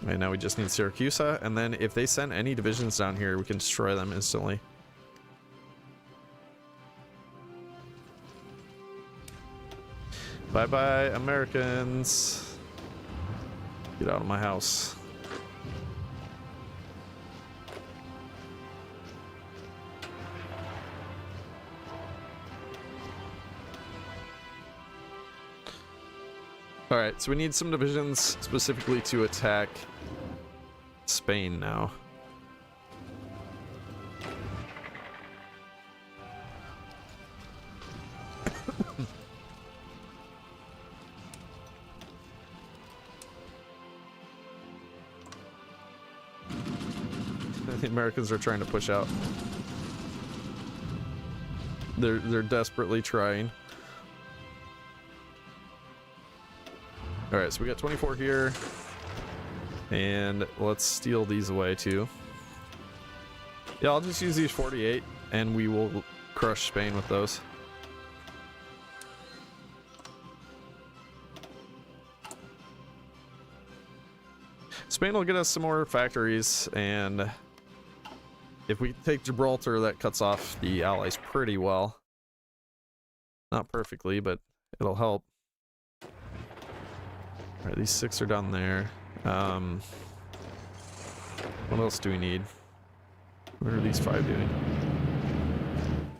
Okay, now we just need Syracuse, and then if they send any divisions down here, we can destroy them instantly. Bye-bye, Americans. Get out of my house. Alright, so we need some divisions specifically to attack Spain now. The Americans are trying to push out. They're desperately trying. Alright, so we got 24 here. And let's steal these away too. Yeah, I'll just use these 48 and we will crush Spain with those. Spain will get us some more factories, and if we take Gibraltar, that cuts off the Allies pretty well. Not perfectly, but it'll help. Alright, these 6 are down there. What else do we need? What are these 5 doing?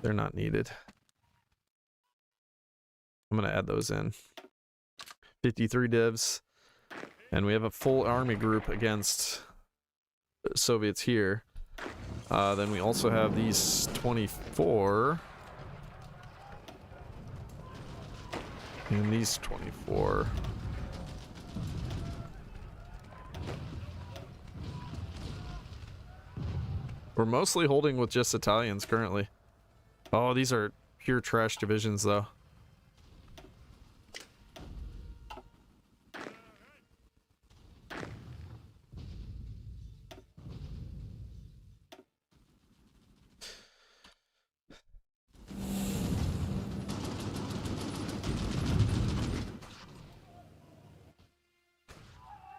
They're not needed. I'm gonna add those in. 53 divs. And we have a full army group against Soviets here. Then we also have these 24. And these 24. We're mostly holding with just Italians currently. Oh, these are pure trash divisions though.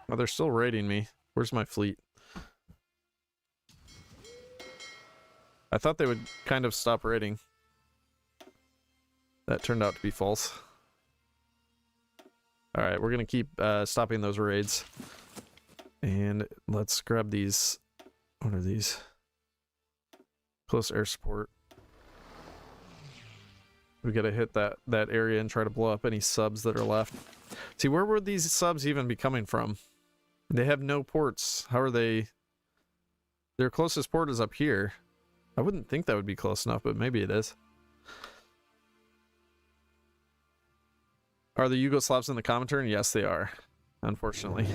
Oh, they're still raiding me. Where's my fleet? I thought they would kind of stop raiding. That turned out to be false. Alright, we're gonna keep stopping those raids. And let's grab these. What are these? Close air support. We gotta hit that area and try to blow up any subs that are left. See, where would these subs even be coming from? They have no ports. How are they? Their closest port is up here. I wouldn't think that would be close enough, but maybe it is. Are the Yugoslavs in the Comintern? Yes, they are. Unfortunately.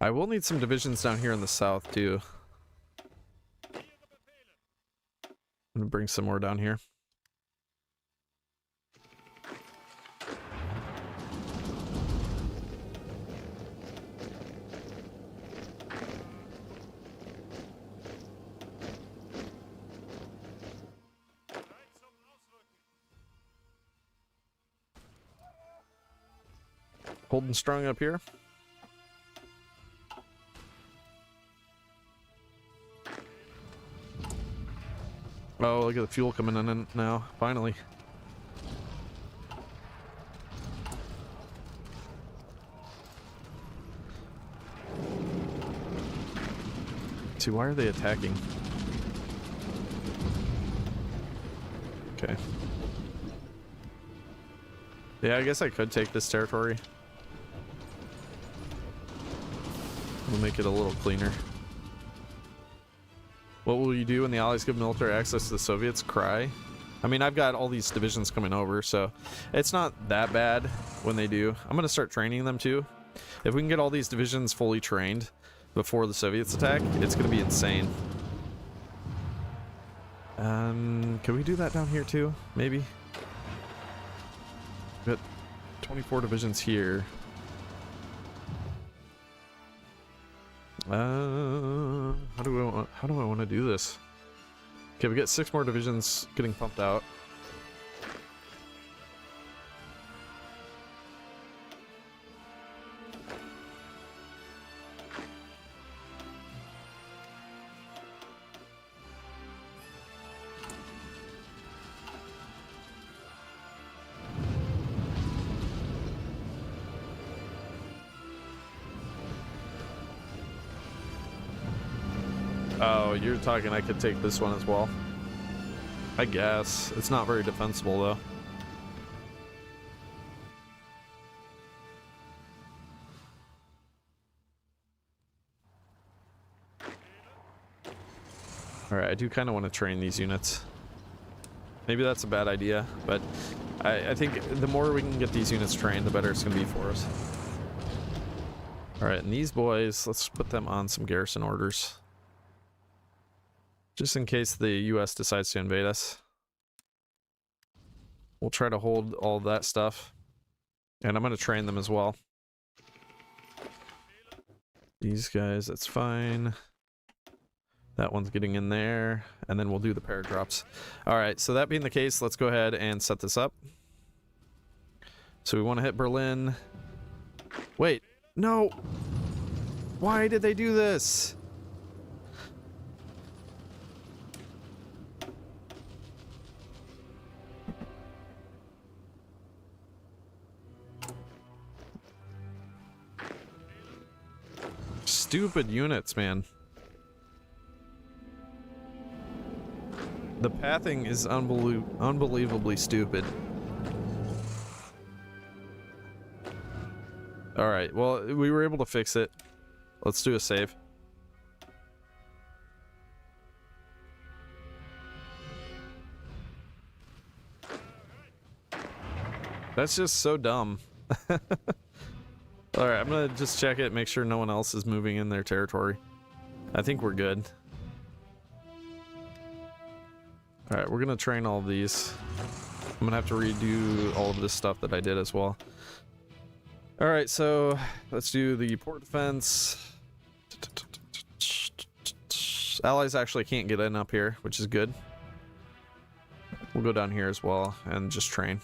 I will need some divisions down here in the south, too. I'm gonna bring some more down here. Holding strong up here. Oh, look at the fuel coming in now, finally. See, why are they attacking? Okay. Yeah, I guess I could take this territory. We'll make it a little cleaner. What will you do when the Allies give military access to the Soviets? Cry. I mean, I've got all these divisions coming over, so it's not that bad when they do. I'm going to start training them too. If we can get all these divisions fully trained before the Soviets attack, it's going to be insane. Can we do that down here too? Maybe? We've got 24 divisions here. How do I want to do this? Okay, we got 6 more divisions getting pumped out. Oh, you're talking I could take this one as well. I guess. It's not very defensible, though. Alright, I do kind of want to train these units. Maybe that's a bad idea, but I think the more we can get these units trained, the better it's going to be for us. Alright, and these boys, let's put them on some garrison orders. Just in case the US decides to invade us. We'll try to hold all that stuff. And I'm going to train them as well. These guys, that's fine. That one's getting in there. And then we'll do the paradrops. Alright, so that being the case, let's go ahead and set this up. So we want to hit Berlin. Wait, no! Why did they do this? Stupid units, man. The pathing is unbelievably stupid. Alright, well, we were able to fix it. Let's do a save. That's just so dumb. Alright, I'm gonna just check it, make sure no one else is moving in their territory. I think we're good. Alright, we're gonna train all of these. I'm gonna have to redo all of this stuff that I did as well. Alright, so let's do the port defense. Allies actually can't get in up here, which is good. We'll go down here as well and just train.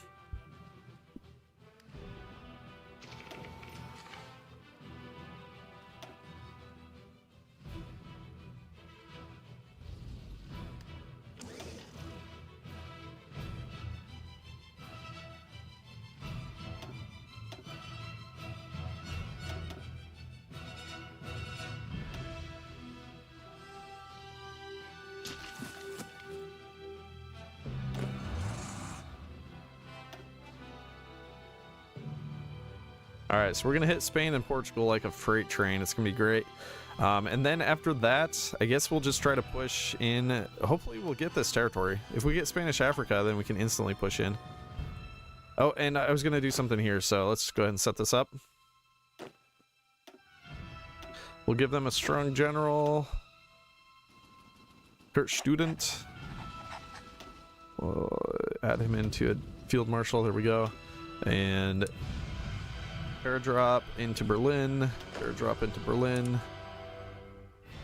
Alright, so we're gonna hit Spain and Portugal like a freight train. It's gonna be great. And then after that, I guess we'll just try to push in. Hopefully we'll get this territory. If we get Spanish Africa, then we can instantly push in. Oh, and I was gonna do something here, so let's go ahead and set this up. We'll give them a strong general. Kurt Student. We'll add him into a field marshal. There we go. And airdrop into Berlin. Airdrop into Berlin.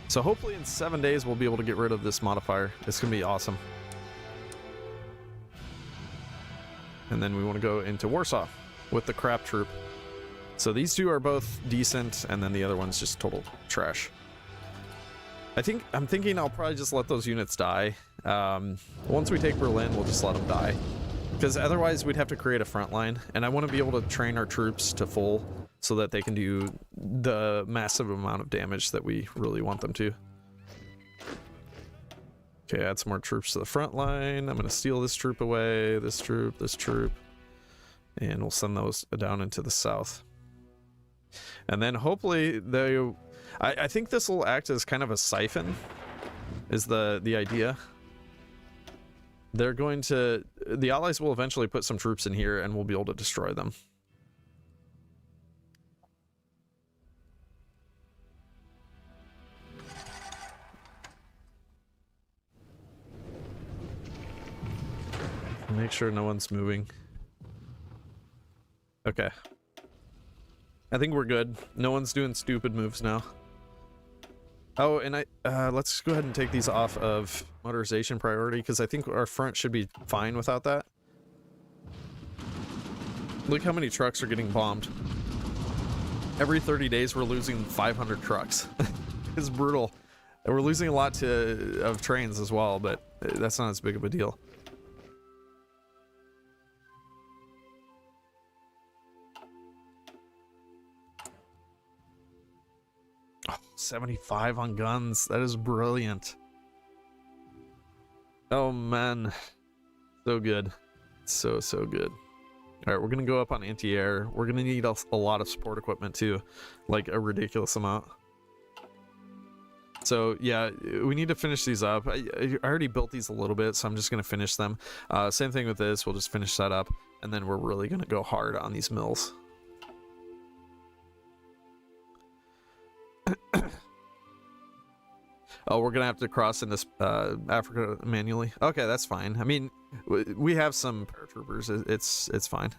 So hopefully in 7 days we'll be able to get rid of this modifier. It's gonna be awesome. And then we want to go into Warsaw with the crap troop. So these two are both decent, and then the other one's just total trash. I'm thinking I'll probably just let those units die. Once we take Berlin, we'll just let them die. Because otherwise we'd have to create a front line, and I want to be able to train our troops to full so that they can do the massive amount of damage that we really want them to. Okay, add some more troops to the front line. I'm going to steal this troop away, this troop, and we'll send those down into the south. And then hopefully I think this will act as kind of a siphon, is the idea. The Allies will eventually put some troops in here and we'll be able to destroy them. Make sure no one's moving. Okay. I think we're good. No one's doing stupid moves now. Oh, and let's go ahead and take these off of motorization priority, because I think our front should be fine without that. Look how many trucks are getting bombed. Every 30 days we're losing 500 trucks. It's brutal. And we're losing a lot of trains as well, but that's not as big of a deal. Oh, 75 on guns. That is brilliant. Oh man. So good. So good. Alright, we're gonna go up on anti-air. We're gonna need a lot of support equipment too. Like a ridiculous amount. So yeah, we need to finish these up. I already built these a little bit, so I'm just gonna finish them. Same thing with this, we'll just finish that up, and then we're really gonna go hard on these mills. Oh, we're gonna have to cross into Africa manually. Okay, that's fine. I mean, we have some paratroopers. It's fine.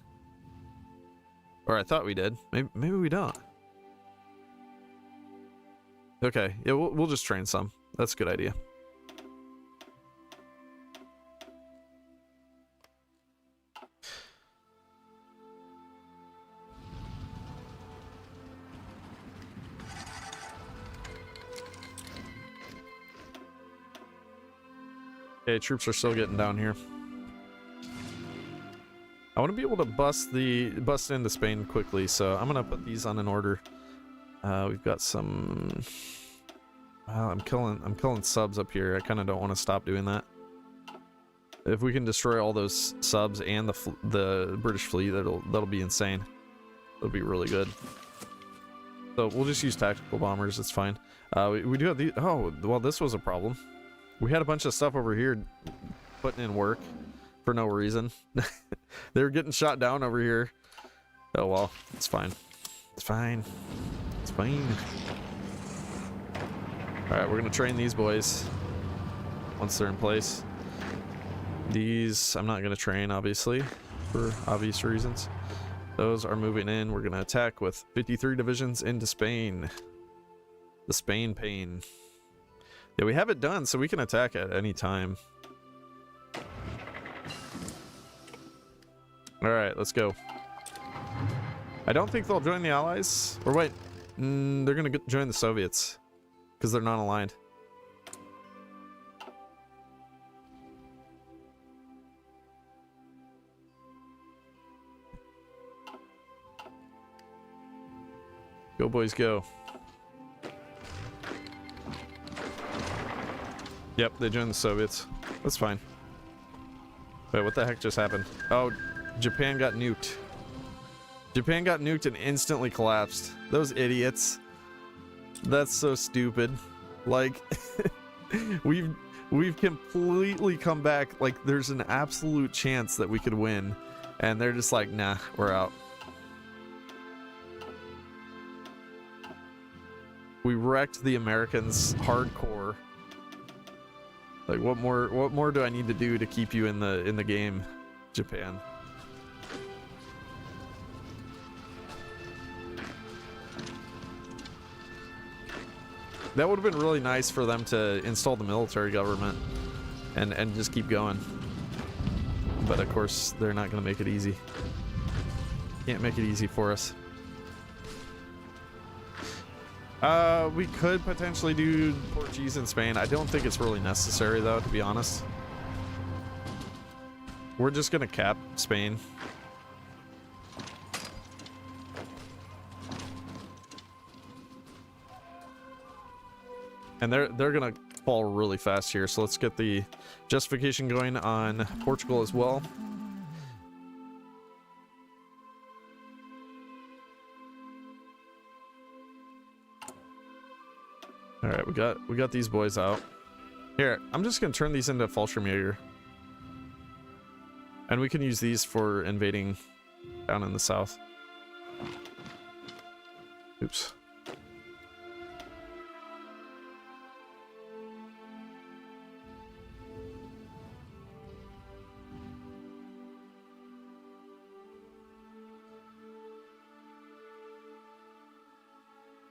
Or I thought we did. Maybe we don't. Okay, yeah, we'll just train some. That's a good idea. Okay, troops are still getting down here. I want to be able to bust into Spain quickly, so I'm gonna put these on an order. We've got some. Well, I'm killing subs up here. I kind of don't want to stop doing that. If we can destroy all those subs and the British fleet, that'll be insane. That'll be really good. So we'll just use tactical bombers. It's fine. We do have these. Oh, well, this was a problem. We had a bunch of stuff over here putting in work for no reason. They were getting shot down over here. Oh well, it's fine. It's fine. It's fine. All right, we're gonna train these boys once they're in place. These I'm not gonna train, obviously, for obvious reasons. Those are moving in. We're gonna attack with 53 divisions into Spain. The Spain pain. Yeah, we have it done, so we can attack at any time. All right, let's go. I don't think they'll join the Allies. Or wait, they're gonna join the Soviets because they're not aligned. Go boys, go. Yep, they joined the Soviets. That's fine. Wait, what the heck just happened? Oh, Japan got nuked. Japan got nuked and instantly collapsed. Those idiots. That's so stupid. Like, we've completely come back. Like, there's an absolute chance that we could win. And they're just like, nah, we're out. We wrecked the Americans hardcore. Like, what more do I need to do to keep you in the game, Japan? That would have been really nice for them to install the military government and just keep going. But of course, they're not going to make it easy. Can't make it easy for us. We could potentially do Portuguese in Spain. I don't think it's really necessary, though, to be honest. We're just gonna cap Spain. And they're gonna fall really fast here, so let's get the justification going on Portugal as well. All right, we got these boys out. Here, I'm just gonna turn these into Fallschirmjäger. And we can use these for invading down in the south. Oops.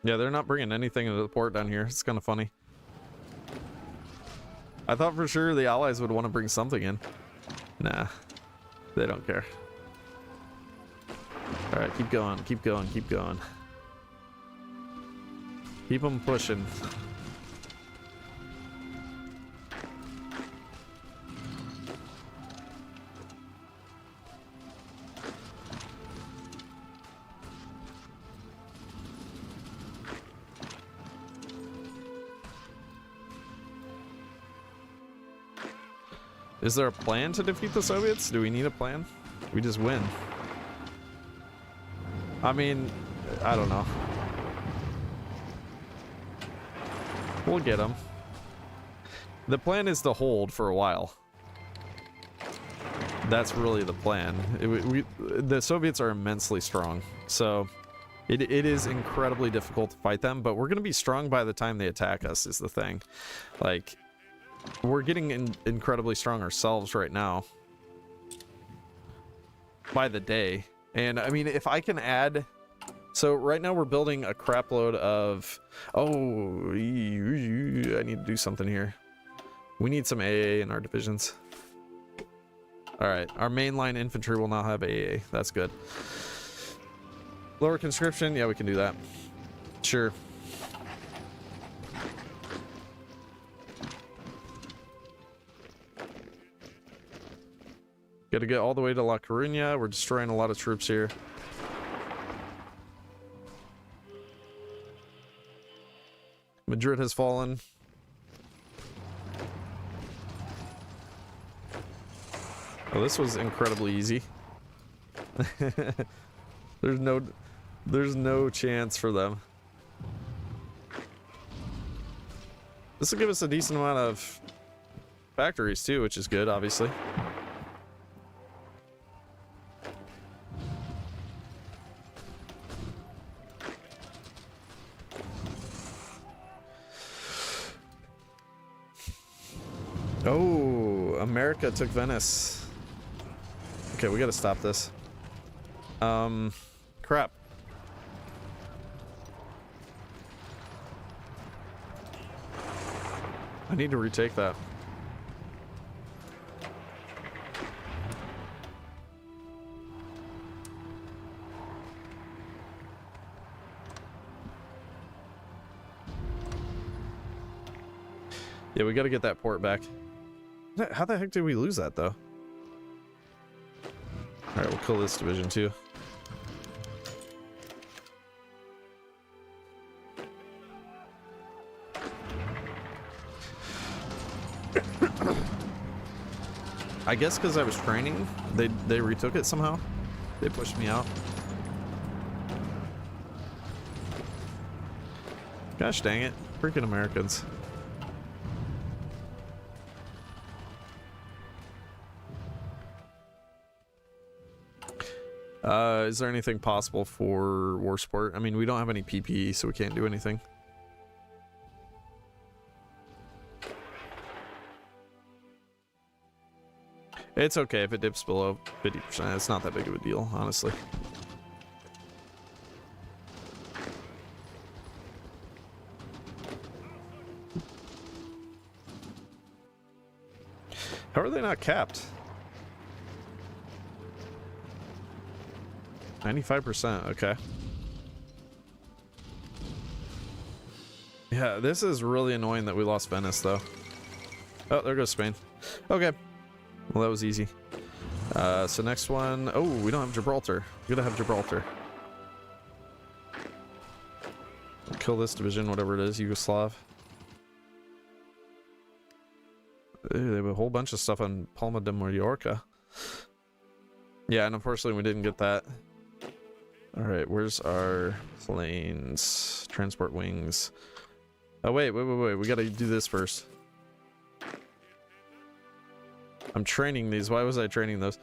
Yeah, they're not bringing anything into the port down here. It's kind of funny. I thought for sure the Allies would want to bring something in. Nah, they don't care. All right, keep going, keep going, keep going. Keep them pushing. Is there a plan to defeat the Soviets? Do we need a plan? We just win. I mean, I don't know. We'll get them. The plan is to hold for a while. That's really the plan. The Soviets are immensely strong, so it is incredibly difficult to fight them, but we're going to be strong by the time they attack us is the thing. Like, we're getting incredibly strong ourselves right now by the day. And I mean, if I can add, so right now we're building a crap load of, oh, I need to do something here. We need some AA in our divisions. All right, our mainline infantry will now have AA. That's good. Lower conscription, yeah, we can do that. Sure. Got to get all the way to La Coruña. We're destroying a lot of troops here. Madrid has fallen. Oh, this was incredibly easy. There's no chance for them. This will give us a decent amount of factories too, which is good, obviously. Oh, America took Venice. Okay, we gotta stop this. Crap. I need to retake that. Yeah, we gotta get that port back. How the heck did we lose that, though? Alright, we'll kill this division, too. I guess because I was training, they retook it somehow. They pushed me out. Gosh dang it. Freaking Americans. Is there anything possible for war support? I mean, we don't have any PPE, so we can't do anything. It's okay if it dips below 50%. It's not that big of a deal, honestly. How are they not capped? 95%, okay. Yeah, this is really annoying that we lost Venice, though. Oh, there goes Spain. Okay. Well, that was easy. So next one... Oh, we don't have Gibraltar. We gotta have Gibraltar. Kill this division, whatever it is, Yugoslav. They have a whole bunch of stuff on Palma de Mallorca. Yeah, and unfortunately we didn't get that. Alright, where's our planes? Transport wings. Oh, wait. We gotta do this first. I'm training these. Why was I training those?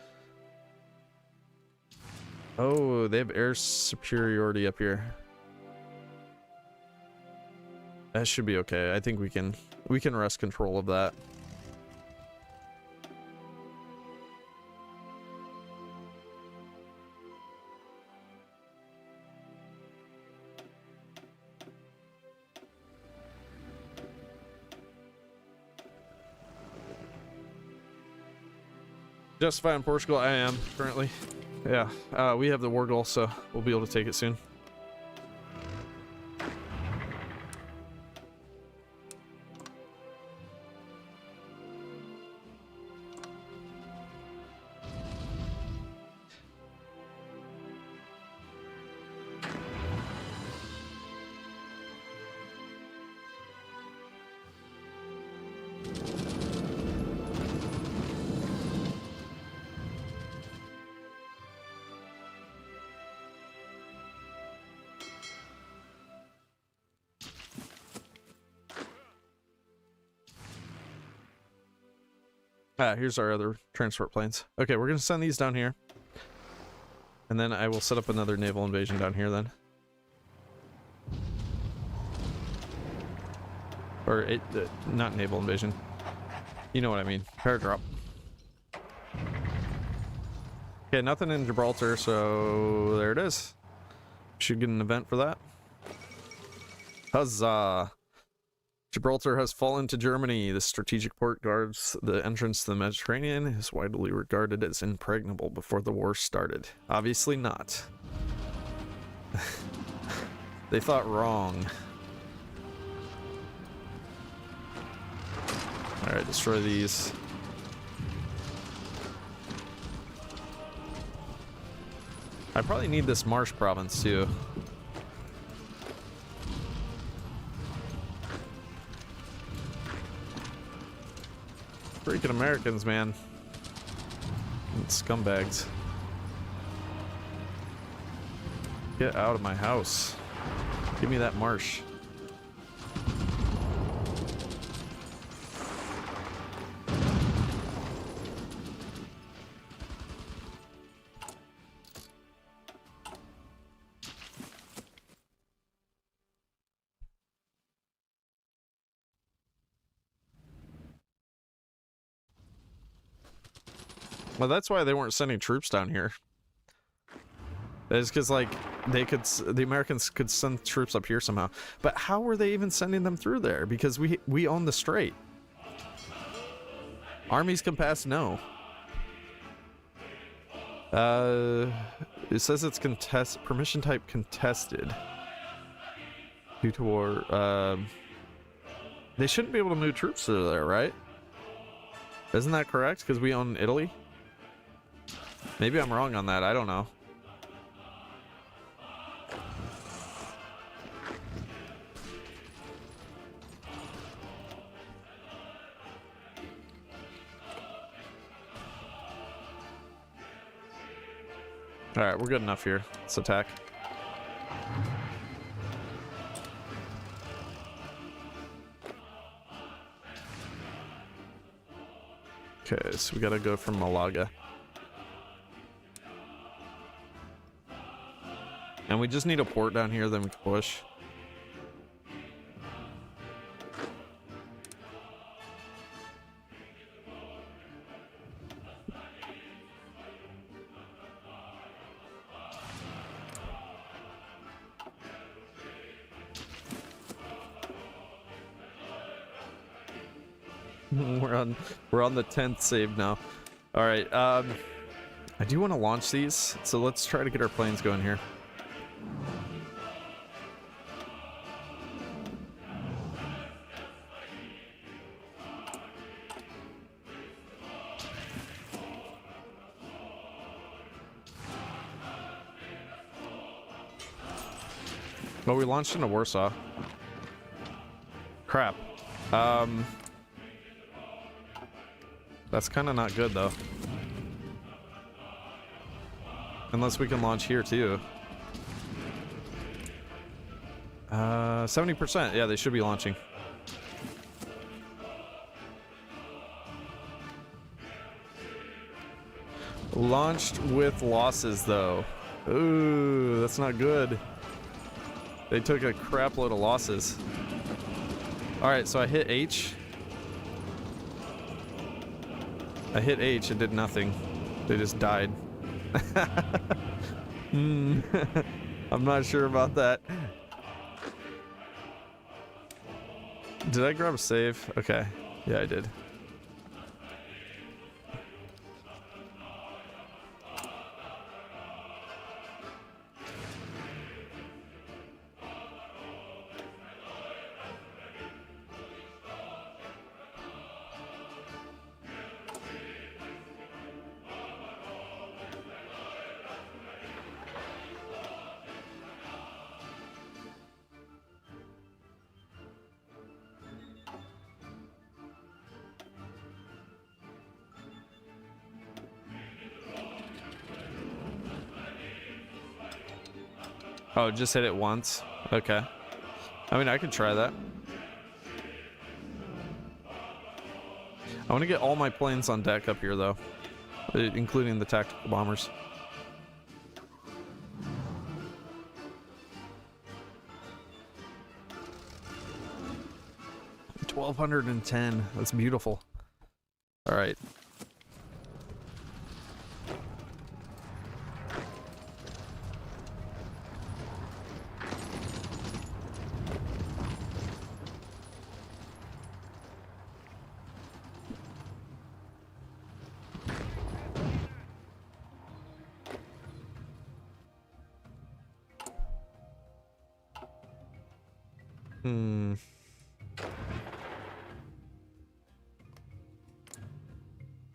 Oh, they have air superiority up here. That should be okay. I think we can wrest control of that. Justify in Portugal, I am currently. Yeah, we have the war goal, so we'll be able to take it soon. Here's our other transport planes. Okay, we're gonna send these down here. And then I will set up another naval invasion down here then. Or, not naval invasion. You know what I mean. Paradrop. Okay, nothing in Gibraltar, so there it is. Should get an event for that. Huzzah! Gibraltar has fallen to Germany. The strategic port guards the entrance to the Mediterranean. Is widely regarded as impregnable before the war started. Obviously not. They thought wrong. Alright, destroy these. I probably need this Marsh province too. Freaking Americans, man. scumbags. Get out of my house. Give me that marsh. Well, that's why they weren't sending troops down here. It's because, like, the Americans could send troops up here somehow. But how were they even sending them through there? Because we own the strait. Armies can pass, no. It says it's permission type contested. Due to war, they shouldn't be able to move troops through there, right? Isn't that correct? Because we own Italy? Maybe I'm wrong on that, I don't know. Alright, we're good enough here. Let's attack. Okay, so we gotta go from Malaga. And we just need a port down here, then we can push. We're on the 10th save now. All right, I do want to launch these, so let's try to get our planes going here. Well, we launched into Warsaw. Crap. That's kind of not good, though. Unless we can launch here, too. 70%. Yeah, they should be launching. Launched with losses, though. Ooh, that's not good. They took a crap load of losses. Alright, so I hit H. I hit H, it did nothing. They just died. I'm not sure about that. Did I grab a save? Okay. Yeah, I did. Oh, just hit it once? Okay. I mean, I could try that. I want to get all my planes on deck up here, though. Including the tactical bombers. $1,210. That's beautiful. All right.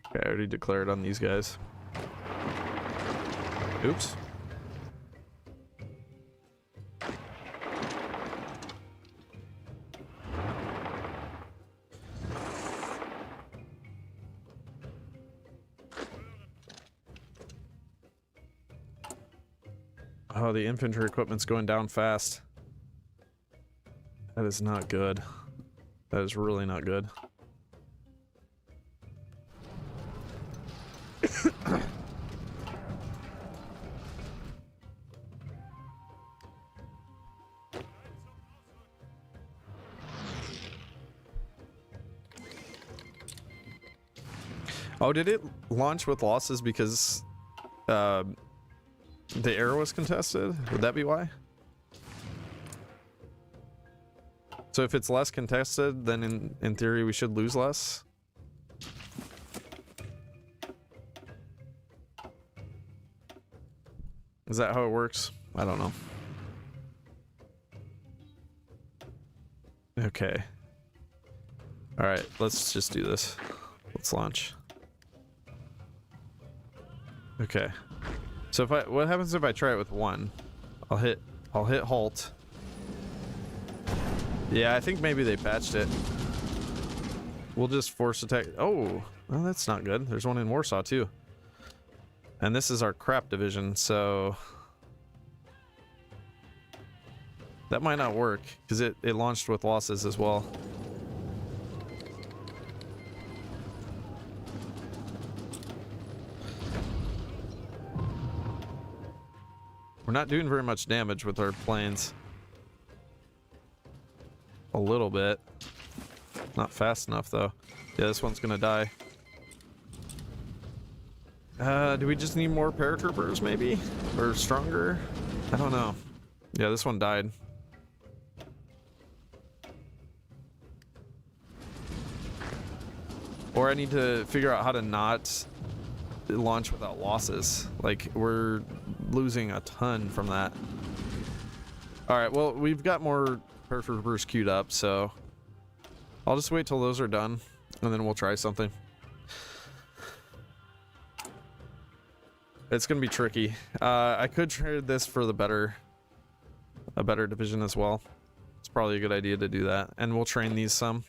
Okay, I already declared on these guys. Oops. Oh, the infantry equipment's going down fast. That is not good. That is really not good. Oh, did it launch with losses because the air was contested? Would that be why? So if it's less contested, then in theory we should lose less? Is that how it works? I don't know. Okay. Alright, let's just do this. Let's launch. Okay. So if what happens if I try it with one? I'll hit halt. Yeah, I think maybe they patched it. We'll just force attack. Oh, well, that's not good. There's one in Warsaw too. And this is our crap division, so that might not work because it launched with losses as well. We're not doing very much damage with our planes. A little bit. Not fast enough though. Yeah, this one's gonna die. Do we just need more paratroopers maybe? Or stronger? I don't know. Yeah, this one died. Or I need to figure out how to not launch without losses. Like, we're losing a ton from that. Alright, well, we've got more paratroopers queued up, so I'll just wait till those are done, and then we'll try something. It's gonna be tricky. I could trade this for a better division as well. It's probably a good idea to do that, and we'll train these some.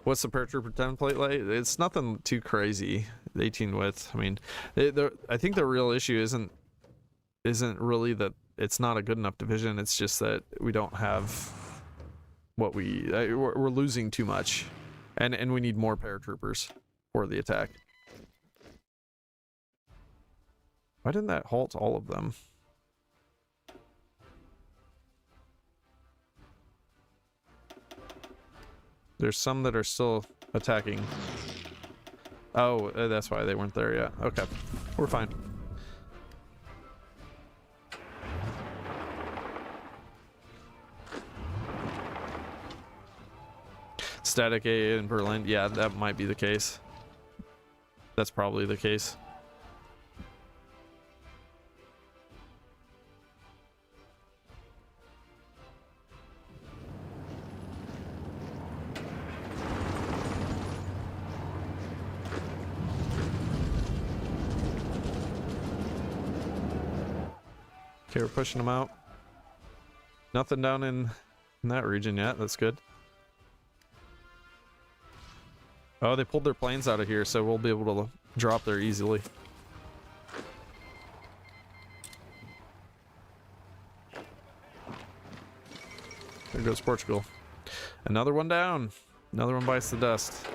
What's the paratrooper template like? It's nothing too crazy. 18 width. I mean, I think the real issue isn't really that it's not a good enough division. It's just that we don't have what we're losing too much, and we need more paratroopers for the attack. Why didn't that halt all of them? There's some that are still attacking. Oh, that's why they weren't there yet. Okay, we're fine. Static A in Berlin. Yeah, that might be the case. That's probably the case. Okay, we're pushing them out. Nothing down in that region yet. That's good. Oh, they pulled their planes out of here, so we'll be able to drop there easily. There goes Portugal. Another one down. Another one bites the dust.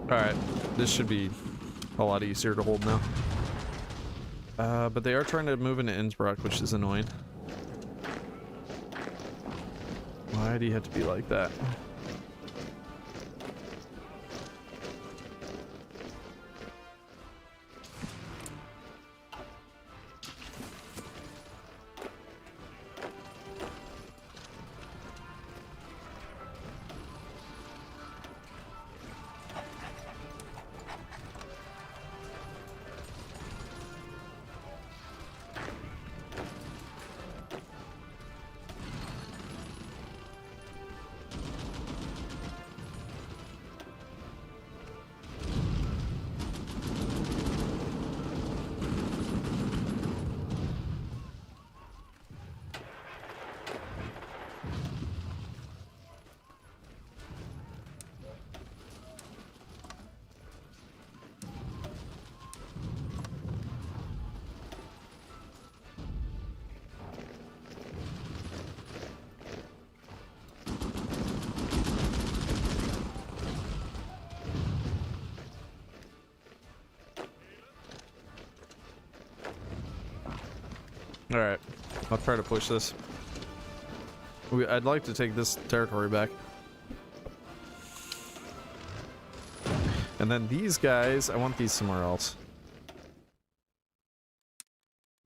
Alright, this should be a lot easier to hold now. But they are trying to move into Innsbruck, which is annoying. Why do you have to be like that? Alright, I'll try to push this. I'd like to take this territory back. And then these guys, I want these somewhere else.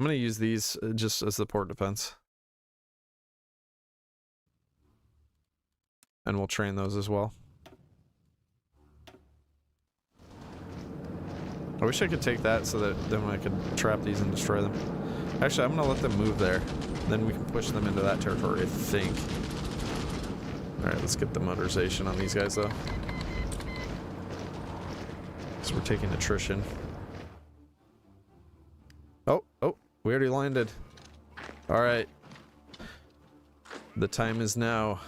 I'm gonna use these just as the port defense. And we'll train those as well. I wish I could take that so that then I could trap these and destroy them. Actually, I'm gonna let them move there. Then we can push them into that territory, I think. Alright, let's get the motorization on these guys though. So we're taking attrition. Oh, we already landed. Alright. The time is now.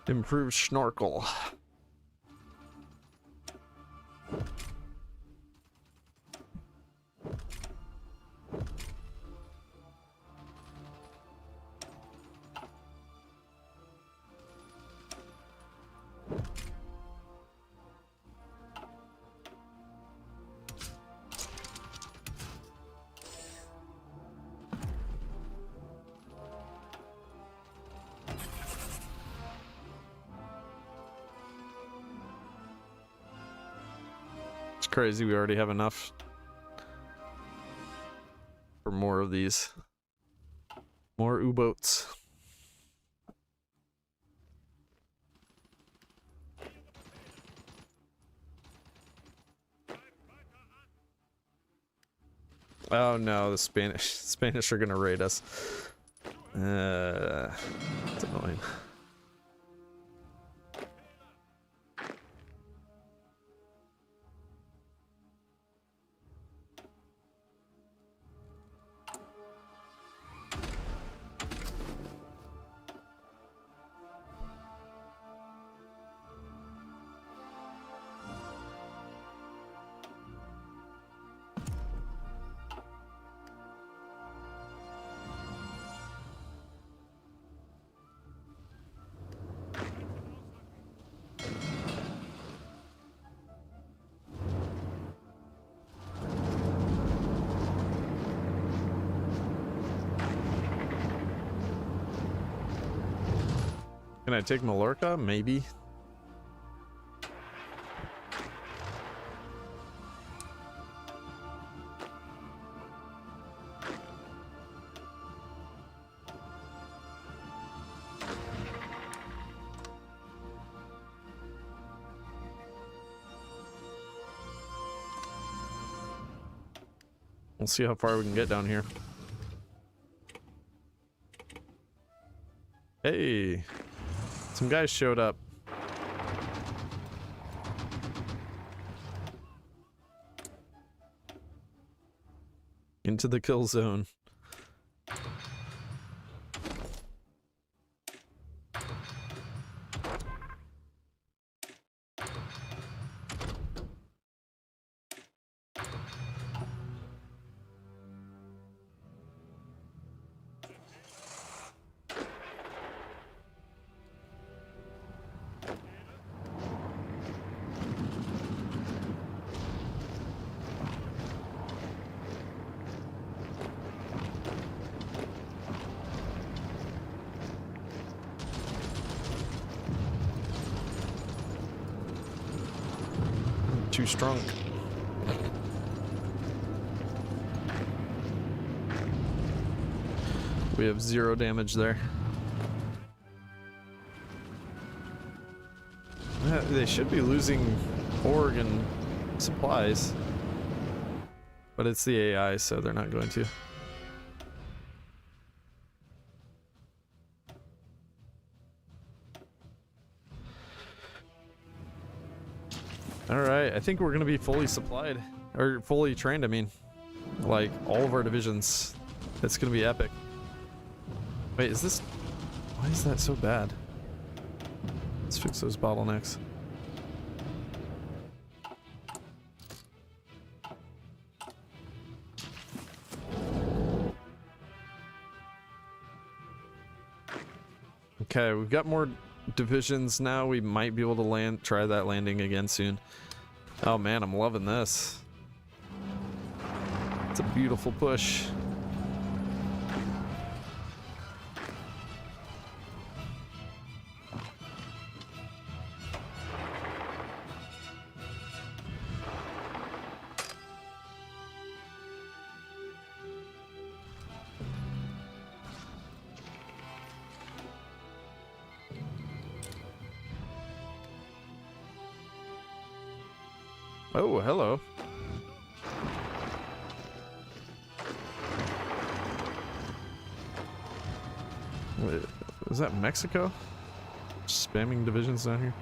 Improved snorkel. Crazy, we already have enough for more of these. More U-boats. Oh no, the Spanish are gonna raid us. It's annoying. Can I take Mallorca? Maybe. We'll see how far we can get down here. Hey, some guys showed up. Into the kill zone. Too strong. We have 0 damage there. They should be losing org and supplies, but it's the AI, so they're not going to. All right, I think we're gonna be fully supplied, or fully trained, I mean. Like, all of our divisions. It's gonna be epic. Wait, is this... Why is that so bad? Let's fix those bottlenecks. Okay, we've got more divisions now. We might be able to try that landing again soon. Oh man, I'm loving this. It's a beautiful push. Oh, hello. Wait, is that Mexico? Spamming divisions down here?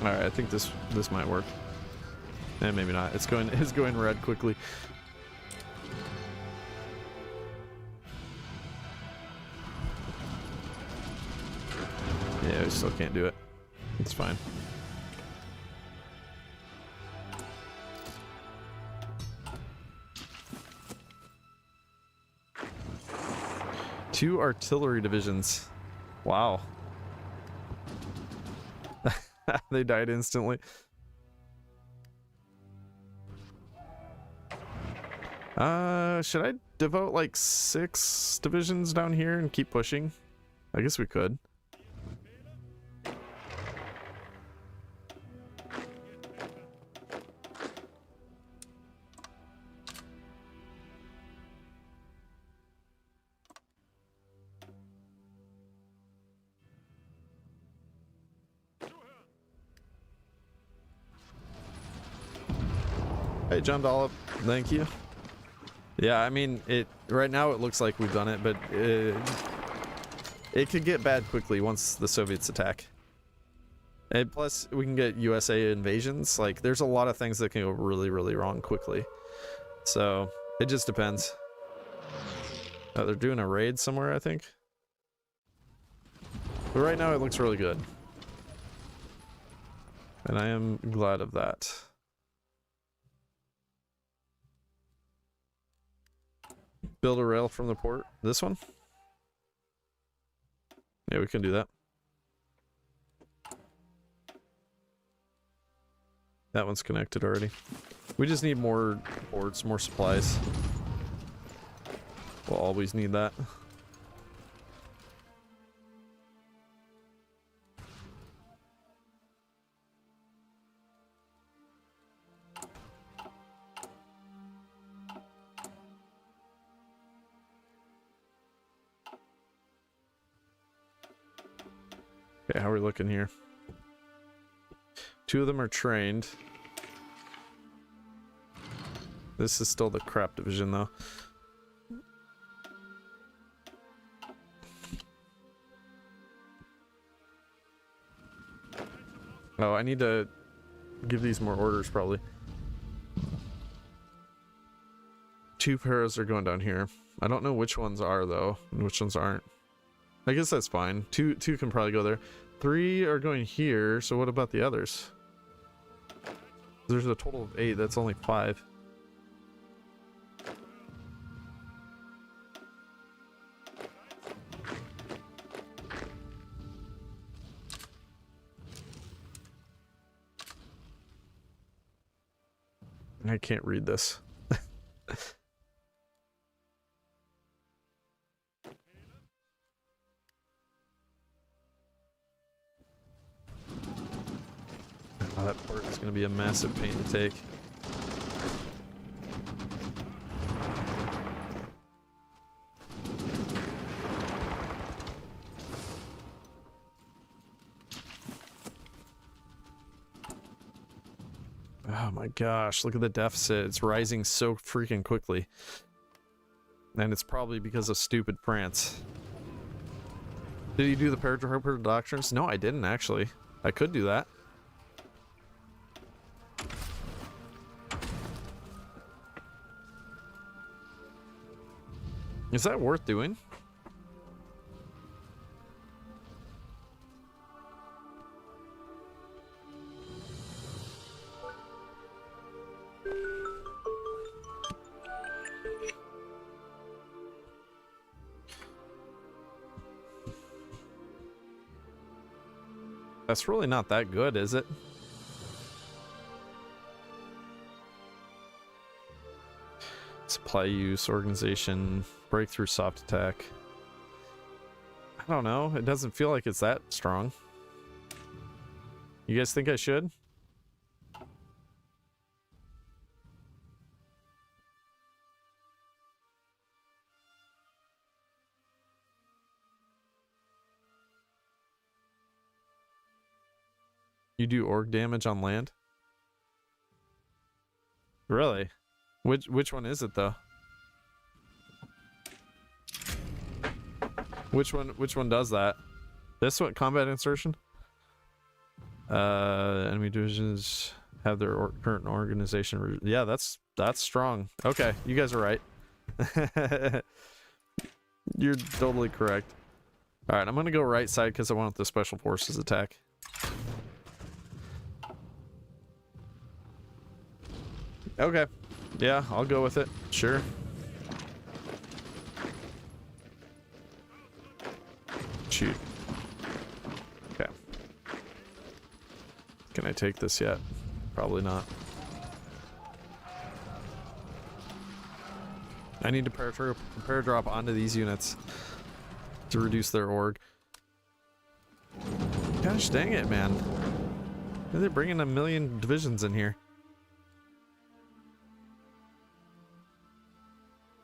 Alright, I think this might work. And maybe not. It's going red quickly. Yeah, we still can't do it. It's fine. Two artillery divisions. Wow. They died instantly. Should I devote like 6 divisions down here and keep pushing? I guess we could. Hey, John Dollop, thank you. Yeah, I mean, right now it looks like we've done it, but it could get bad quickly once the Soviets attack. And plus, we can get USA invasions. Like, there's a lot of things that can go really, really wrong quickly. So, it just depends. Oh, they're doing a raid somewhere, I think. But right now it looks really good. And I am glad of that. Build a rail from the port. This one? Yeah, we can do that. That one's connected already. We just need more ports, more supplies. We'll always need that. Okay, how are we looking here? 2 of them are trained. This is still the crap division, though. Oh, I need to give these more orders, probably. 2 paras are going down here. I don't know which ones are, though, and which ones aren't. I guess that's fine. Two can probably go there. 3 are going here, so what about the others? There's a total of 8, that's only 5. I can't read this. Oh, that port is going to be a massive pain to take. Oh my gosh, look at the deficit. It's rising so freaking quickly. And it's probably because of stupid France. Did you do the paratrooper doctrines? No, I didn't actually. I could do that. Is that worth doing? That's really not that good, is it? Supply use, organization, breakthrough, soft attack. I don't know. It doesn't feel like it's that strong. You guys think I should? You do org damage on land? Really? Which one is it though? Which one does that? This one, combat insertion? Enemy divisions have their current organization. Yeah, that's strong. Okay, you guys are right. You're totally correct. All right, I'm gonna go right side because I want the special forces attack. Okay. Yeah, I'll go with it. Sure. Shoot. Okay. Can I take this yet? Probably not. I need to paradrop onto these units to reduce their org. Gosh dang it, man. They're bringing a million divisions in here.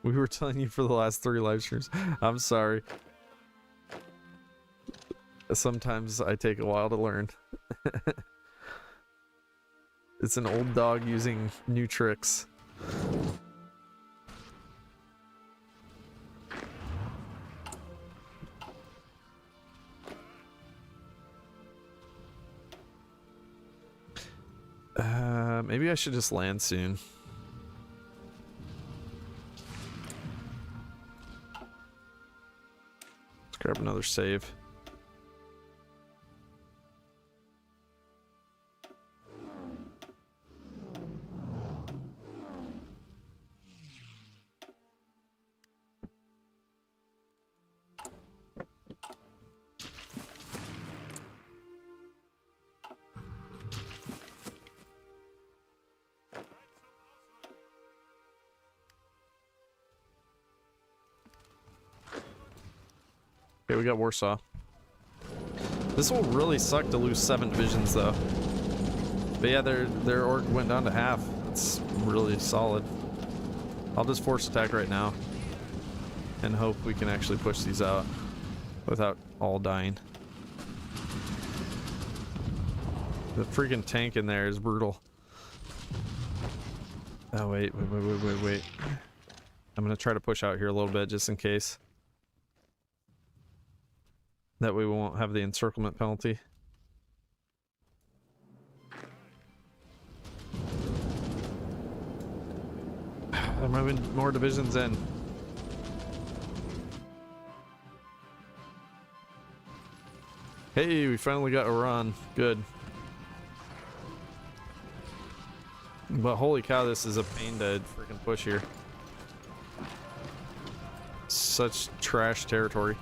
We were telling you for the last 3 live streams. I'm sorry. Sometimes I take a while to learn. It's an old dog using new tricks. Maybe I should just land soon. Let's grab another save. Okay, we got Warsaw. This will really suck to lose 7 divisions, though. But yeah, their org went down to half. It's really solid. I'll just force attack right now and hope we can actually push these out without all dying. The freaking tank in there is brutal. Oh, wait. I'm gonna try to push out here a little bit just in case. That way we won't have the encirclement penalty. I'm moving more divisions in. Hey, we finally got Iran. Good. But holy cow, this is a pain to freaking push here. Such trash territory.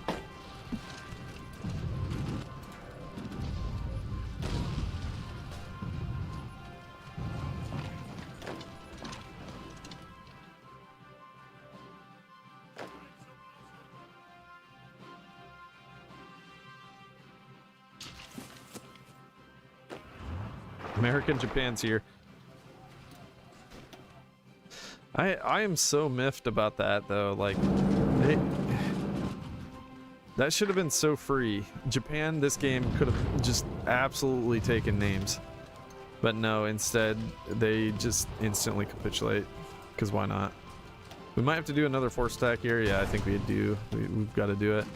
American Japan's here. I am so miffed about that though. Like, that should have been so free. Japan, this game could have just absolutely taken names. But no, instead they just instantly capitulate, because why not? We might have to do another force attack here. Yeah, I think we've got to do it.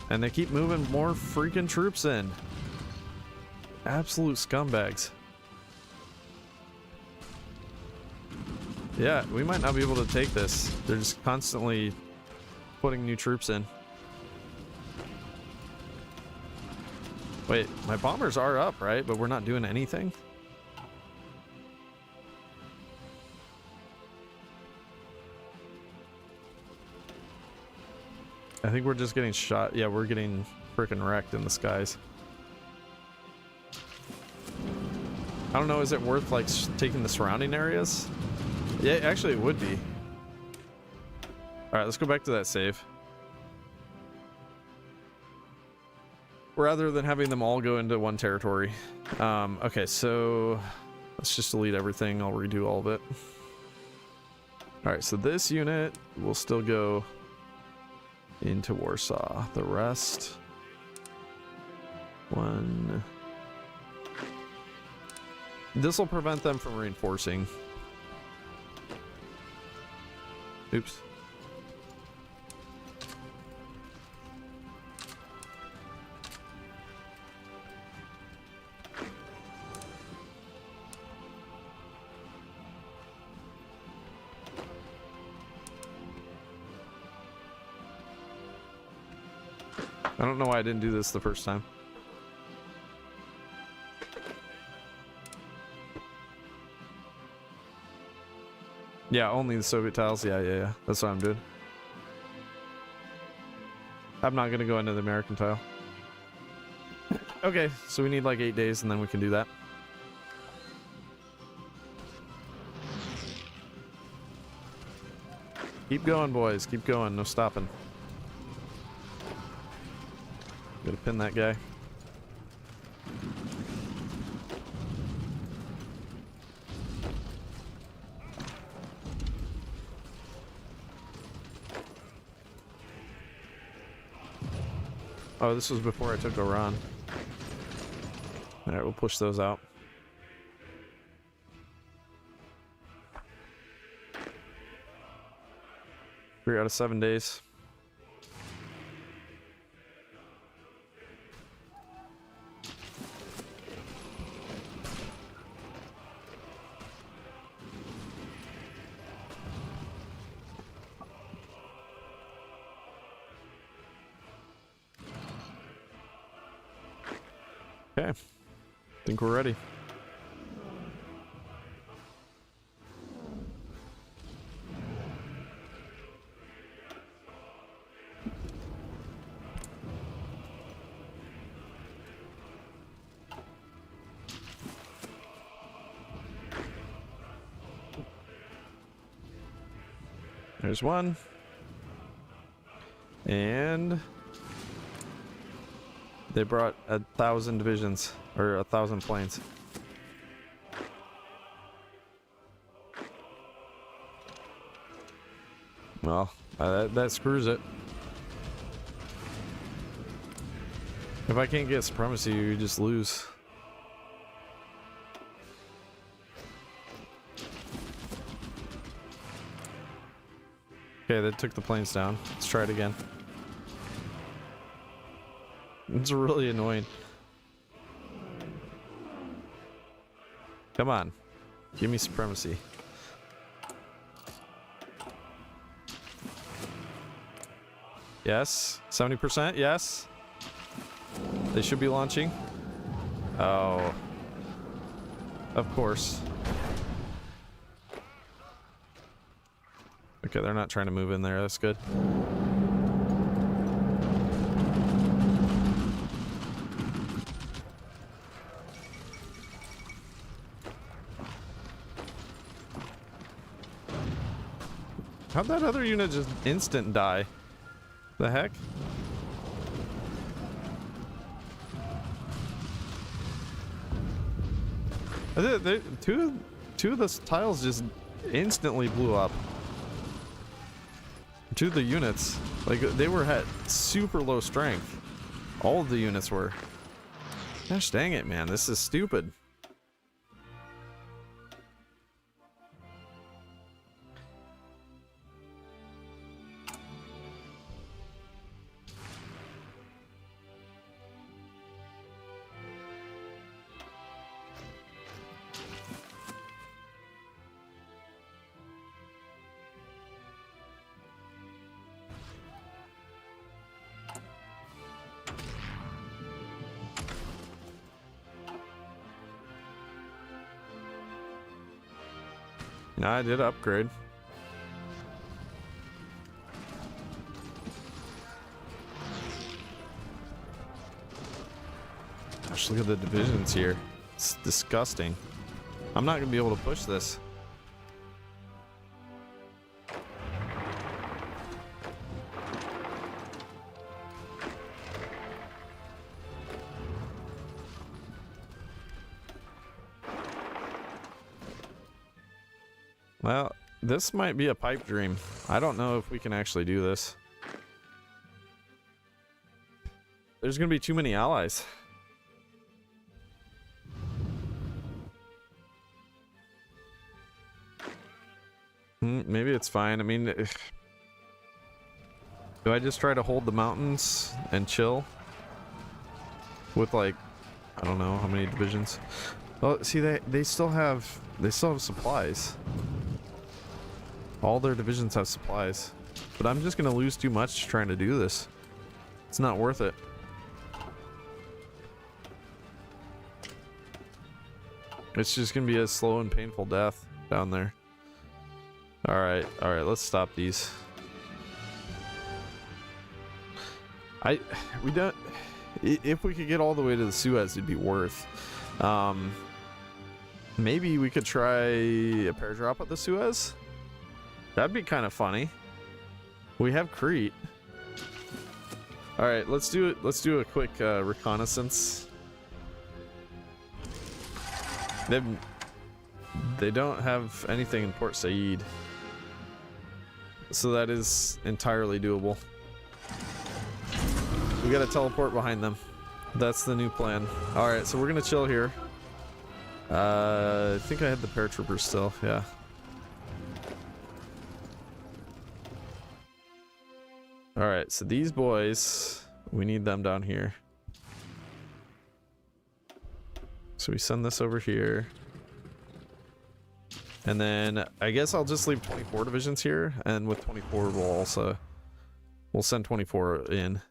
And they keep moving more freaking troops in. Absolute scumbags. Yeah, we might not be able to take this. They're just constantly putting new troops in. Wait, my bombers are up, right? But we're not doing anything? I think we're just getting shot. Yeah, we're getting freaking wrecked in the skies. I don't know, is it worth like taking the surrounding areas? Yeah, actually it would be. Alright, let's go back to that save. Rather than having them all go into one territory. Okay, so let's just delete everything. I'll redo all of it. Alright, so this unit will still go into Warsaw. The rest... One... This will prevent them from reinforcing. Oops. I don't know why I didn't do this the first time. Yeah, only the Soviet tiles. Yeah. That's what I'm doing. I'm not gonna go into the American tile. Okay, so we need like 8 days and then we can do that. Keep going, boys. Keep going. No stopping. Gotta pin that guy. Oh, this was before I took Iran. Alright, we'll push those out. Three out of 7 days. Okay, think we're ready. There's one. And they brought 1,000 divisions, or 1,000 planes. Well, that screws it. If I can't get supremacy, you just lose. Okay, they took the planes down. Let's try it again. It's really annoying. Come on. Give me supremacy. Yes. 70%? Yes. They should be launching. Oh. Of course. Okay, they're not trying to move in there. That's good. How'd that other unit just instant die? The heck? Two of the tiles just instantly blew up. Two of the units, like they were at super low strength. All of the units were. Gosh dang it, man, this is stupid. No, I did upgrade. Gosh, look at the divisions here. It's disgusting. I'm not gonna be able to push this. Well, this might be a pipe dream. I don't know if we can actually do this. There's gonna be too many allies. Maybe it's fine. I mean, do I just try to hold the mountains and chill? With like, I don't know how many divisions. Well, see, they still have supplies. All their divisions have supplies. But I'm just gonna lose too much trying to do this. It's not worth it. It's just gonna be a slow and painful death down there. Alright, let's stop these. We don't, if we could get all the way to the Suez, it'd be worth. Maybe we could try a pair drop at the Suez. That'd be kind of funny. We have Crete. Alright, let's do it. Let's do a quick reconnaissance. They don't have anything in Port Said. So that is entirely doable. We gotta teleport behind them. That's the new plan. Alright, so we're gonna chill here. I think I had the paratroopers still, yeah. Alright, so these boys, we need them down here. So we send this over here. And then I guess I'll just leave 24 divisions here, and with 24 we'll send 24 in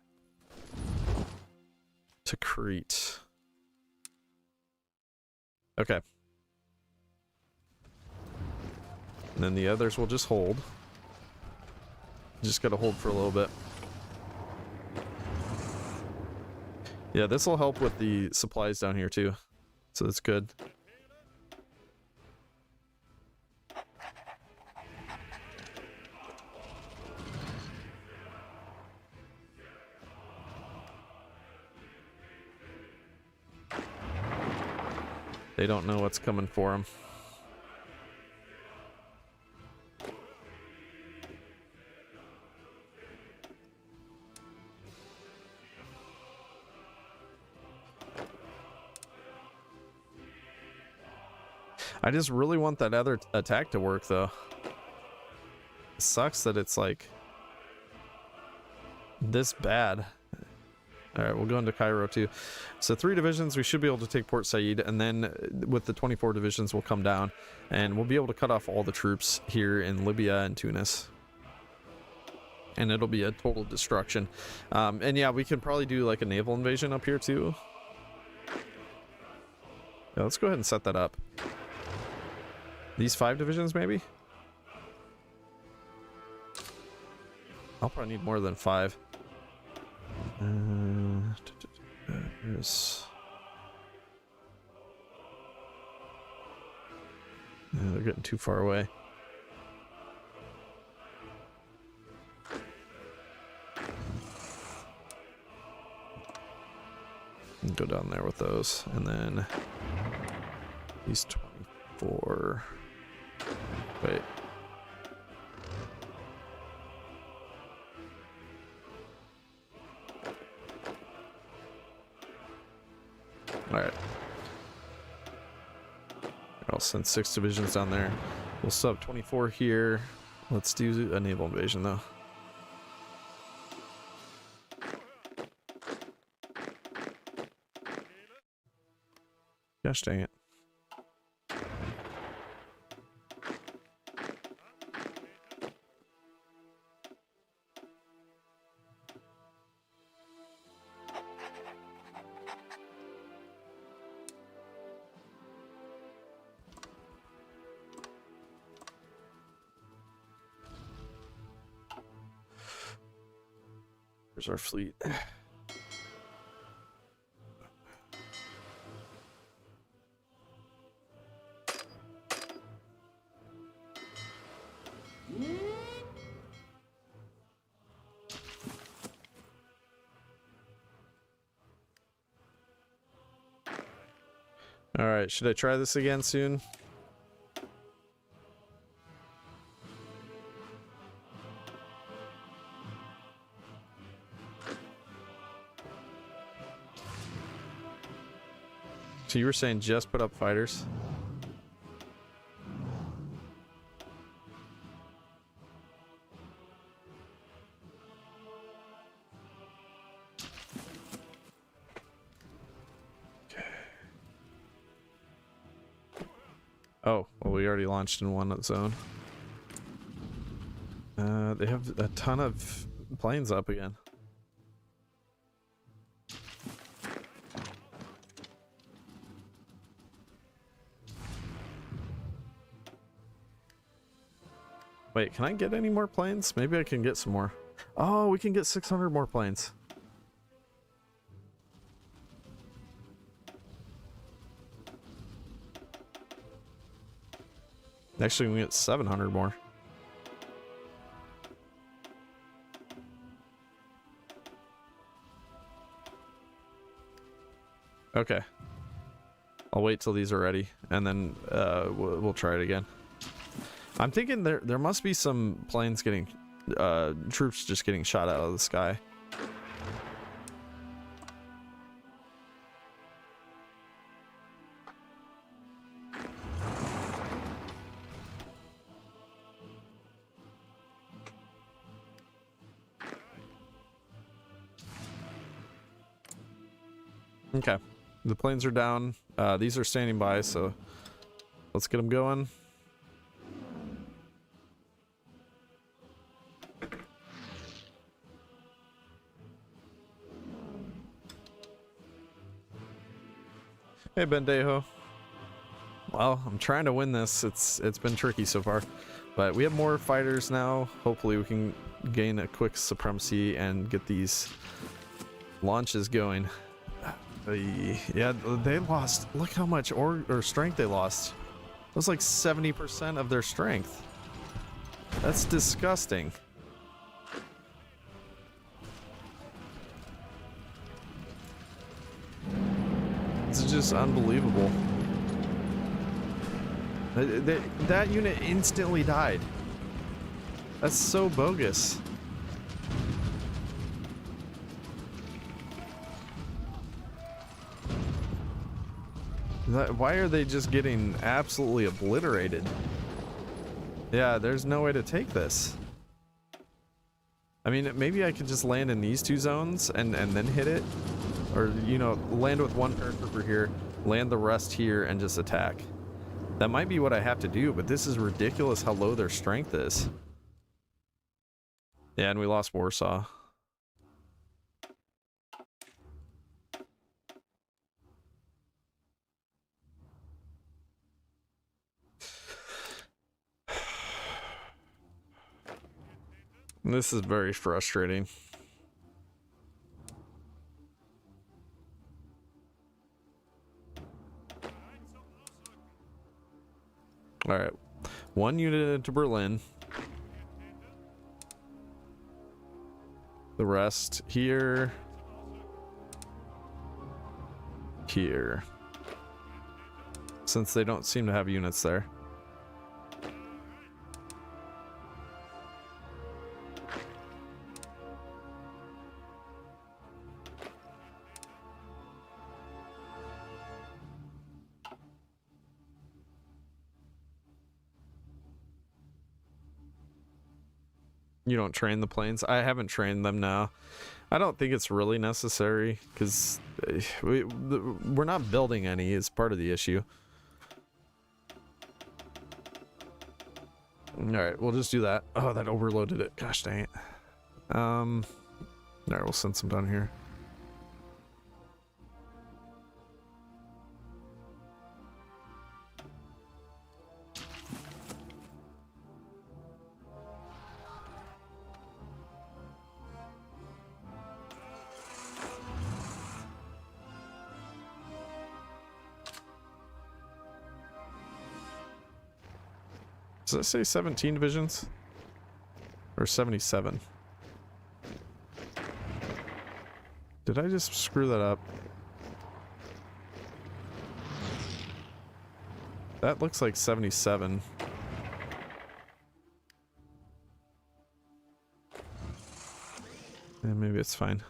to Crete. Okay. And then the others will just hold. Just gotta hold for a little bit. Yeah, this will help with the supplies down here too. So that's good. They don't know what's coming for them. I just really want that other attack to work, though. It sucks that it's like this bad. All right, we'll go into Cairo too. So 3 divisions, we should be able to take Port Said, and then with the 24 divisions, we'll come down and we'll be able to cut off all the troops here in Libya and Tunis. And it'll be a total destruction. And yeah, we can probably do like a naval invasion up here too. Yeah, let's go ahead and set that up. These 5 divisions, maybe? I'll probably need more than 5. They're getting too far away. Go down there with those, and then these 24. Wait. Alright. I'll send 6 divisions down there. We'll sub 24 here. Let's do a naval invasion though. Gosh dang it. Here's our fleet. All right, should I try this again soon? So you were saying just put up fighters? Oh, well, we already launched in one zone. They have a ton of planes up again. Wait, can I get any more planes? Maybe I can get some more. Oh, we can get 600 more planes. Actually, we can get 700 more. Okay. I'll wait till these are ready, and then we'll try it again. I'm thinking there must be some planes getting, troops just getting shot out of the sky. Okay, the planes are down. These are standing by, so let's get them going. Hey, Bendejo. Well, I'm trying to win this. It's been tricky so far, but we have more fighters now. Hopefully we can gain a quick supremacy and get these launches going. Yeah, they lost. Look how much or strength they lost. It was like 70% of their strength. That's disgusting. It's just unbelievable. That unit instantly died. That's so bogus. Why are they just getting absolutely obliterated? Yeah, there's no way to take this. I mean, maybe I could just land in these two zones and then hit it. Or, you know, land with one paratrooper here, land the rest here, and just attack. That might be what I have to do, but this is ridiculous how low their strength is. Yeah, and we lost Warsaw. This is very frustrating. All right, one unit into Berlin. The rest here. Here. Since they don't seem to have units there. You don't train the planes? I haven't trained them now. I don't think it's really necessary because we're not building any is part of the issue. All right, we'll just do that. Oh, that overloaded it. Gosh dang it. All right, we'll send some down here. Does that say 17 divisions? Or 77? Did I just screw that up? That looks like 77. And maybe it's fine.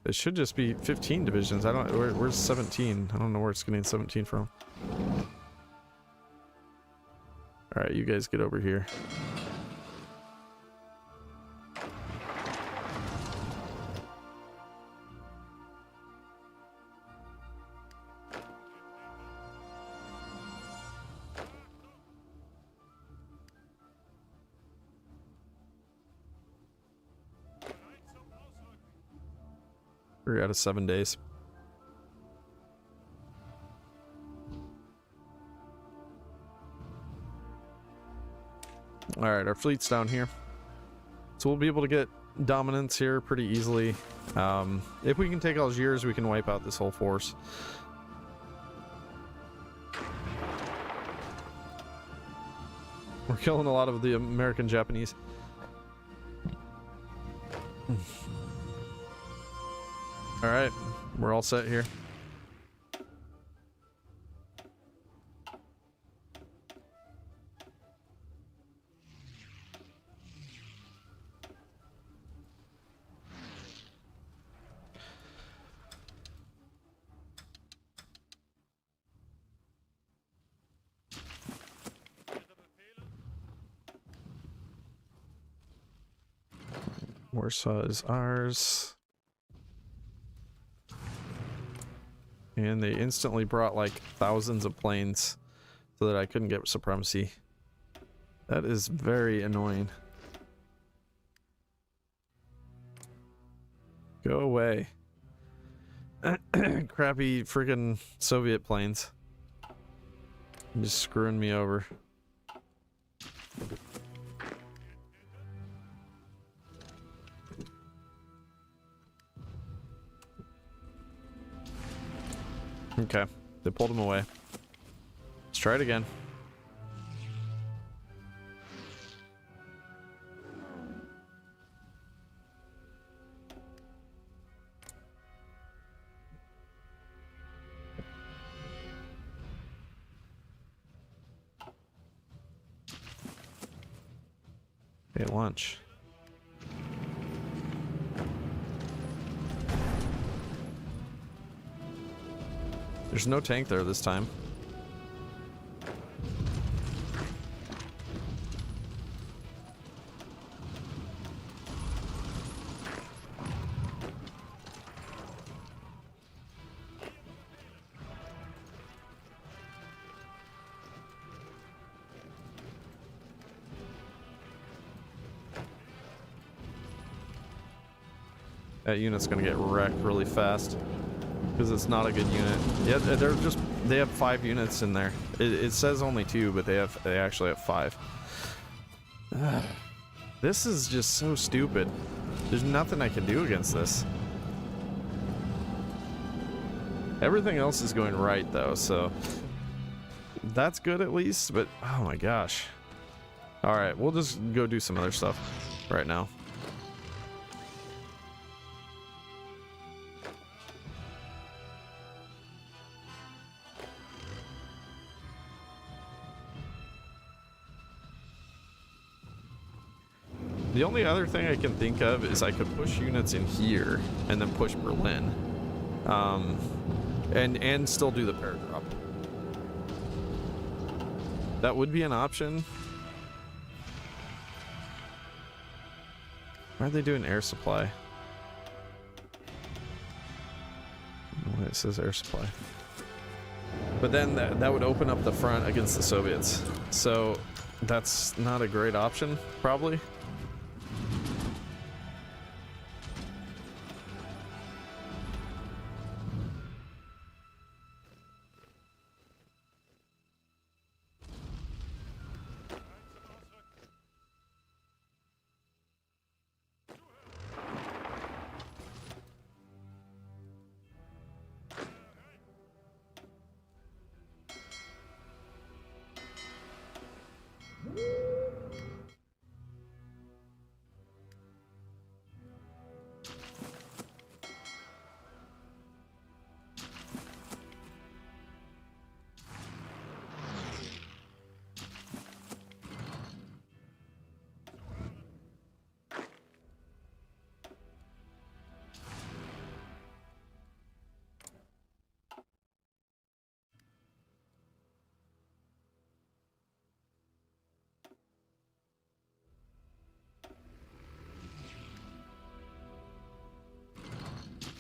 It should just be 15 divisions. I don't. Where's 17? I don't know where it's getting 17 from. All right, you guys get over here. We're out of 7 days. Alright, our fleet's down here. So we'll be able to get dominance here pretty easily. If we can take Algiers, we can wipe out this whole force. We're killing a lot of the American Japanese. Alright, we're all set here. Warsaw is ours. And they instantly brought like thousands of planes so that I couldn't get supremacy. That is very annoying. Go away. Crappy freaking Soviet planes. Just screwing me over. Okay, they pulled him away. Let's try it again. Okay, launch. There's no tank there this time. That unit's gonna get wrecked really fast because it's not a good unit. Yeah, they have 5 units in there. It says only 2, but they actually have 5. This is just so stupid. There's nothing I can do against this. Everything else is going right though, so that's good at least, but oh my gosh. All right, we'll just go do some other stuff right now. The only other thing I can think of is I could push units in here and then push Berlin. And still do the paradrop. That would be an option. Why are they doing air supply? It says air supply. But then that would open up the front against the Soviets. So that's not a great option, probably.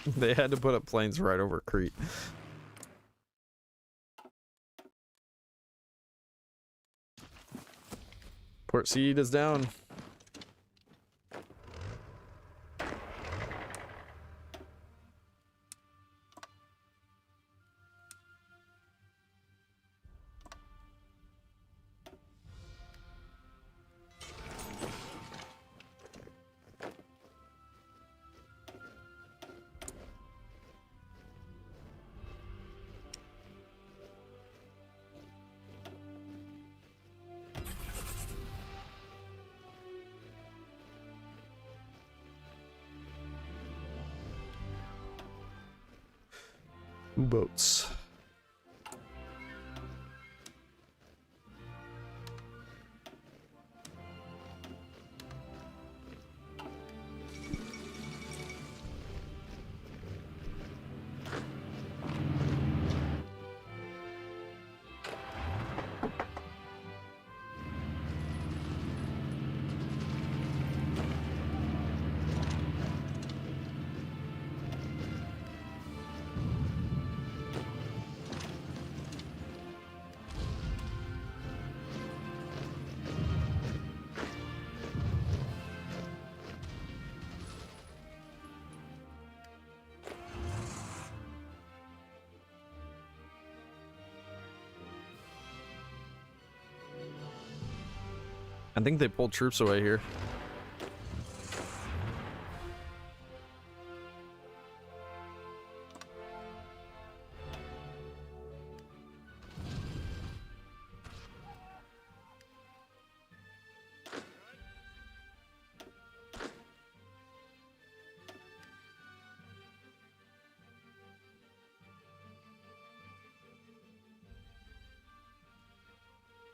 They had to put up planes right over Crete. Port Seed is down. U-boats. I think they pulled troops away here.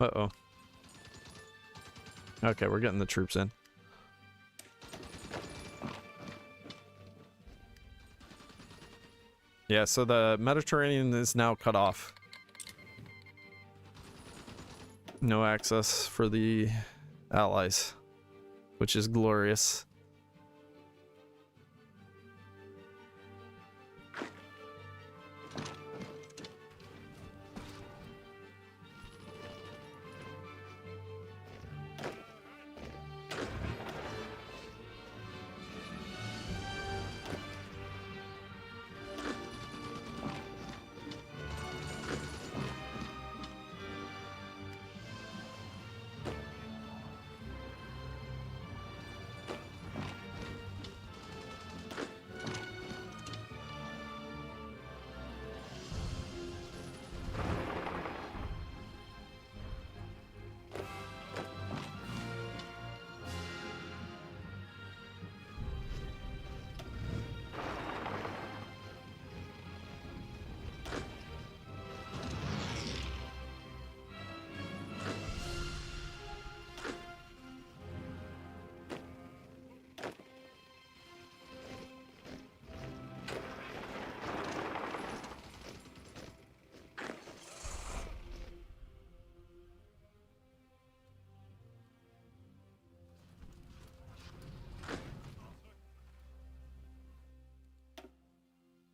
Uh-oh. Okay, we're getting the troops in. Yeah, so the Mediterranean is now cut off. No access for the allies, which is glorious.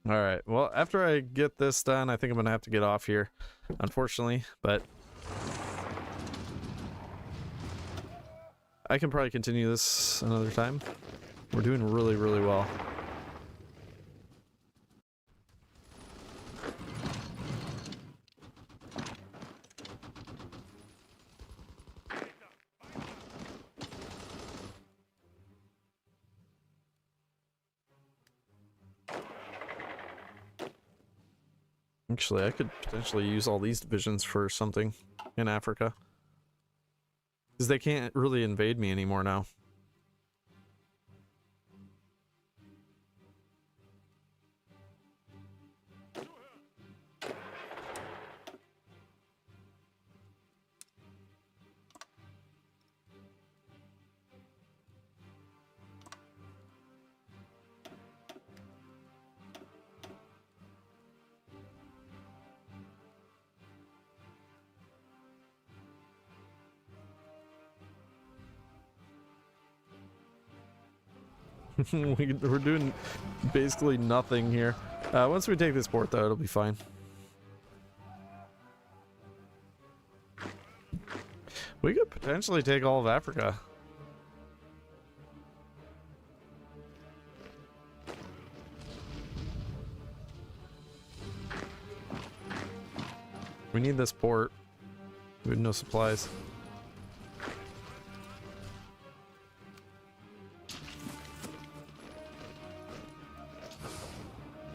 All right. Well, after I get this done, I think I'm going to have to get off here, unfortunately, but I can probably continue this another time. We're doing really, really well. Actually, I could potentially use all these divisions for something in Africa. Because they can't really invade me anymore now. We're doing basically nothing here. Once we take this port, though, it'll be fine. We could potentially take all of Africa. We need this port. We have no supplies.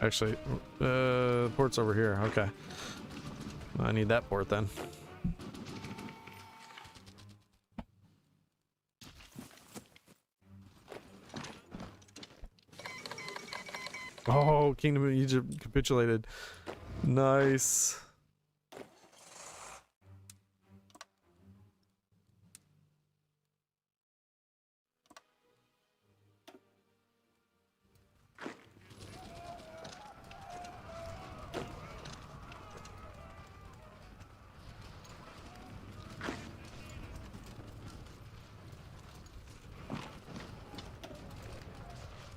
Actually, port's over here. Okay. I need that port then. Oh, Kingdom of Egypt capitulated. Nice.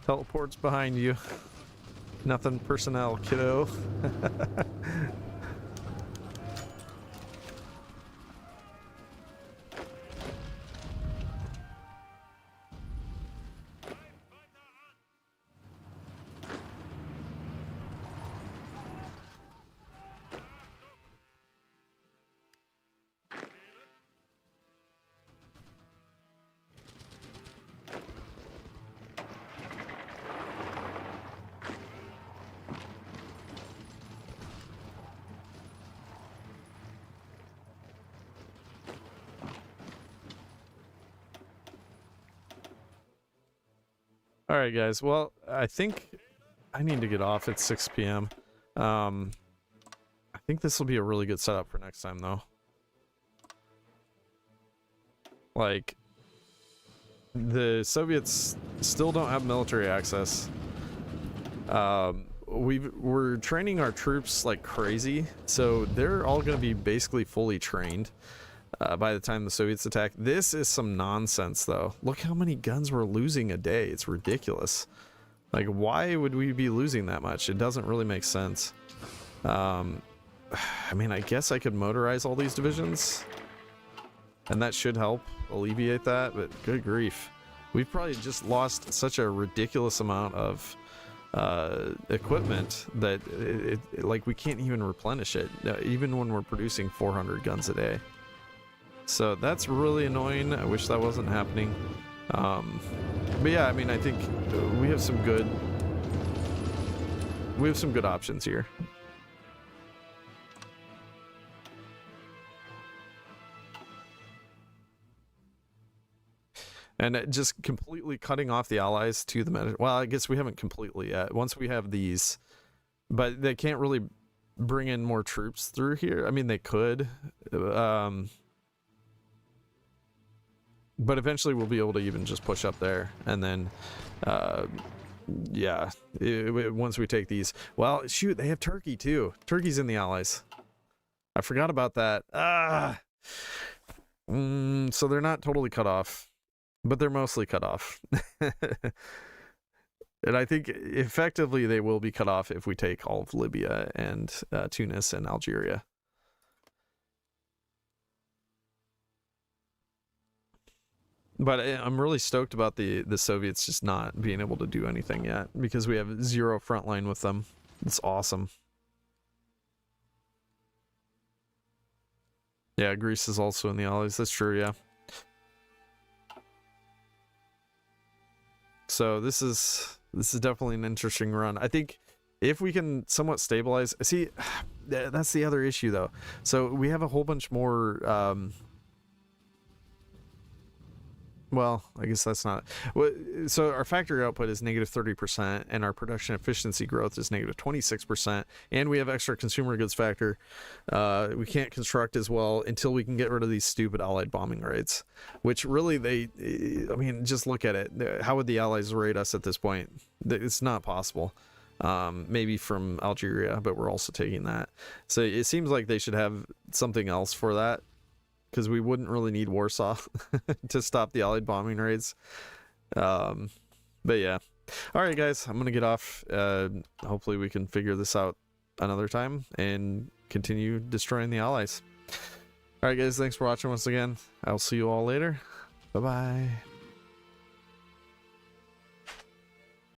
Teleport's behind you. Nothing personnel, kiddo. All right, guys. Well, I think I need to get off at 6 p.m. I think this will be a really good setup for next time, though. Like, the Soviets still don't have military access. We're training our troops like crazy, so they're all going to be basically fully trained by the time the Soviets attack. This is some nonsense, though. Look how many guns we're losing a day. It's ridiculous. Like, why would we be losing that much? It doesn't really make sense. I mean, I guess I could motorize all these divisions, and that should help alleviate that, but good grief. We've probably just lost such a ridiculous amount of equipment that like we can't even replenish it, even when we're producing 400 guns a day. So that's really annoying. I wish that wasn't happening. But yeah, I mean, I think we have some good options here. And just completely cutting off the allies to the Mediterranean. Well, I guess we haven't completely yet. Once we have these, but they can't really bring in more troops through here. I mean, they could. But eventually we'll be able to even just push up there, and then yeah, once we take these. Well, shoot, they have Turkey too. Turkey's in the allies. I forgot about that. So they're not totally cut off, but they're mostly cut off. And I think effectively they will be cut off if we take all of Libya and Tunis and Algeria. But I'm really stoked about the Soviets just not being able to do anything yet, because we have zero frontline with them. It's awesome. Yeah, Greece is also in the allies. That's true, yeah. So this is definitely an interesting run. I think if we can somewhat stabilize... See, that's the other issue, though. So we have a whole bunch more... well, I guess that's not... So our factory output is negative 30%, and our production efficiency growth is negative 26%, and we have extra consumer goods factor. We can't construct as well until we can get rid of these stupid Allied bombing raids, which really I mean, just look at it. How would the Allies raid us at this point? It's not possible. Maybe from Algeria, but we're also taking that. So it seems like they should have something else for that, because we wouldn't really need Warsaw to stop the Allied bombing raids. But yeah, All right, guys, I'm gonna get off. Hopefully we can figure this out another time and continue destroying the allies. All right, guys, thanks for watching once again. I'll see you all later. Bye bye.